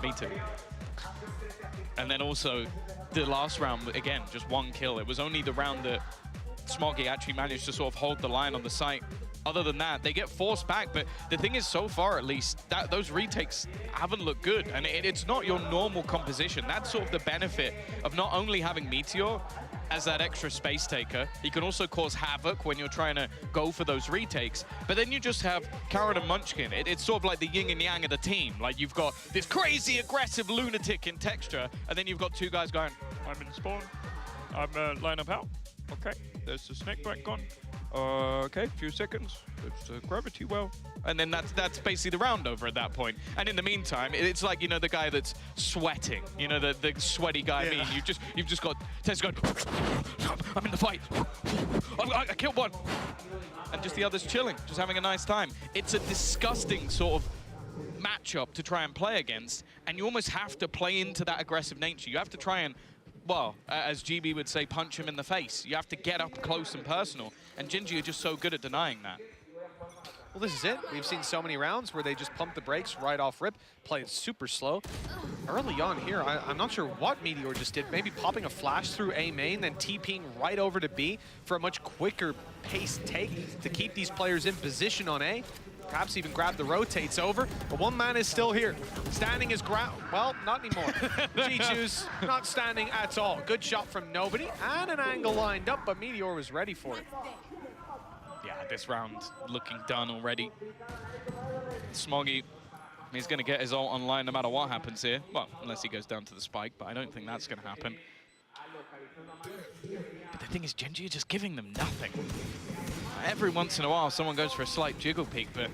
Me too. And then also, the last round, again, just 1 kill. It was only the round that Smoggy actually managed to sort of hold the line on the site. Other than that, they get forced back, but the thing is, so far at least, those retakes haven't looked good, and it's not your normal composition. That's sort of the benefit of not only having Meteor as that extra space taker, he can also cause havoc when you're trying to go for those retakes, but then you just have Karen and Munchkin. It's sort of like the yin and yang of the team. Like, you've got this crazy aggressive lunatic in Texture, and then you've got 2 guys going, I'm in spawn, I'm line up out. Okay, there's the snakebite gone. Okay, few seconds. It's a gravity well. And then that's basically the round over at that point. And in the meantime, it's like, you know, the guy that's sweating. You know, the sweaty guy. Yeah. You've just got Tess going, I'm in the fight. I killed one. And just the others chilling, just having a nice time. It's a disgusting sort of matchup to try and play against. And you almost have to play into that aggressive nature. You have to try and, well, as GB would say, punch him in the face. You have to get up close and personal. And Gen G are just so good at denying that. Well, this is it. We've seen so many rounds where they just pump the brakes right off rip, play it super slow. Early on here, I'm not sure what Meteor just did. Maybe popping a flash through A main, then TPing right over to B for a much quicker paced take to keep these players in position on A. perhaps even grab the rotates over, but one man is still here. Standing his ground. Well, not anymore. G2's not standing at all. Good shot from nobody, and an angle lined up, but Meteor was ready for it. Yeah, this round looking done already. Smoggy, he's going to get his ult online no matter what happens here. Well, unless he goes down to the spike, but I don't think that's going to happen. But the thing is, Gen.G are just giving them nothing. Every once in a while, someone goes for a slight jiggle peek, but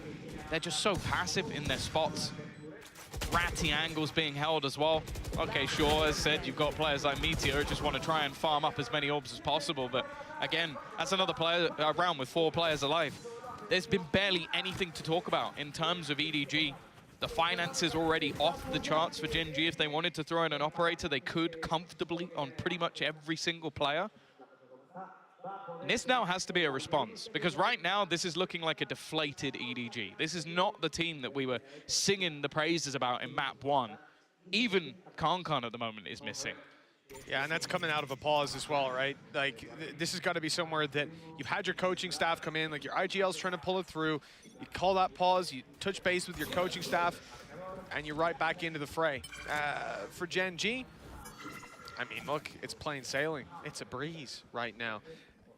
they're just so passive in their spots. Ratty angles being held as well. Okay, sure, as said, you've got players like Meteor who just want to try and farm up as many orbs as possible, but again, that's another player round with 4 players alive. There's been barely anything to talk about in terms of EDG. The finances already off the charts for Gen.G. If they wanted to throw in an operator, they could comfortably on pretty much every single player. And this now has to be a response, because right now this is looking like a deflated EDG. This is not the team that we were singing the praises about in map 1. Even Kankan at the moment is missing. Yeah, and that's coming out of a pause as well, right? Like, this has got to be somewhere that you've had your coaching staff come in, like your IGL's trying to pull it through, you call that pause, you touch base with your coaching staff, and you're right back into the fray. For Gen.G, I mean, look, it's plain sailing. It's a breeze right now.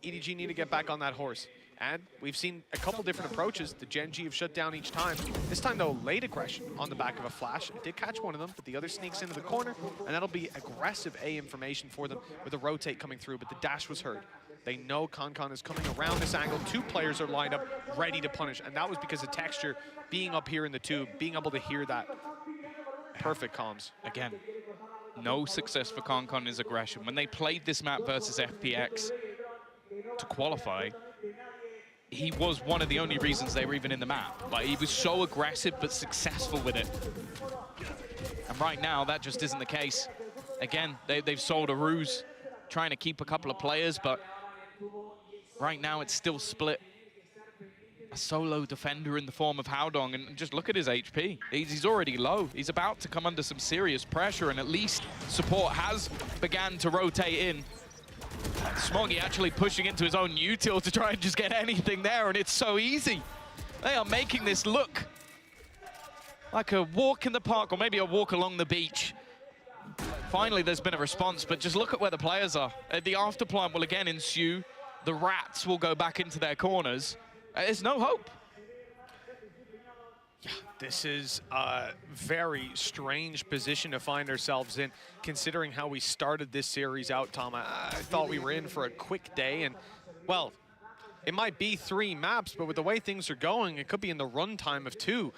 EDG need to get back on that horse. And we've seen a couple different approaches that Gen.G have shut down each time. This time, though, late aggression on the back of a flash. It did catch one of them, but the other sneaks into the corner, and that'll be aggressive A information for them with a rotate coming through, but the dash was heard. They know Kankan is coming around this angle. 2 players are lined up, ready to punish, and that was because of Texture being up here in the tube, being able to hear that. Perfect comms. Again, no success for Kankan in his aggression. When they played this map versus FPX to qualify, he was one of the only reasons they were even in the map. Like, he was so aggressive but successful with it. And right now, that just isn't the case. Again, they've sold a ruse, trying to keep a couple of players, but right now it's still split. A solo defender in the form of Howdong, and just look at his HP. He's already low. He's about to come under some serious pressure, and at least support has began to rotate in. Smoggy actually pushing into his own util to try and just get anything there, and it's so easy. They are making this look like a walk in the park, or maybe a walk along the beach. Finally, there's been a response, but just look at where the players are. The afterplant will again ensue. The rats will go back into their corners. There's no hope. Yeah, this is a very strange position to find ourselves in, considering how we started this series out, Tom. I thought we were in for a quick day, and, well, it might be 3 maps, but with the way things are going, it could be in the runtime of 2.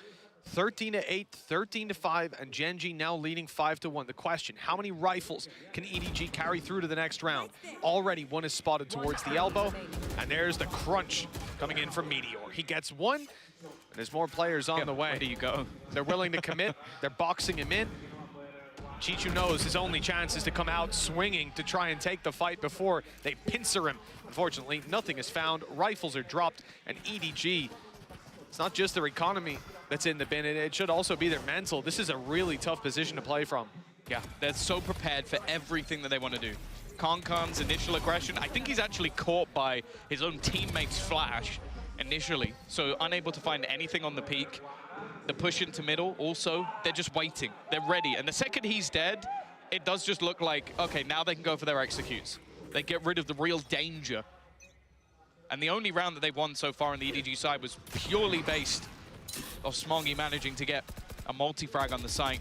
13-8, 13-5, and Gen.G now leading 5-1. The question, how many rifles can EDG carry through to the next round? Already one is spotted towards the elbow, and there's the crunch coming in from Meteor. He gets one, and there's more players on the way. Where do you go? They're willing to commit. They're boxing him in. Chichu knows his only chance is to come out swinging to try and take the fight before they pincer him. Unfortunately, nothing is found. Rifles are dropped, and EDG, it's not just their economy that's in the bin, it should also be their mental. This is a really tough position to play from. Yeah, they're so prepared for everything that they want to do. Kankan's initial aggression, I think he's actually caught by his own teammate's flash initially, so unable to find anything on the peak. The push into middle, also, they're just waiting. They're ready, and the second he's dead, it does just look like, okay, now they can go for their executes. They get rid of the real danger. And the only round that they've won so far on the EDG side was purely based off Smoggy managing to get a multi-frag on the site.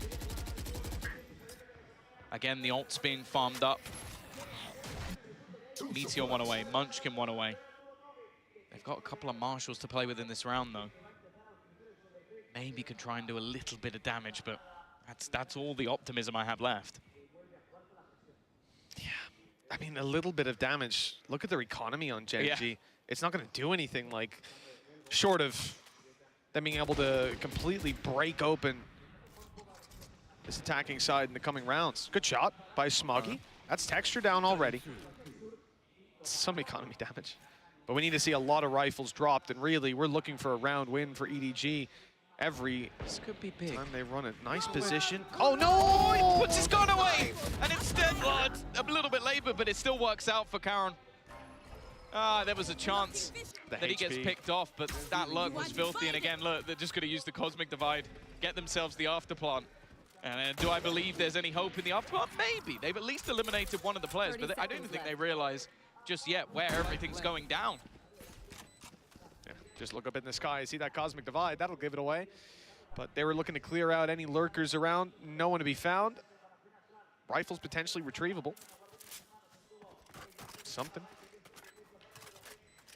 Again, the ult's being farmed up. Meteor 1 away, Munchkin 1 away. They've got a couple of marshals to play with in this round, though. Maybe can try and do a little bit of damage, but that's all the optimism I have left. Yeah, I mean, a little bit of damage. Look at their economy on Gen.G. Yeah. It's not going to do anything, like, short of them being able to completely break open this attacking side in the coming rounds. Good shot by Smoggy. That's Texture down already. Some economy damage. But we need to see a lot of rifles dropped, and really, we're looking for a round win for EDG every this could be big. time they run it. Nice position. Oh, no! He puts his gun away! And instead, well, it's a little bit later, but it still works out for Karen. There was a chance that he gets picked off, but that luck was filthy. And again, look, they're just going to use the Cosmic Divide, get themselves the afterplant. And do I believe there's any hope in the afterplant? Maybe. They've at least eliminated one of the players, but I don't think they realize just yet where everything's going down. Yeah, just look up in the sky, see that Cosmic Divide, that'll give it away. But they were looking to clear out any lurkers around, no one to be found. Rifles potentially retrievable. Something.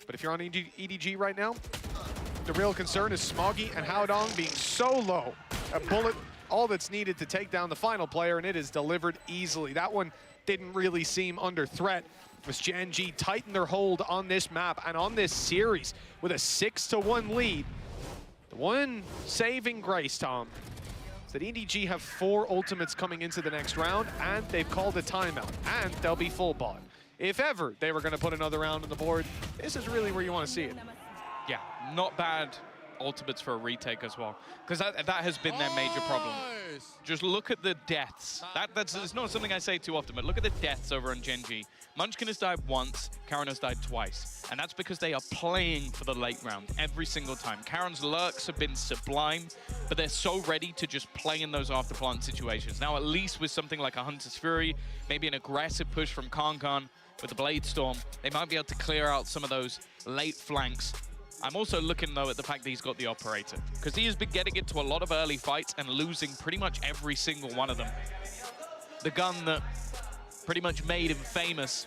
But if you're on EDG right now, the real concern is Smoggy and Haodong being so low. A bullet, all that's needed to take down the final player, and it is delivered easily. That one didn't really seem under threat as Gen G tighten their hold on this map and on this series with a 6-1 lead. The one saving grace, Tom, is that EDG have 4 ultimates coming into the next round, and they've called a timeout, and they'll be full bot. If ever they were going to put another round on the board, this is really where you want to see it. Yeah, not bad ultimates for a retake as well, because that has been their major problem. Just look at the deaths. It's not something I say too often, but look at the deaths over on Gen G. Munchkin has died once, Karon has died twice, and that's because they are playing for the late round every single time. Karon's lurks have been sublime, but they're so ready to just play in those afterplant situations. Now, at least with something like a Hunter's Fury, maybe an aggressive push from Kankan with the Blade Storm, they might be able to clear out some of those late flanks. I'm also looking, though, at the fact that he's got the Operator, because he has been getting into a lot of early fights and losing pretty much every single one of them. The gun that pretty much made him famous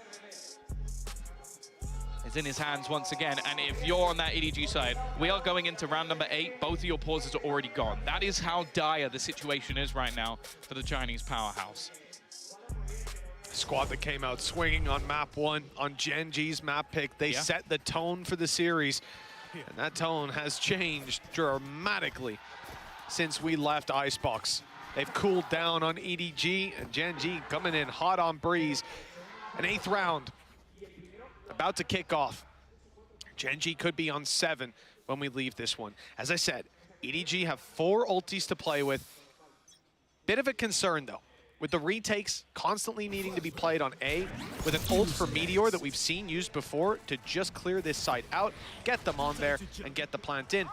is in his hands once again, and if you're on that EDG side, we are going into round number 8. Both of your pauses are already gone. That is how dire the situation is right now for the Chinese powerhouse. Squad that came out swinging on map 1 on Gen G's map pick. They set the tone for the series, and that tone has changed dramatically since we left Icebox. They've cooled down on EDG, and Gen G coming in hot on Breeze. An 8th round about to kick off. Gen G could be on 7 when we leave this one. As I said, EDG have 4 ultis to play with. Bit of a concern, though, with the retakes constantly needing to be played on A, with an ult for Meteor that we've seen used before to just clear this site out, get them on there, and get the plant in.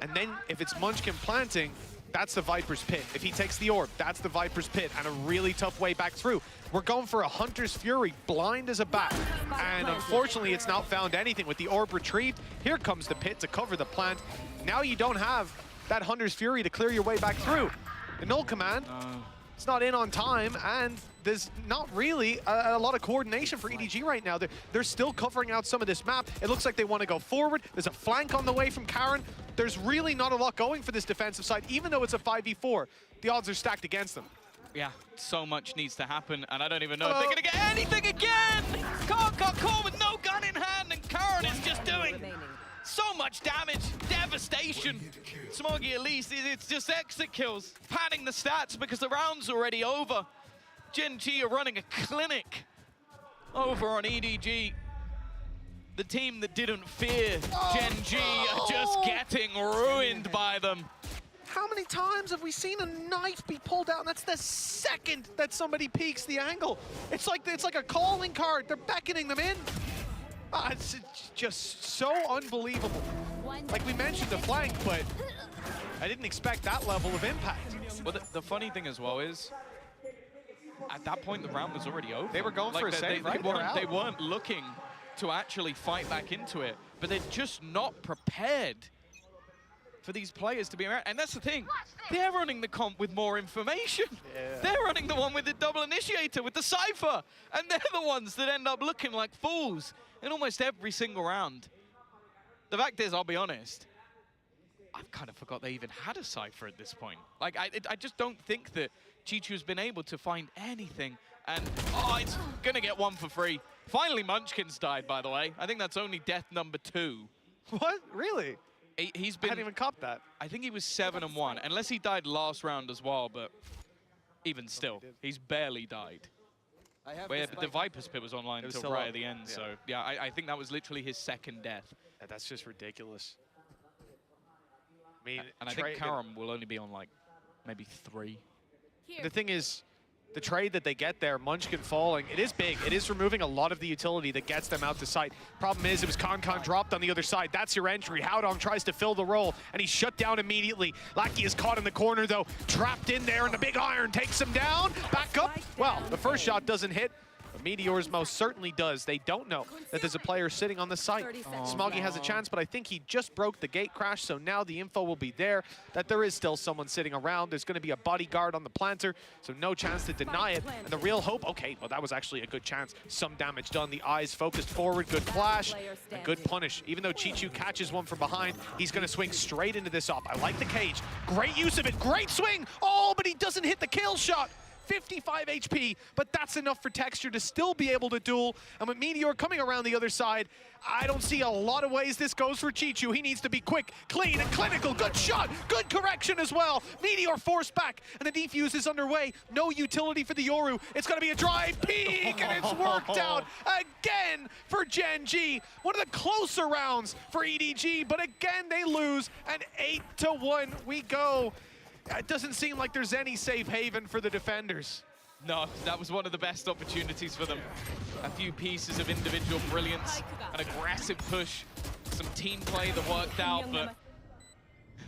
And then if it's Munchkin planting, that's the Viper's Pit. If he takes the orb, that's the Viper's Pit, and a really tough way back through. We're going for a Hunter's Fury, blind as a bat. And unfortunately, it's not found anything. With the orb retrieved, here comes the Pit to cover the plant. Now you don't have that Hunter's Fury to clear your way back through. The null command, it's not in on time, and there's not really a lot of coordination for EDG right now. They're still covering out some of this map. It looks like they want to go forward. There's a flank on the way from Karon. There's really not a lot going for this defensive side, even though it's a 5v4. The odds are stacked against them. Yeah, so much needs to happen, and I don't even know if they're going to get anything again! Kankan caught with no gun in hand, and Karon is just doing so much damage, devastation. Smoggy, at least, it's just exit kills, padding the stats because the round's already over. Gen G are running a clinic over on EDG. The team that didn't fear Gen G are just getting ruined by them. How many times have we seen a knife be pulled out? And that's the second that somebody peeks the angle. It's like a calling card. They're beckoning them in. It's just so unbelievable. Like we mentioned the flank, but I didn't expect that level of impact. Well, the funny thing as well is, at that point, the round was already over. They were going for a save, right? They weren't looking to actually fight back into it, but they're just not prepared for these players to be around. And that's the thing, they're running the comp with more information. Yeah. They're running the one with the double initiator, with the Cypher, and they're the ones that end up looking like fools in almost every single round. The fact is, I'll be honest, I've kind of forgot they even had a Cypher at this point. Like, I just don't think that Chichu's been able to find anything, and it's gonna get one for free. Finally, Munchkin's died, by the way. I think that's only death number 2. What? Really? He's been. I hadn't even copped that. I think he was 7-1, unless he died last round as well. But even still, he's barely died. The Viper's Pit was online until right at the end. Yeah. So yeah, I think that was literally his second death. Yeah, that's just ridiculous. I mean, and I think Karam will only be on like maybe 3. The thing is, the trade that they get there, Munchkin falling, it is big. It is removing a lot of the utility that gets them out to sight. Problem is, it was Con dropped on the other side. That's your entry. Howdong tries to fill the role, and he's shut down immediately. Lackey is caught in the corner, though, trapped in there, and the big iron takes him down. Back up. Well, the first shot doesn't hit. But Meteors most certainly does. They don't know that there's a player sitting on the site. Smoggy has a chance, but I think he just broke the gate crash, so now the info will be there that there is still someone sitting around. There's going to be a bodyguard on the planter, so no chance to deny it. And the real hope, okay, well, that was actually a good chance. Some damage done. The eyes focused forward. Good flash and good punish. Even though Chichu catches one from behind, he's going to swing straight into this op. I like the cage. Great use of it. Great swing. Oh, but he doesn't hit the kill shot. 55 HP, but that's enough for Texture to still be able to duel. And with Meteor coming around the other side, I don't see a lot of ways this goes for Chichu. He needs to be quick, clean, and clinical. Good shot, good correction as well. Meteor forced back, and the defuse is underway. No utility for the Yoru. It's gonna be a drive peek, and it's worked out again for Gen G. One of the closer rounds for EDG, but again they lose, and 8-1 we go. It doesn't seem like there's any safe haven for the defenders. No, that was one of the best opportunities for them. A few pieces of individual brilliance, an aggressive push, some team play that worked out, but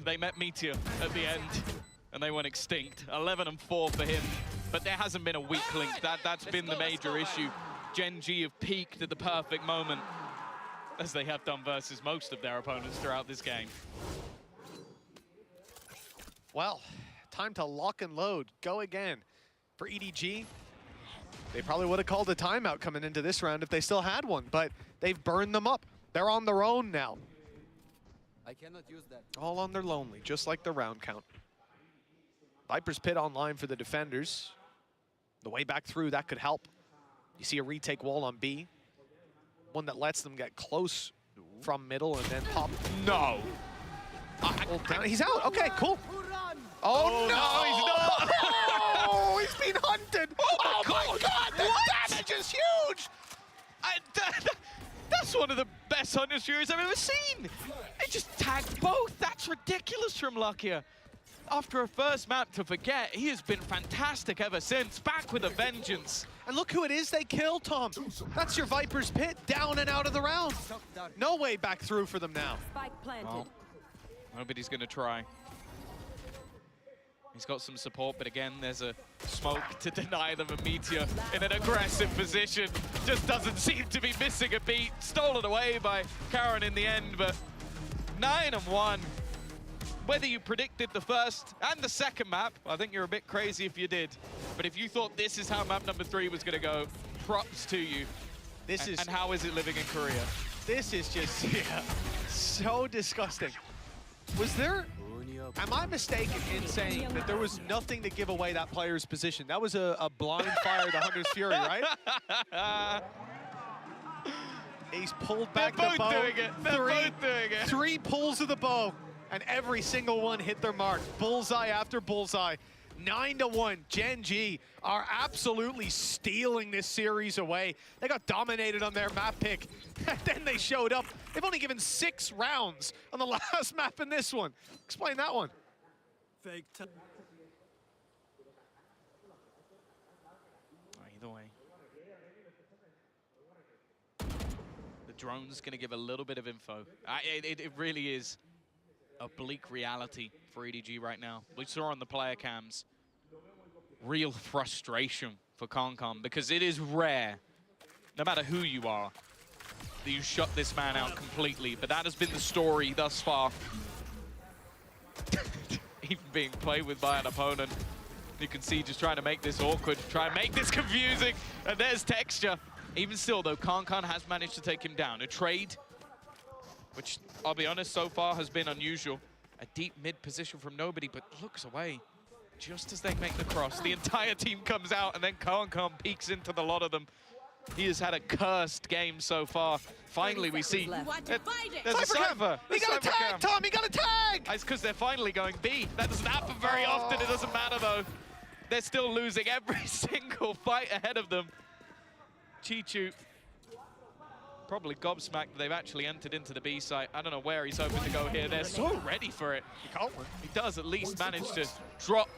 they met Meteor at the end, and they went extinct. 11-4 for him, but there hasn't been a weak link. That's been the major issue. Gen G have peaked at the perfect moment, as they have done versus most of their opponents throughout this game. Well, time to lock and load. Go again. For EDG, they probably would have called a timeout coming into this round if they still had one, but they've burned them up. They're on their own now. I cannot use that. All on their lonely, just like the round count. Viper's Pit online for the defenders. The way back through, that could help. You see a retake wall on B. One that lets them get close from middle and then pop. No! He's out. Okay, cool. Oh, no, he's not. Oh, he's been hunted. Oh my God, the damage is huge. That's one of the best Hunter's Furies I've ever seen. They just tagged both. That's ridiculous from Luckier. After a first map to forget, he has been fantastic ever since. Back with a vengeance. And look who it is they killed, Tom. That's your Viper's Pit, down and out of the round. No way back through for them now. Spike planted. Well, nobody's going to try. He's got some support, but again, there's a smoke to deny them. A Meteor in an aggressive position. Just doesn't seem to be missing a beat. Stolen away by Karen in the end, but 9-1. Whether you predicted the first and the second map, I think you're a bit crazy if you did. But if you thought this is how map number 3 was going to go, props to you. And how is it living in Korea? This is just, yeah, so disgusting. Was there... Am I mistaken in saying that there was nothing to give away that player's position? That was a blind fire to Hunter's Fury, right? He's pulled back the bow. They're both doing it. 3 pulls of the bow, and every single one hit their mark. Bullseye after bullseye. 9-1. Gen G are absolutely stealing this series away. They got dominated on their map pick, and then they showed up. They've only given 6 rounds on the last map in this one. Explain that one. Fake. Either way. The drone's going to give a little bit of info. It really is a bleak reality for EDG right now. We saw on the player cams real frustration for Concom, because it is rare, no matter who you are, that you shut this man out completely. But that has been the story thus far. Even being played with by an opponent. You can see just trying to make this awkward, try and make this confusing, and there's Texture. Even still though, Concon has managed to take him down. A trade, which I'll be honest, so far has been unusual. A deep mid position from nobody, but looks away just as they make the cross. The entire team comes out, and then Concon peeks into the lot of them. He has had a cursed game so far. Finally, we see there's a Cypher. He got a tag, Tom! He got a tag! It's because they're finally going B. That doesn't happen very often. It doesn't matter, though. They're still losing every single fight ahead of them. Chichu probably gobsmacked that they've actually entered into the B site. I don't know where he's hoping to go here. They're so ready for it. He does at least manage to drop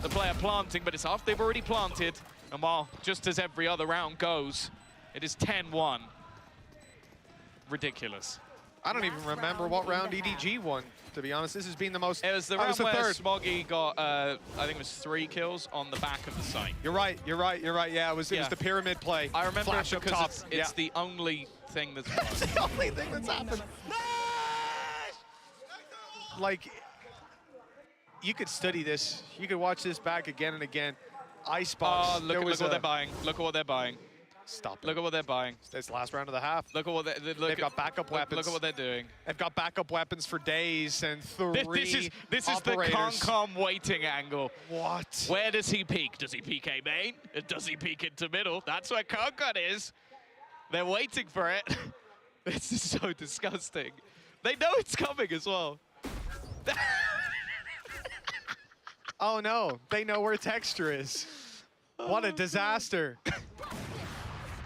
the player planting, but it's after they've already planted. And while, just as every other round goes, it is 10-1. Ridiculous. I don't even remember what round EDG won, to be honest. This has been the most... It was the round where Smoggy got, I think it was 3 kills on the back of the site. You're right. Yeah, it was the pyramid play. I remember Flash it up because top. it's the only thing that's It's the only thing that's happened. Like, you could study this. You could watch this back again and again. Icebox. Oh, look what they're buying. Look at what they're buying. Stop it. Look at what they're buying. It's the last round of the half. Look at what they've got backup weapons. Look at what they're doing. They've got backup weapons for days and This is the Concom waiting angle. What? Where does he peek? Does he peek A main? Does he peek into middle? That's where Concom is. They're waiting for it. This is so disgusting. They know it's coming as well. Oh no, they know where Texture is. What a disaster.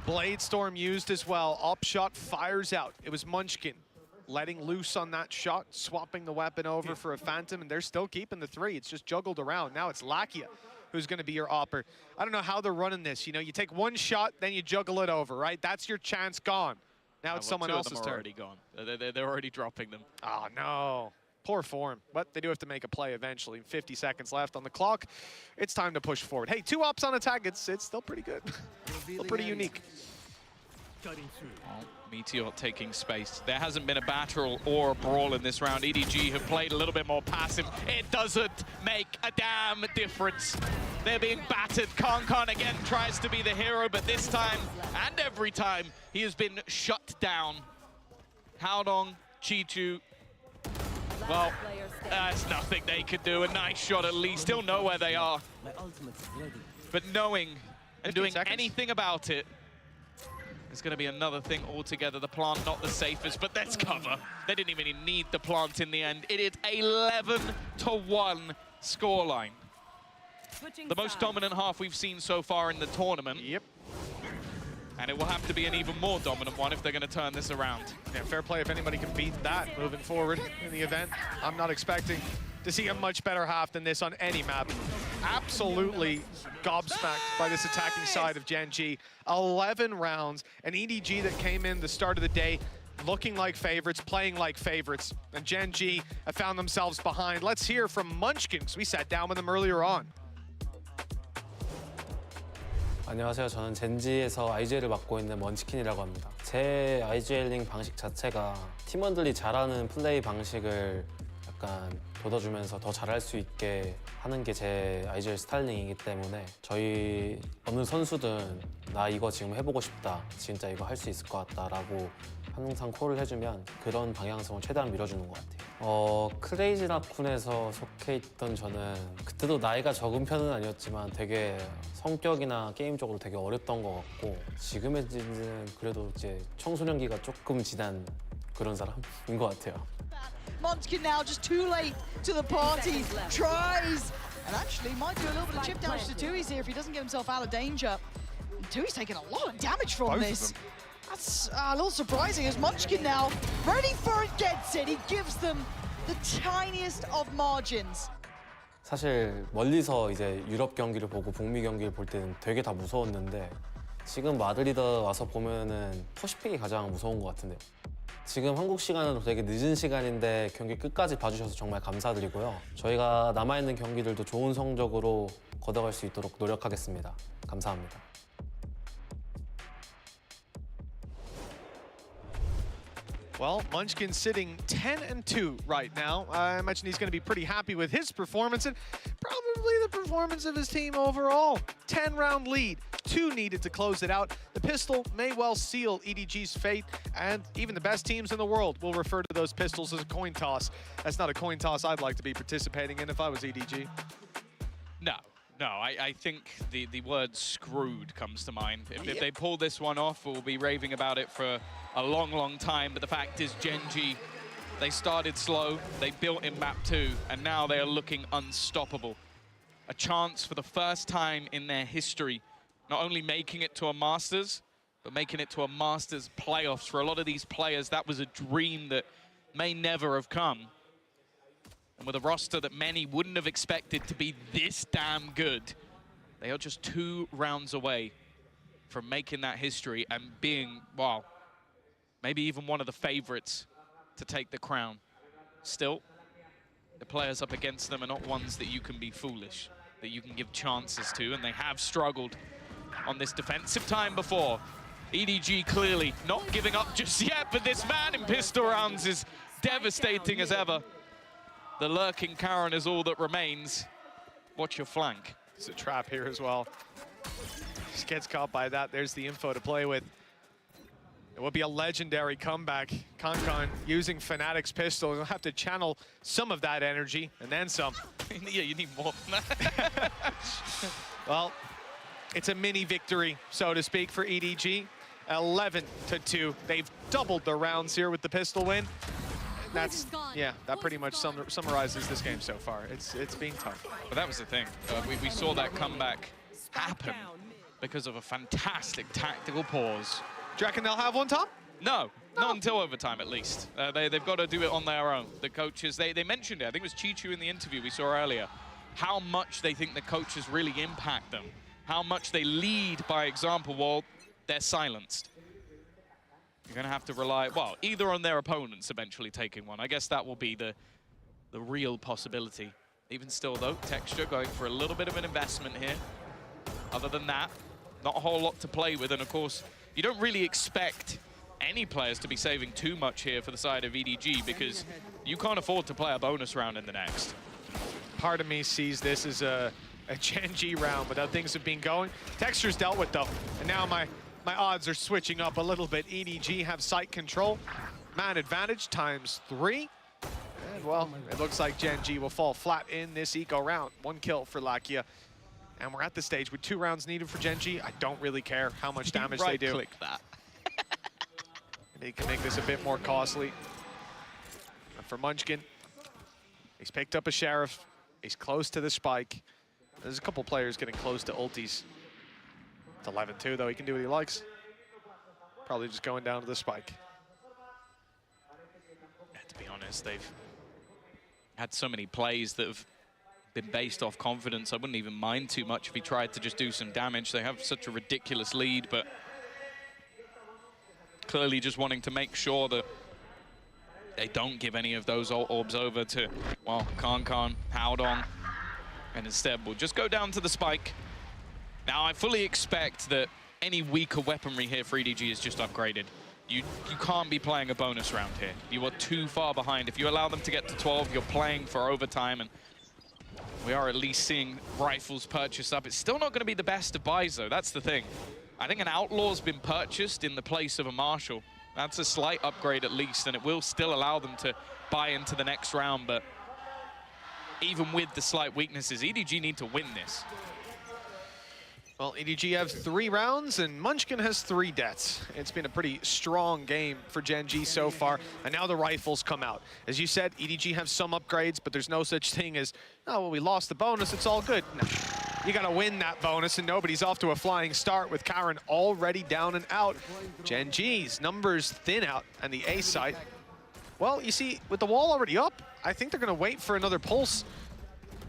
Blade Storm used as well. Upshot fires out. It was Munchkin letting loose on that shot, swapping the weapon over for a Phantom, and they're still keeping the 3. It's just juggled around. Now it's Lakia who's going to be your opper. I don't know how they're running this. You know, you take one shot, then you juggle it over, right? That's your chance gone. Now it's someone else's turn. Already gone. They're already dropping them. Oh, no. Poor form, but they do have to make a play eventually. 50 seconds left on the clock. It's time to push forward. Hey, 2 ops on attack. It's still pretty good. Still pretty unique. Oh, Meteor taking space. There hasn't been a battle or a brawl in this round. EDG have played a little bit more passive. It doesn't make a damn difference. They're being battered. Concon again tries to be the hero, but this time and every time he has been shut down. Haodong, Chichu. Well, that's nothing they could do. A nice shot at least. Still know where they are. But knowing and doing anything about it is going to be another thing altogether. The plant not the safest, but that's cover. They didn't even need the plant in the end. It is 11-1 scoreline. The most dominant half we've seen so far in the tournament. Yep. And it will have to be an even more dominant one if they're going to turn this around. Yeah, fair play if anybody can beat that moving forward in the event. I'm not expecting to see a much better half than this on any map. Absolutely gobsmacked by this attacking side of Gen G. 11 rounds, an EDG that came in the start of the day looking like favorites, playing like favorites, and Gen G have found themselves behind. Let's hear from Munchkin, because we sat down with them earlier on. 안녕하세요. 저는 젠지에서 IGL을 맡고 있는 먼치킨이라고 합니다. 제 IGL링 방식 자체가 팀원들이 잘하는 플레이 방식을 약간 돋워주면서 더 잘할 수 있게 하는 게 제 IGL 스타일링이기 때문에 저희 어느 선수든 나 이거 지금 해보고 싶다, 진짜 이거 할 수 있을 것 같다라고 항상 콜을 해주면 그런 방향성을 최대한 밀어주는 것 같아요. 크레이지 라쿤에서 속해 있던 저는 그때도 나이가 적은 편은 아니었지만 되게 성격이나 게임적으로 되게 어렸던 것 같고 지금의 젠지는 그래도 이제 청소년기가 조금 지난 그런 사람인 것 같아요. Munchkin now just too late to the party, tries, and actually might do a little bit of chip damage to Tui's here if he doesn't get himself out of danger. And Tui's taking a lot of damage from this. That's a little surprising as Munchkin now, ready for it, gets it. He gives them the tiniest of margins. 사실 멀리서 이제 유럽 경기를 보고 북미 경기를 볼 때는 되게 다 무서웠는데 지금 마드리드 와서 보면은 퍼시픽이 가장 무서운 것 같은데요. 지금 한국 시간은 되게 늦은 시간인데 경기 끝까지 봐주셔서 정말 감사드리고요. 저희가 남아있는 경기들도 좋은 성적으로 걷어갈 수 있도록 노력하겠습니다. 감사합니다. Well, Munchkin sitting 10-2 right now. I imagine he's going to be pretty happy with his performance and probably the performance of his team overall. 10-round lead, 2 needed to close it out. The pistol may well seal EDG's fate, and even the best teams in the world will refer to those pistols as a coin toss. That's not a coin toss I'd like to be participating in if I was EDG. No, I think the word screwed comes to mind. If they pull this one off, we'll be raving about it for a long, long time. But the fact is, Gen G, they started slow, they built in map 2, and now they are looking unstoppable. A chance for the first time in their history, not only making it to a Masters, but making it to a Masters playoffs. For a lot of these players, that was a dream that may never have come. And with a roster that many wouldn't have expected to be this damn good, they are just 2 rounds away from making that history and being, well, maybe even one of the favorites to take the crown. Still, the players up against them are not ones that you can be foolish, that you can give chances to, and they have struggled on this defensive time before. EDG clearly not giving up just yet, but this man in pistol rounds is devastating as ever. The lurking Karen is all that remains. Watch your flank. It's a trap here as well. Just gets caught by that. There's the info to play with. It would be a legendary comeback. Kankan using Fnatic's pistol. He'll have to channel some of that energy and then some. Yeah, you need more than that. Well, it's a mini victory, so to speak, for EDG. 11-2. They've doubled the rounds here with the pistol win. That's, yeah, that pretty much summarizes this game so far. It's been tough. But that was the thing. We saw that comeback happen because of a fantastic tactical pause. Do you reckon they'll have one, Tom? No, not until overtime at least. They've got to do it on their own. The coaches, they mentioned it, I think it was Chichu in the interview we saw earlier, how much they think the coaches really impact them, how much they lead by example while they're silenced. You're going to have to rely, well, either on their opponents eventually taking one. I guess that will be the real possibility. Even still, though, Texture going for a little bit of an investment here. Other than that, not a whole lot to play with. And, of course, you don't really expect any players to be saving too much here for the side of EDG because you can't afford to play a bonus round in the next. Part of me sees this as a Gen G round, but how things have been going. Texture's dealt with, though. And now my odds are switching up a little bit. EDG have site control. Man advantage ×3. And, well, it looks like Gen G will fall flat in this eco round. 1 kill for Lakia. And we're at the stage with 2 rounds needed for Gen G. I don't really care how much damage they do. Right-click that. They can make this a bit more costly. And for Munchkin, he's picked up a Sheriff. He's close to the spike. There's a couple players getting close to ultis. It's 11-2, though. He can do what he likes. Probably just going down to the spike. Yeah, to be honest, they've had so many plays that have been based off confidence. I wouldn't even mind too much if he tried to just do some damage. They have such a ridiculous lead, but clearly just wanting to make sure that they don't give any of those orbs over to, well, Kankan, Howdong, and instead we'll just go down to the spike. Now, I fully expect that any weaker weaponry here for EDG is just upgraded. You can't be playing a bonus round here. You are too far behind. If you allow them to get to 12, you're playing for overtime, and we are at least seeing rifles purchased up. It's still not going to be the best of buys, though. That's the thing. I think an Outlaw's been purchased in the place of a Marshal. That's a slight upgrade at least, and it will still allow them to buy into the next round, but even with the slight weaknesses, EDG need to win this. Well, EDG have 3 rounds, and Munchkin has 3 deaths. It's been a pretty strong game for Gen G so far, and now the rifles come out. As you said, EDG have some upgrades, but there's no such thing as, oh, well, we lost the bonus, it's all good. No. You gotta win that bonus, and nobody's off to a flying start with Karen already down and out. Gen G's numbers thin out, and the A site, well, you see, with the wall already up, I think they're gonna wait for another pulse.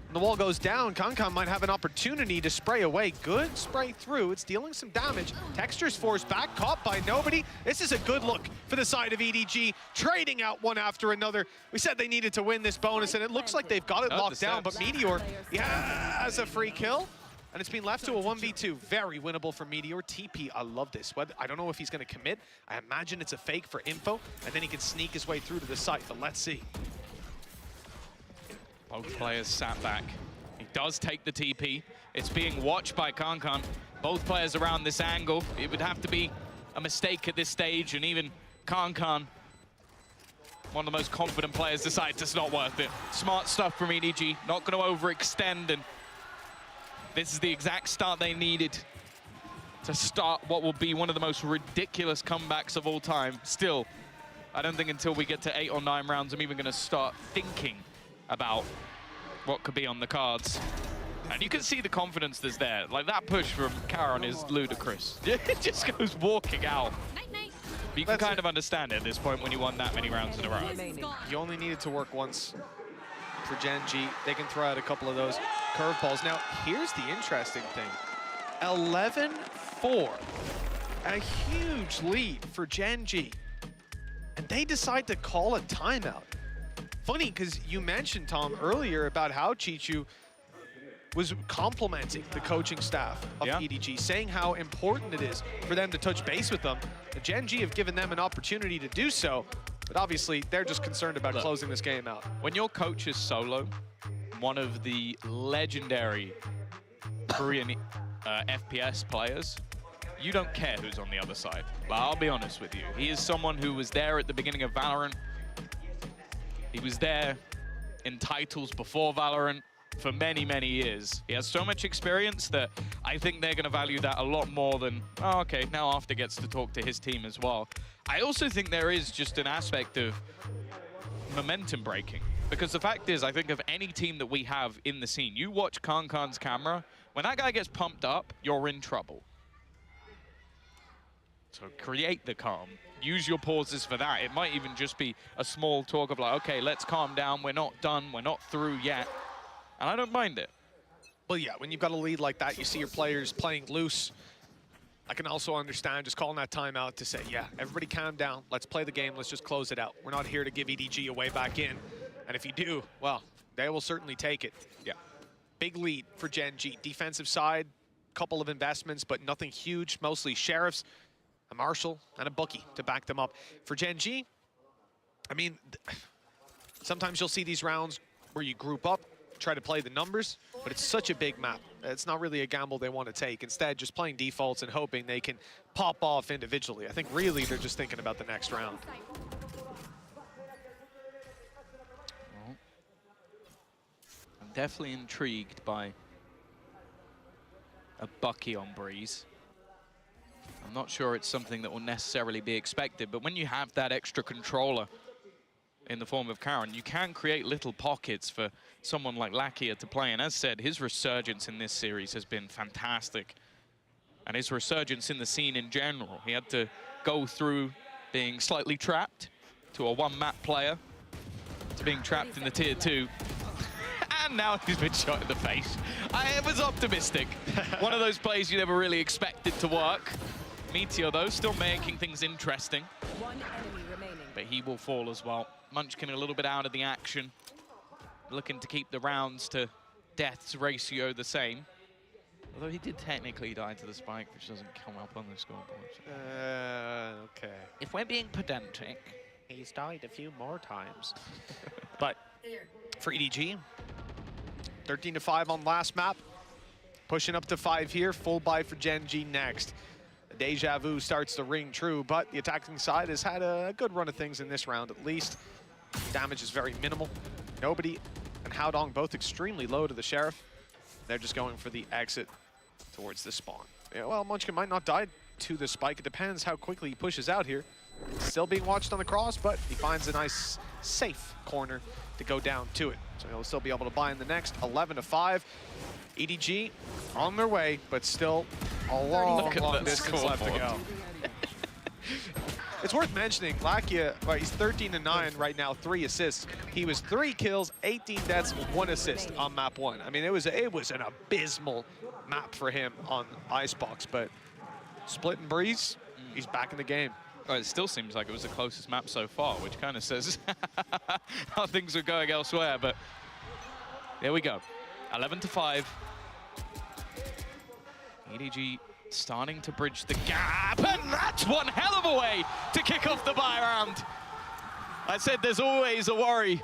When the wall goes down, Kankan might have an opportunity to spray away. Good spray through. It's dealing some damage. Texture's forced back, caught by nobody. This is a good look for the side of EDG, trading out one after another. We said they needed to win this bonus, and it looks like they've got it locked down, but Meteor has a free kill, and it's been left to a 1v2. Very winnable for Meteor. TP, I love this. I don't know if he's going to commit. I imagine it's a fake for info, and then he can sneak his way through to the site, but let's see. Both players sat back. He does take the TP. It's being watched by Kankan. Both players around this angle. It would have to be a mistake at this stage, and even Kankan, one of the most confident players, decides it's not worth it. Smart stuff from EDG, not going to overextend, and this is the exact start they needed to start what will be one of the most ridiculous comebacks of all time. Still, I don't think until we get to 8 or 9 rounds, I'm even going to start thinking about what could be on the cards. And you can see the confidence that's there. Like, that push from Karen is ludicrous. It just goes walking out. But you can kind of understand it at this point when you won that many rounds in a row. You only needed to work once. for Gen G. They can throw out a couple of those curveballs. Now, here's the interesting thing. 11-4. A huge lead for Gen G. And they decide to call a timeout. Funny, because you mentioned, Tom, earlier about how Chichu was complimenting the coaching staff of EDG, saying how important it is for them to touch base with them. The Gen G have given them an opportunity to do so, but obviously they're just concerned about closing this game out. When your coach is Solo, one of the legendary Korean FPS players, you don't care who's on the other side. But I'll be honest with you. He is someone who was there at the beginning of Valorant. He was there in titles before Valorant for many, many years. He has so much experience that I think they're going to value that a lot more than, oh, okay, now After gets to talk to his team as well. I also think there is just an aspect of momentum breaking. Because the fact is, I think of any team that we have in the scene, you watch Kankan's camera, when that guy gets pumped up, you're in trouble. So create the calm. Use your pauses for that. It might even just be a small talk of like, okay, let's calm down. We're not done. We're not through yet. And I don't mind it. Well, yeah, when you've got a lead like that, you see your players playing loose. I can also understand just calling that timeout to say, yeah, everybody calm down. Let's play the game. Let's just close it out. We're not here to give EDG a way back in. And if you do, well, they will certainly take it. Yeah. Big lead for Gen G. Defensive side, couple of investments, but nothing huge. Mostly Sheriffs, a Marshal, and a Bookie to back them up. For Gen G, I mean, sometimes you'll see these rounds where you group up, try to play the numbers, but it's such a big map. It's not really a gamble they want to take. Instead, just playing defaults and hoping they can pop off individually. I think really they're just thinking about the next round. Well, I'm definitely intrigued by a Bucky on Breeze. I'm not sure it's something that will necessarily be expected, but when you have that extra controller in the form of Karen, you can create little pockets for someone like Lakia to play. And as said, his resurgence in this series has been fantastic. And his resurgence in the scene in general. He had to go through being slightly trapped to a one-map player to being trapped in the tier 2. And now he's been shot in the face. I was optimistic. One of those plays you never really expected to work. Meteor, though, still making things interesting. One enemy remaining. But he will fall as well. Munchkin a little bit out of the action. Looking to keep the rounds to deaths ratio the same. Although he did technically die to the spike, which doesn't come up on the scoreboard. Okay. If we're being pedantic, he's died a few more times. But for EDG, 13-5 on last map. Pushing up to 5 here. Full buy for Gen G next. The deja vu starts to ring true, but the attacking side has had a good run of things in this round at least. Damage is very minimal. Nobody and Haodong both extremely low to the Sheriff. They're just going for the exit towards the spawn. Yeah, well, Munchkin might not die to the spike. It depends how quickly he pushes out here. Still being watched on the cross, but he finds a nice, safe corner to go down to it. So he'll still be able to buy in the next. 11-5. EDG on their way, but still a long distance left to go. It's worth mentioning, Lakia, well, he's 13-9 right now, 3 assists. He was 3 kills, 18 deaths, 1 assist on map 1. I mean, it was an abysmal map for him on Icebox, but Split and Breeze, he's back in the game. Well, it still seems like it was the closest map so far, which kind of says how things are going elsewhere, but there we go. 11-5. EDG starting to bridge the gap, and that's one hell of a way to kick off the bye round. I said there's always a worry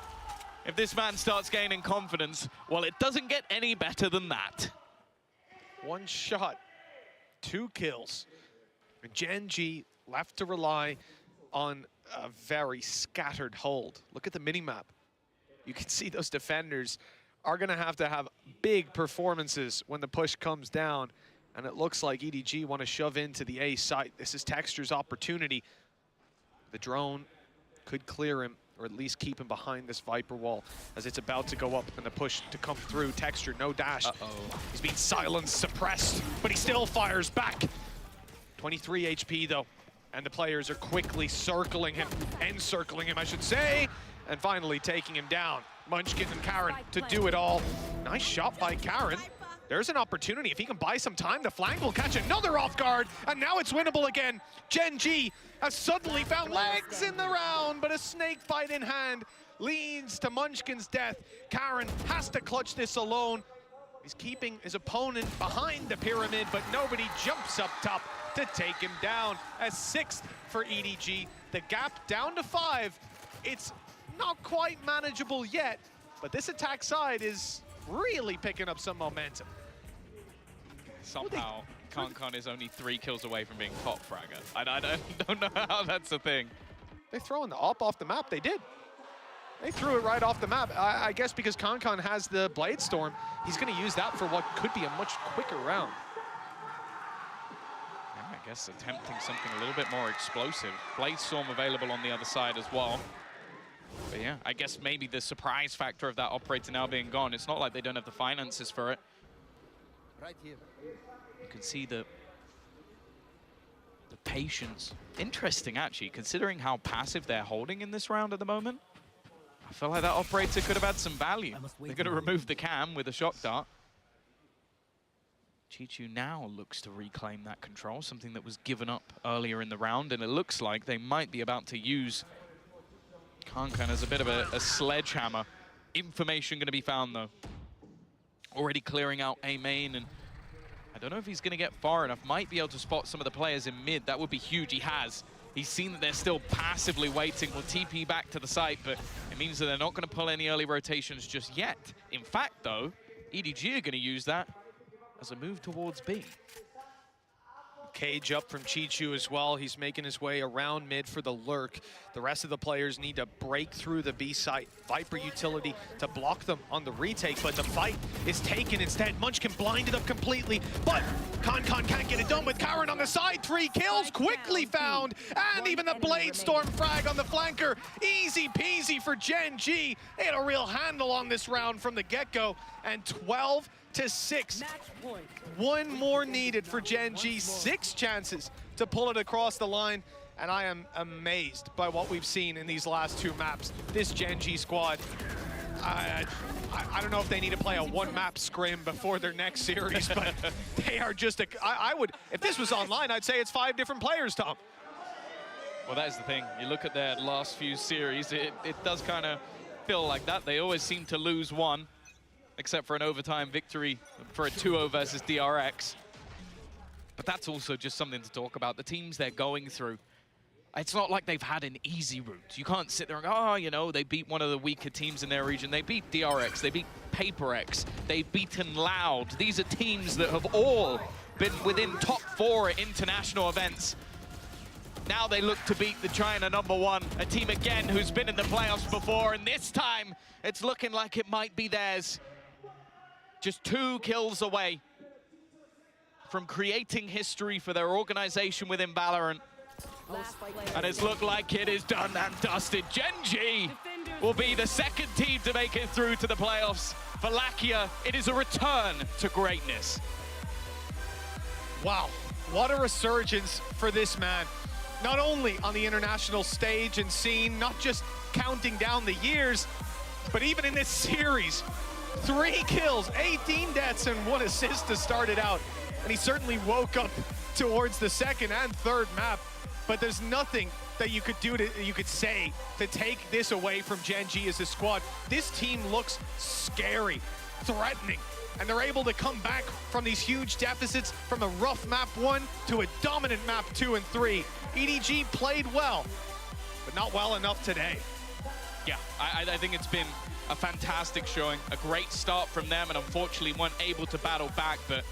if this man starts gaining confidence. Well, it doesn't get any better than that. 1 shot, 2 kills. Gen G left to rely on a very scattered hold. Look at the minimap. You can see those defenders are going to have big performances when the push comes down. And it looks like EDG want to shove into the A site. This is Texture's opportunity. The drone could clear him, or at least keep him behind this Viper wall as it's about to go up and the push to come through. Texture, no dash. He's being silenced, suppressed, but he still fires back. 23 HP though, and the players are quickly circling him, encircling him, I should say, and finally taking him down. Munchkin and Karen to do it all. Nice shot by Karen. There's an opportunity. If he can buy some time, the flank will catch another off guard, and now it's winnable again. Gen G has suddenly found legs in the round, but a snake fight in hand leads to Munchkin's death. Karen has to clutch this alone. He's keeping his opponent behind the pyramid, but nobody jumps up top to take him down. A 6th for EDG. The gap down to 5. It's not quite manageable yet, but this attack side is really picking up some momentum. Somehow, Kankan is only 3 kills away from being top fragger. I don't know how that's a thing. They're throwing the AWP off the map. They did. They threw it right off the map. I guess because Kankan has the Blade Storm, he's going to use that for what could be a much quicker round. Yeah, I guess attempting something a little bit more explosive. Blade Storm available on the other side as well. But yeah, I guess maybe the surprise factor of that operator now being gone, it's not like they don't have the finances for it. Right here. You can see the patience. Interesting, actually, considering how passive they're holding in this round at the moment. I feel like that operator could have had some value. They're going to remove the cam with a shock dart. Chichu now looks to reclaim that control, something that was given up earlier in the round, and it looks like they might be about to use Kankan as a bit of a sledgehammer. Information going to be found, though. Already clearing out A main, and I don't know if he's going to get far enough. Might be able to spot some of the players in mid. That would be huge. He has. He's seen that they're still passively waiting. Will TP back to the site, but it means that they're not going to pull any early rotations just yet. In fact, though, EDG are going to use that as a move towards B. Cage up from Chichu as well. He's making his way around mid for the lurk. The rest of the players need to break through the B site. Viper utility to block them on the retake, but the fight is taken instead. Munchkin blinded up completely, but Kankan can't get it done with Karen on the side. 3 kills quickly found, and even the Blade Storm frag on the flanker. Easy peasy for Gen G. They had a real handle on this round from the get-go, and 12-6. One more needed for Gen G. 6 chances to pull it across the line, and I am amazed by what we've seen in these last 2 maps. This Gen G squad, I don't know if they need to play a 1-map scrim before their next series, but they are just I would, if this was online, I'd say it's 5 different players, Tom. Well, that is the thing. You look at their last few series, it does kind of feel like that. They always seem to lose one, except for an overtime victory for a 2-0 versus DRX. But that's also just something to talk about. The teams they're going through, it's not like they've had an easy route. You can't sit there and go, oh, you know, they beat one of the weaker teams in their region. They beat DRX, they beat PaperX, they've beaten Loud. These are teams that have all been within top 4 at international events. Now they look to beat the China #1, a team again who's been in the playoffs before, and this time it's looking like it might be theirs. Just 2 kills away from creating history for their organization within Valorant. And it's looked like it is done and dusted. Gen G will be the 2nd team to make it through to the playoffs. For Lakia, it is a return to greatness. Wow, what a resurgence for this man. Not only on the international stage and scene, not just counting down the years, but even in this series. 3 kills, 18 deaths, and 1 assist to start it out. And he certainly woke up towards the 2nd and 3rd map. But there's nothing that you could do you could say to take this away from Gen G as a squad. This team looks scary, threatening, and they're able to come back from these huge deficits from a rough map 1 to a dominant map 2 and 3. EDG played well, but not well enough today. Yeah, I think it's been a fantastic showing, a great start from them, and unfortunately weren't able to battle back, but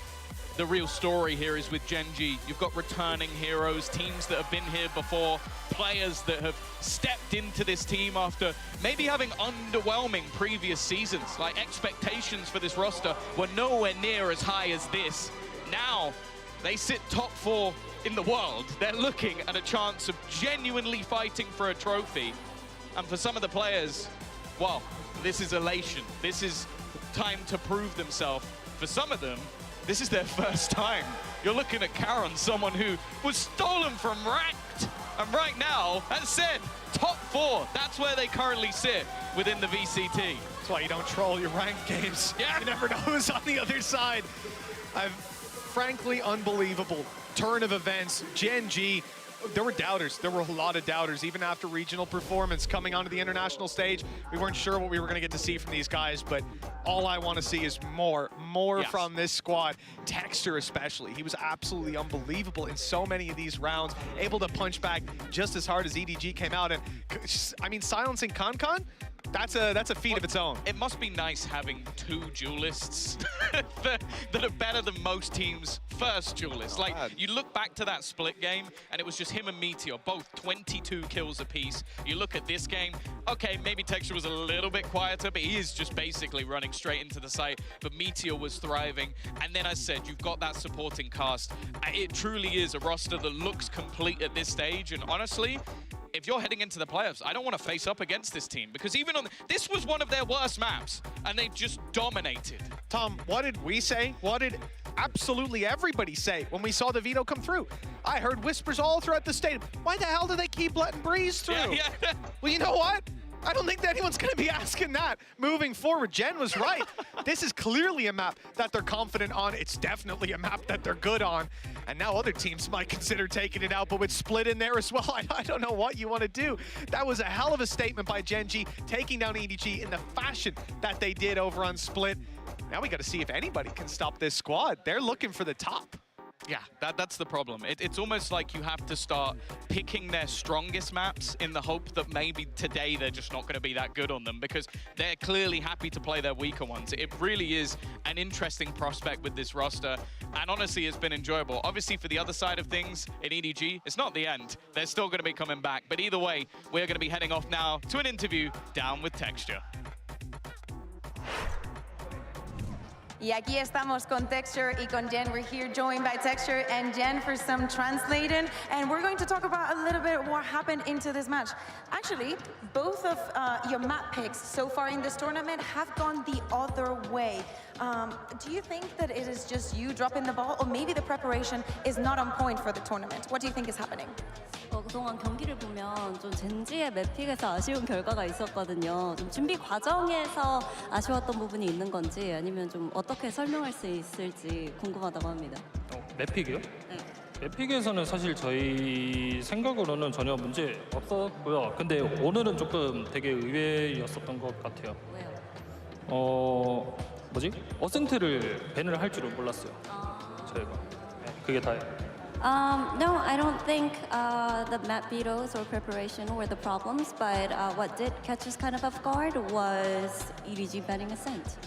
the real story here is with Gen G. You've got returning heroes, teams that have been here before, players that have stepped into this team after maybe having underwhelming previous seasons. Like, expectations for this roster were nowhere near as high as this. Now, they sit top 4 in the world. They're looking at a chance of genuinely fighting for a trophy. And for some of the players, well, this is elation. This is time to prove themselves. For some of them, this is their first time. You're looking at Karen, someone who was stolen from Ranked, and right now, as said, top 4. That's where they currently sit within the VCT. That's why you don't troll your ranked games. Yeah. You never know who's on the other side. Frankly, unbelievable turn of events. Gen G, there were doubters. There were a lot of doubters. Even after regional performance, coming onto the international stage, we weren't sure what we were going to get to see from these guys, but all I want to see is more yes. from this squad. Texture especially. He was absolutely unbelievable in so many of these rounds, able to punch back just as hard as EDG came out. And I mean, silencing Kankan, that's a feat of its own. It must be nice having two duelists that are better than most teams' first duelists. Like, you look back to that split game, and it was just him and Meteor, both 22 kills apiece. You look at this game, okay, maybe Texture was a little bit quieter, but he is just basically running straight into the site. But Meteor was thriving. And then, as said, you've got that supporting cast. It truly is a roster that looks complete at this stage. And honestly, if you're heading into the playoffs, I don't want to face up against this team, because even on this was one of their worst maps, and they just dominated. Tom, what did we say? What did absolutely everybody say when we saw the veto come through? I heard whispers all throughout the stadium. Why the hell do they keep letting Breeze through? Yeah. Well, you know what? I don't think that anyone's going to be asking that moving forward. Jen was right. This is clearly a map that they're confident on. It's definitely a map that they're good on. And now other teams might consider taking it out, but with Split in there as well, I don't know what you want to do. That was a hell of a statement by Gen G, taking down EDG in the fashion that they did over on Split. Now we got to see if anybody can stop this squad. They're looking for the top. Yeah, that's the problem. It's almost like you have to start picking their strongest maps in the hope that maybe today they're just not going to be that good on them, because they're clearly happy to play their weaker ones. It really is an interesting prospect with this roster, and honestly, it's been enjoyable. Obviously, for the other side of things in EDG, it's not the end. They're still going to be coming back, but either way, we're going to be heading off now to an interview down with Texture. Y aquí estamos con Texture y con Jen. We're here joined by Texture and Jen for some translating. And we're going to talk about a little bit what happened into this match. Actually, both of your map picks so far in this tournament have gone the other way. Do you think that it is just you dropping the ball, or maybe the preparation is not on point for the tournament? What do you think is happening? 그동안 경기를 보면 좀 젠지의 맵픽에서 아쉬운 결과가 있었거든요. 좀 준비 과정에서 아쉬웠던 부분이 있는 건지, 아니면 좀 어떻게 설명할 수 있을지 궁금하다고 합니다. 맵픽이요? 네. 맵픽에서는 사실 저희 생각으로는 전혀 문제 없었고요. 근데 오늘은 조금 되게 의외였었던 것 같아요. 왜요? 어센트를 밴을 할 줄은 몰랐어요. 저희가. 네, 그게 다예요. No, I don't think the map vetoes or preparation were the problems, but what did catch us kind of off guard was EDG banning Ascent.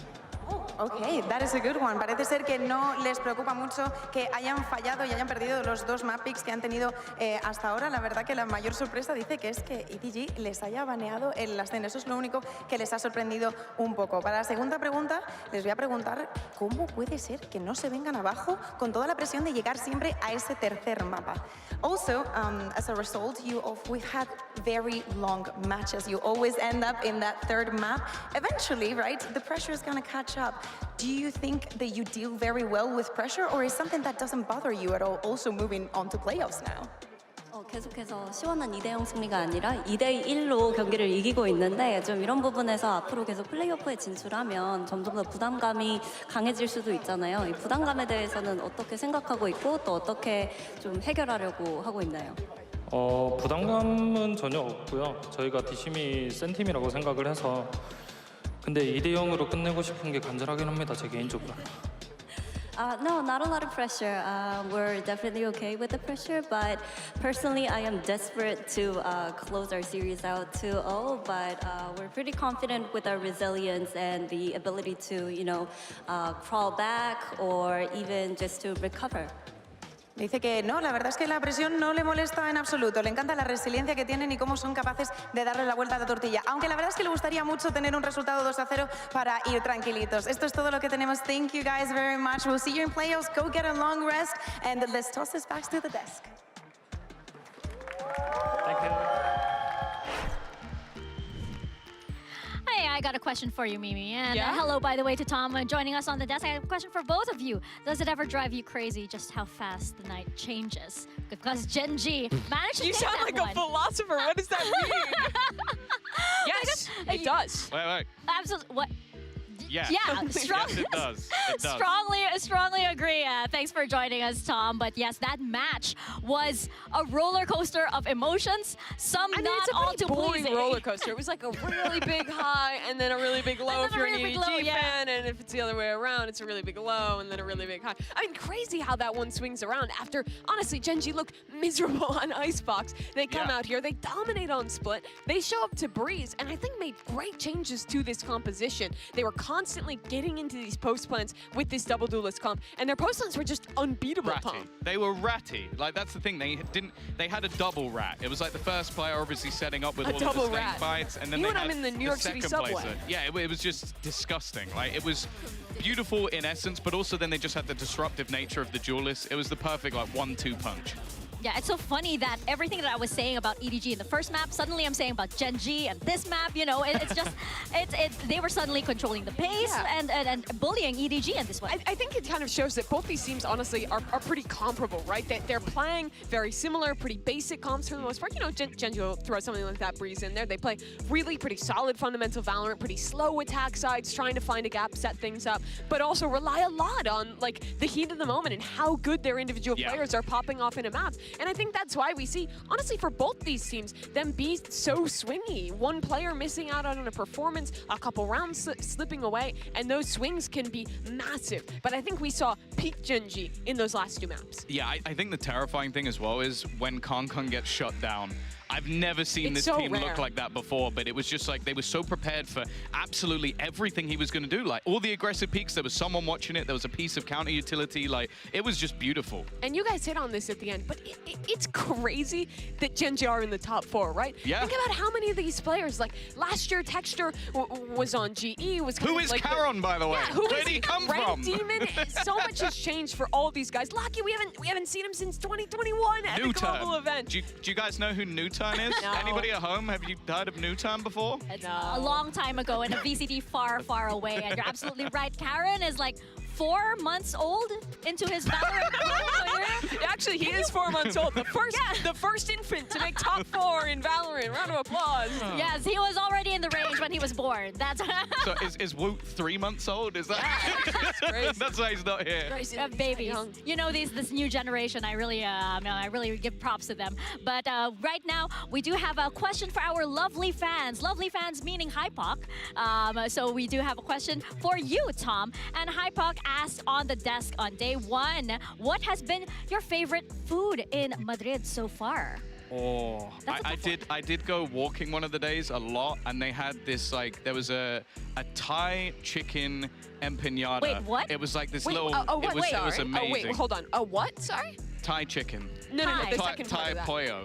Ok, that is a good one. Parece ser que no les preocupa mucho que hayan fallado y hayan perdido los dos map picks que han tenido hasta ahora. La verdad que la mayor sorpresa dice que es que EDG les haya baneado el Ascent. Eso es lo único que les ha sorprendido un poco. Para la segunda pregunta, les voy a preguntar cómo puede ser que no se vengan abajo con toda la presión de llegar siempre a ese tercer mapa. Also, as a result, we've had very long matches. You always end up in that third map. Eventually, right, the pressure is going to catch up. Do you think that you deal very well with pressure, or is something that doesn't bother you at all, also moving on to playoffs now? 계속해서 시원한 2대0 승리가 아니라 2대1로 경기를 이기고 있는데, 좀 이런 부분에서 앞으로 계속 플레이오프에 진출하면 점점 더 부담감이 강해질 수도 있잖아요. 이 부담감에 대해서는 어떻게 생각하고 있고, 또 어떻게 좀 해결하려고 하고 있나요? 부담감은 전혀 없고요. 저희가 뒷심이 센 팀이라고 생각을 해서, 근데 2대0으로 끝내고 싶은 게 간절하긴 합니다, 제 개인적으로. No, not a lot of pressure. We're definitely okay with the pressure, but personally, I am desperate to close our series out 2-0, but we're pretty confident with our resilience and the ability to, crawl back or even just to recover. Dice que no, la verdad es que la presión no le molesta en absoluto. Le encanta la resiliencia que tienen y cómo son capaces de darle la vuelta a la tortilla. Aunque la verdad es que le gustaría mucho tener un resultado 2-0 para ir tranquilitos. Esto es todo lo que tenemos. Thank you guys very much. We'll see you in playoffs. Go get a long rest and let's toss this back to the desk. Thank you. Hey, I got a question for you, Mimi. And hello, by the way, to Tom joining us on the desk. I have a question for both of you. Does it ever drive you crazy just how fast the night changes? Because Gen G managed to You take sound that like one. a philosopher. What does that mean? Yes, it does. Wait. Absolutely. What? Yeah. Yeah, Yes, it does. It does. Strongly agree. Thanks for joining us, Tom. But yes, that match was a roller coaster of emotions. Some I mean, not it's a all pretty too boring pleasing. roller coaster. It was like a really big high and then a really big low if you're an really big EDG low, yeah. fan, and if it's the other way around, it's a really big low and then a really big high. I mean, crazy how that one swings around after, honestly, Gen.G looked miserable on Icebox. They come out here, they dominate on Split, they show up to Breeze, and I think made great changes to this composition. They were constantly getting into these post plans with this double duelist comp, and their post plans were just unbeatable, Ratty. Tom. They were ratty. Like, that's the thing. They had a double rat. It was like the first player obviously setting up with A all double of the snake rat. fights, and then You they and had I'm in the New York City second subway. placer. Yeah, it was just disgusting. Like, it was beautiful in essence, but also then they just had the disruptive nature of the duelists. It was the perfect like 1-2 punch. Yeah, it's so funny that everything that I was saying about EDG in the first map, suddenly I'm saying about Gen.G and this map, you know, it's just, they were suddenly controlling the pace and bullying EDG in this one. I think it kind of shows that both these teams, honestly, are pretty comparable, right? They're playing very similar, pretty basic comps for the most part. You know, Gen.G will throw something like that Breeze in there. They play really pretty solid fundamental Valorant, pretty slow attack sides, trying to find a gap, set things up, but also rely a lot on, like, the heat of the moment and how good their individual players are popping off in a map. And I think that's why we see, honestly, for both these teams, them be so swingy. One player missing out on a performance, a couple rounds slipping away, and those swings can be massive. But I think we saw peak Gen.G in those last two maps. Yeah, I think the terrifying thing as well is when Kankan gets shut down. I've never seen It's this so team rare. look like that before, but it was just like they were so prepared for absolutely everything he was going to do. Like all the aggressive peaks, there was someone watching it, there was a piece of counter utility, like it was just beautiful. And you guys hit on this at the end, but it's crazy that Gen.G are in the top 4, right? Yeah. Think about how many of these players, like last year Texture was on GE, was kind Who of is like Caron, by the way? Yeah, who Where is did he come Red from? Demon? So much has changed for all these guys. Lucky we haven't seen him since 2021 at the global event. Do you guys know who Newturn is? No. Anybody at home? Have you heard of Newturn before? It's a long time ago in a VCT far, far away. And you're absolutely right. Karen is like 4 months old into his Valorant career. Actually, he is 4 months old. The first infant to make top 4 in Valorant. Round of applause. Yes, he was already in the range when he was born. That's So is Woot 3 months old? Is that? That's why he's not here. babies. You know, this new generation. I really give props to them. But right now, we do have a question for our lovely fans. Lovely fans meaning Hypoc. So we do have a question for you, Tom. And Hypoc asked on the desk on day 1, what has been your favorite food in Madrid so far? Oh, I did go walking one of the days a lot, and they had this like there was a Thai chicken empanada. Wait, what? It was like this Wait, little. wait, it was amazing. Oh, wait, hold on. A what? Sorry? Thai chicken. No, the Thai, second part Thai of that. pollo,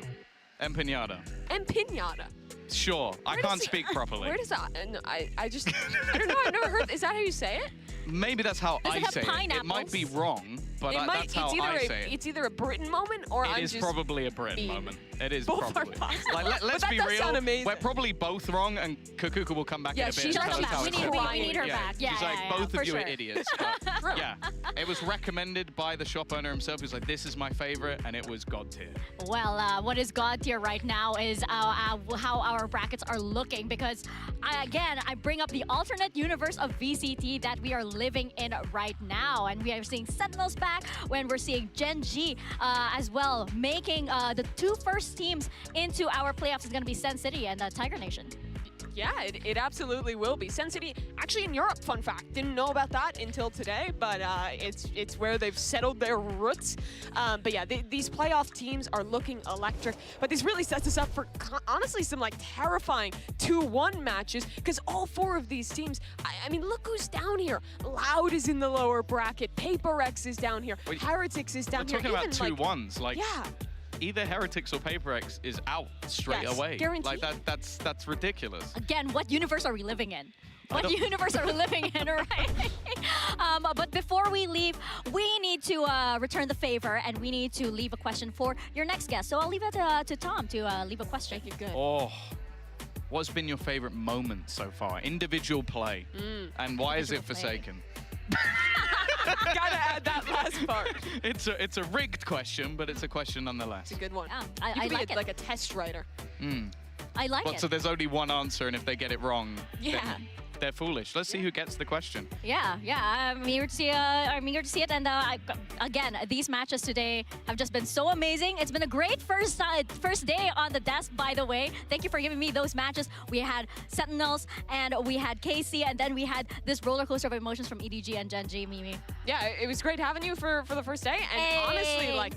empanada. Empanada. Sure, I can't speak properly. Where does that? No, I just, I don't know. I've never heard. Is that how you say it? Maybe that's how Does it I have say it. It might be wrong, but that's how I say it. It's either a Britain moment or It I'm is just probably a Britain moment. It is Both are probably. possible. Like, But let's that be does real. sound amazing. We're probably both wrong, and Kukuka will come back Yeah, in a bit. she's and tell come us how back. it's We wrong. need her back. She's Yeah, like, yeah, both for of you sure. are idiots. But, yeah, it was recommended by the shop owner himself. He was like, this is my favorite, and it was God tier. Well, what is God tier right now is how our brackets are looking, because I bring up the alternate universe of VCT that we are living in right now, and we are seeing Sentinels back, when we're seeing Gen.G as well, making the 2 first teams into our playoffs is going to be Sen City and Tiger Nation. Yeah, it absolutely will be. Sen City, actually in Europe, fun fact. Didn't know about that until today, but it's where they've settled their roots. But yeah, these playoff teams are looking electric. But this really sets us up for, honestly, some like terrifying 2-1 matches, because all 4 of these teams, I mean, look who's down here. Loud is in the lower bracket. Paper X is down here. Wait, Heretics is down here. We're talking about Even, 2-1s. Like, yeah. either Heretics or Paper X is out straight Yes, away. guaranteed. Like that's ridiculous. Again, what universe are we living in? What don't- universe are we living in, right? But before we leave, we need to return the favor, and we need to leave a question for your next guest. So I'll leave it to Tom to leave a question. Thank you. Good. Oh, what's been your favorite moment so far? Individual play, and why is it Individual play. Forsaken? Gotta add that last part. It's a rigged question, but it's a question nonetheless. It's a good one. Yeah, You I could be like it. like a test writer. I like But it. so there's only one answer, and if they get it wrong, Yeah. then they're foolish. Let's see who gets the question. Yeah, I'm eager to see it. And again, these matches today have just been so amazing. It's been a great first day on the desk, by the way. Thank you for giving me those matches. We had Sentinels and we had Casey, and then we had this roller coaster of emotions from EDG and Gen.G, Mimi. Yeah, it was great having you for the first day. And honestly, like,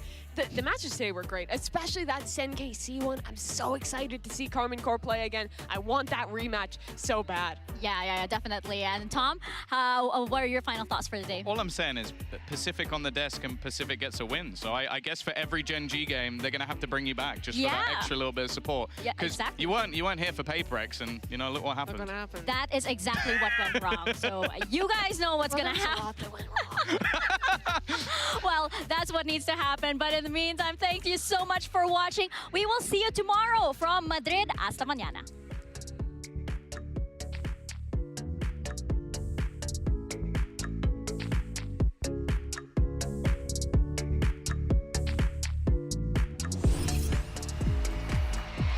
the matches today were great, especially that Sen KC one. I'm so excited to see Karmine Corp play again. I want that rematch so bad. Yeah, definitely. And Tom, what are your final thoughts for the day? All I'm saying is Pacific on the desk and Pacific gets a win. So I guess for every Gen.G game, they're going to have to bring you back just for that extra little bit of support. Yeah, exactly. you weren't here for Paperex, and look what happened. That is exactly what went wrong. So you guys know what's going to happen. Well, that's what needs to happen. But in the meantime, thank you so much for watching. We will see you tomorrow from Madrid. Hasta mañana.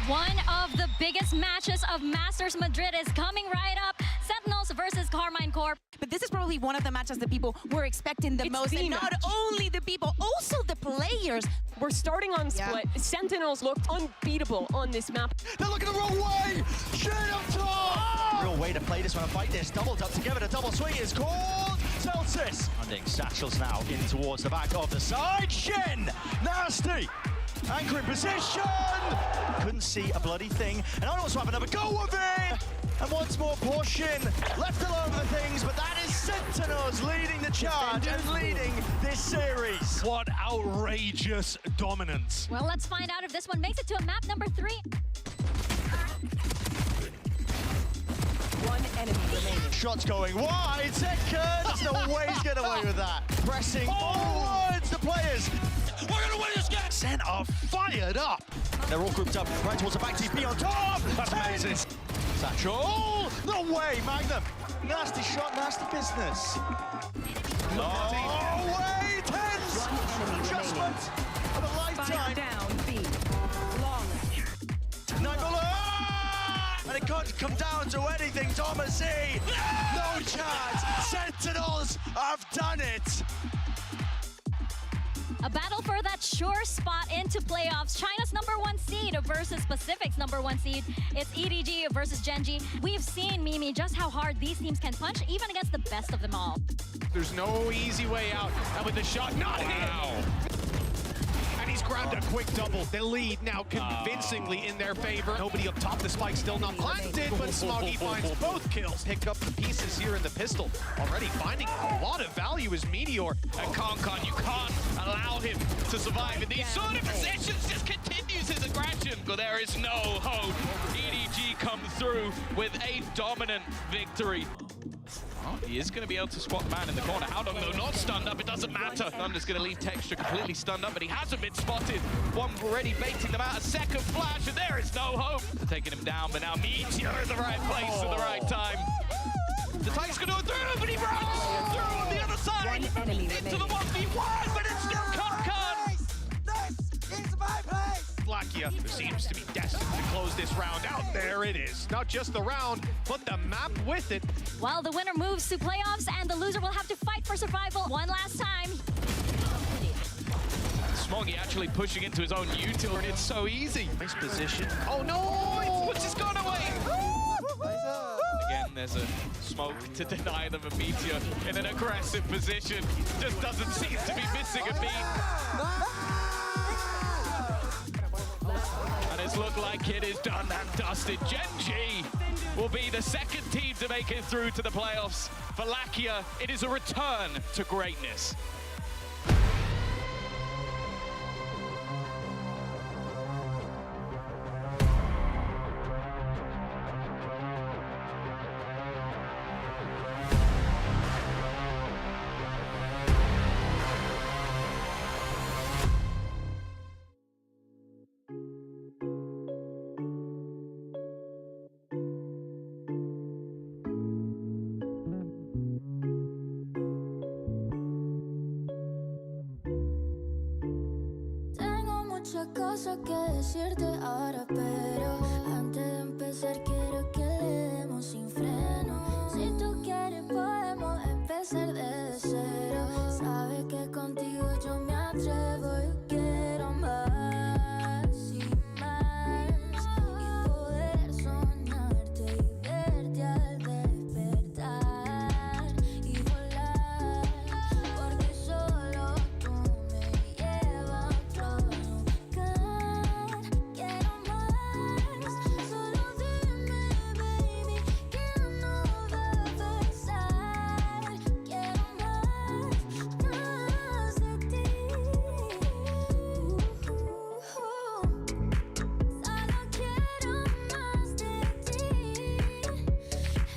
One of the biggest matches of Masters Madrid is coming right up. Sentinels versus Karmine Corp. But this is probably one of the matches that people were expecting the most. And not only the people, also the players. We're starting on split. Sentinels looked unbeatable on this map. They're looking the wrong way! Straight up top! Real way to play this one and fight this. Doubled up together. The double swing is called Celsius. Hunting satchels now in towards the back of the side. Shin! Nasty! Anchor in position! Couldn't see a bloody thing. And I also have another go of it! And once more, Porsche left alone with the things, but that is Sentinels leading the charge and leading this series. What outrageous dominance. Well, let's find out if this one makes it to map number 3. One enemy remaining. Shots going wide, seconds! No way he's getting away with that. Pressing forwards, the players. We're gonna win this game! Sen are fired up. They're all grouped up right towards the back TP on top. That's amazing. Satchel! No way, Magnum! Nasty shot, nasty business. No way, Tens! Adjustment of a lifetime. Down, B. Long. Nagula! And it can't come down to anything, Thomas E! No chance! Sentinels have done it! A battle for that sure spot into playoffs. China's #1 seed versus Pacific's #1 seed. It's EDG versus Gen.G. We've seen, Mimi, just how hard these teams can punch, even against the best of them all. There's no easy way out. And with the shot not in. And he's grabbed a quick double. The lead now convincingly in their favor. Nobody up top. The spike still not planted, but Smoggy finds both kills. Picked up the pieces here in the pistol. Already finding a lot of value is Meteor. And Concon, you can't allow him to survive in these sort of positions. Just continues his aggression. But there is no hope. EDG come through with a dominant victory. Oh, he is going to be able to spot the man in the corner. How long, though? Not stunned up. It doesn't matter. Thunder's going to leave Texture completely stunned up, but he hasn't been spotted. One already baiting them out. A second flash, and there is no hope. Taking him down, but now Meteor in the right place at the right time. The Titans going to go through, but he runs through on the other side. Into the 1v1, but it's still Concon. This is my place! Lakia, who seems to be destined to close this round out. There it is. Not just the round, but the map with it. Well, the winner moves to playoffs, and the loser will have to fight for survival one last time. Smoggy actually pushing into his own util, and it's so easy. Nice position. Oh no! What's just gone away? Again, there's a smoke to deny them a Meteor in an aggressive position. Just doesn't seem to be missing a beat. And it's looked like it is done and dusted. Gen.G will be the second team to make it through to the playoffs. For Lakia, it is a return to greatness. Cosas que decirte ahora, pero antes de empezar quiero que le demos sin freno. empezar de cero. Sabe que contigo yo me atrevo y quiero más y más. Y poder soñarte y verte al despertar y volar. Porque solo tú me llevas a otro lugar. Quiero más. Solo dime, baby, que no va a pasar. Quiero más de ti. Solo quiero más de ti.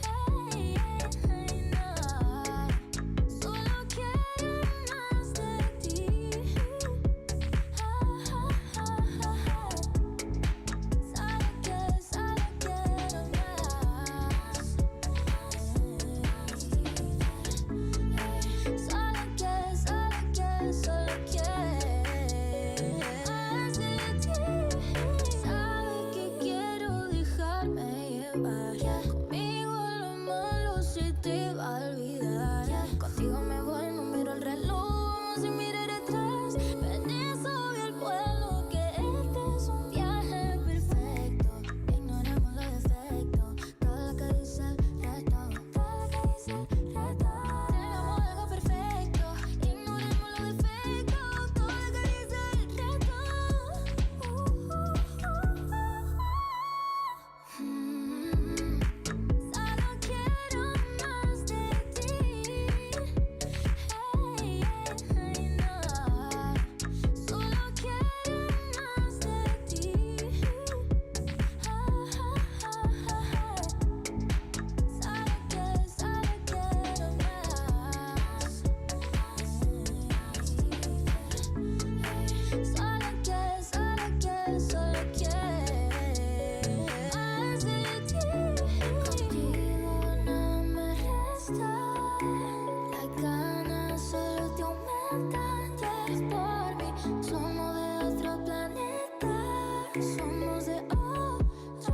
Hey, hey, no. Solo quiero más de ti. Solo quiero más. Solo quiero más de ti. Sabe que quiero dejarme llevar. Conmigo lo malo se te va a olvidar. Contigo me voy, no miro el reloj, sin mirar atrás. Permiso y el vuelo, que este es un viaje perfecto. Ignoremos los defectos, todo lo que dice el resto, todo lo que dice el resto. Tengamos algo perfecto, ignoremos los defectos, todo lo que dice el resto. Solo quiero más de ti. Hey, hey, no. Solo quiero más de ti. Solo quiero más de ti. Contigo no me resta. Las ganas solo te aumentan. Ya es por mí. Somos de otro planeta. Somos de otro planeta.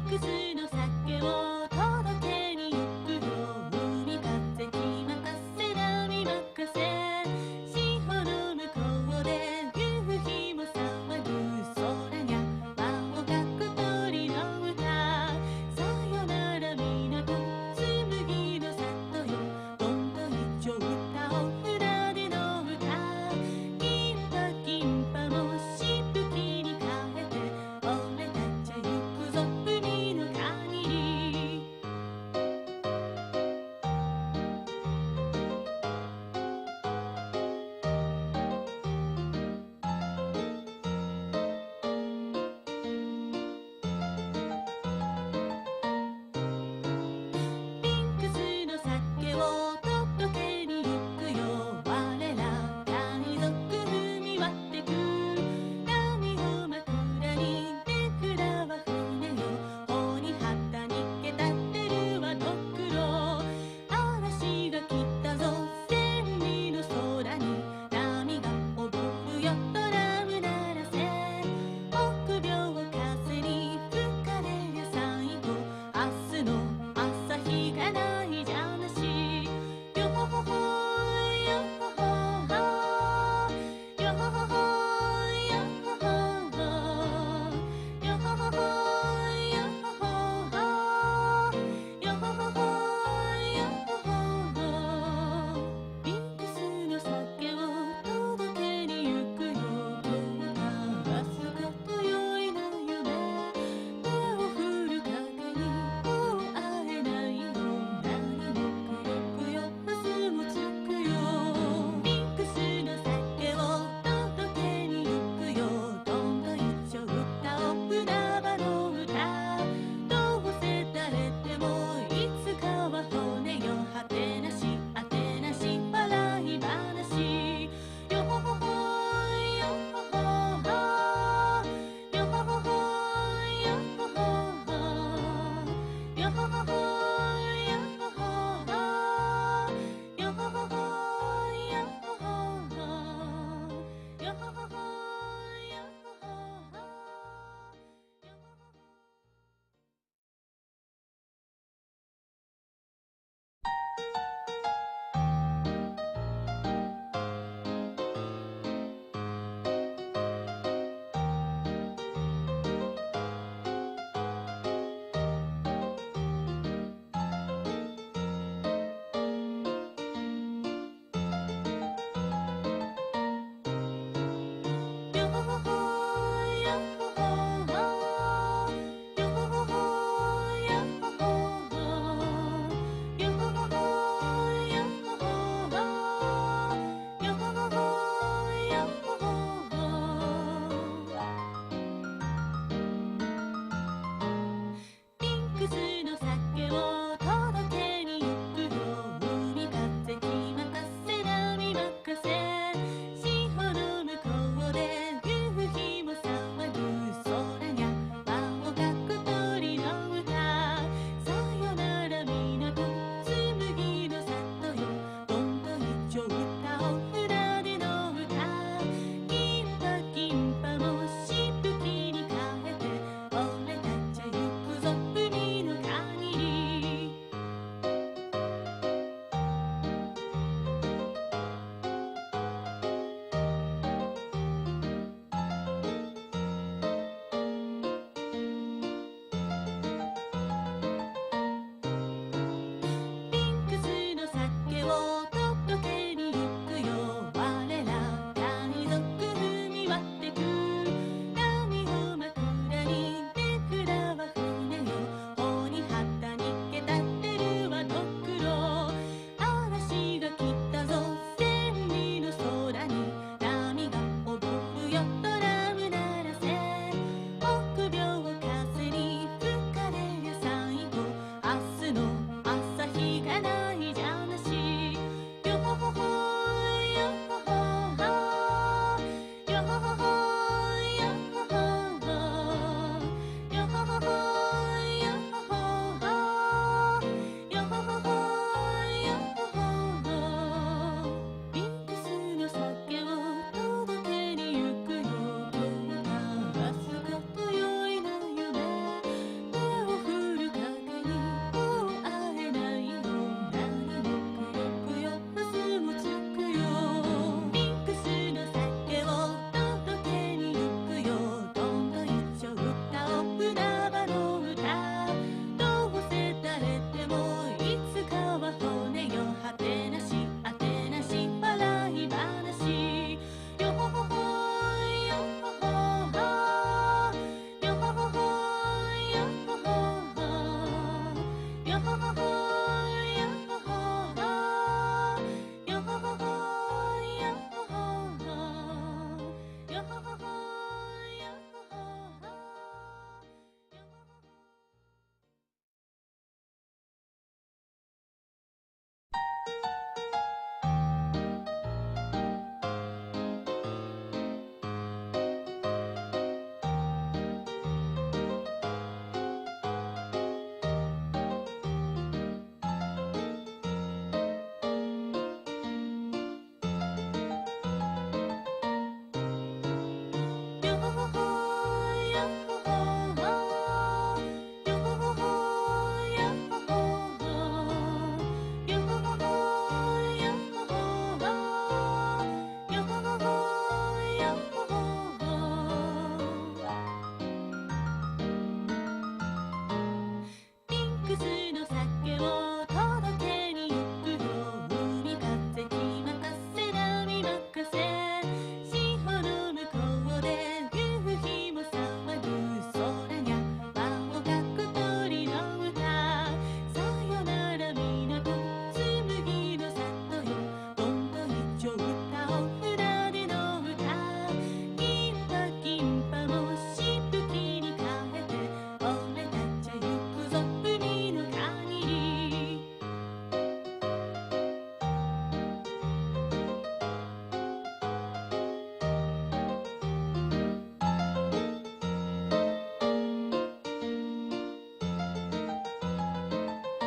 핑크스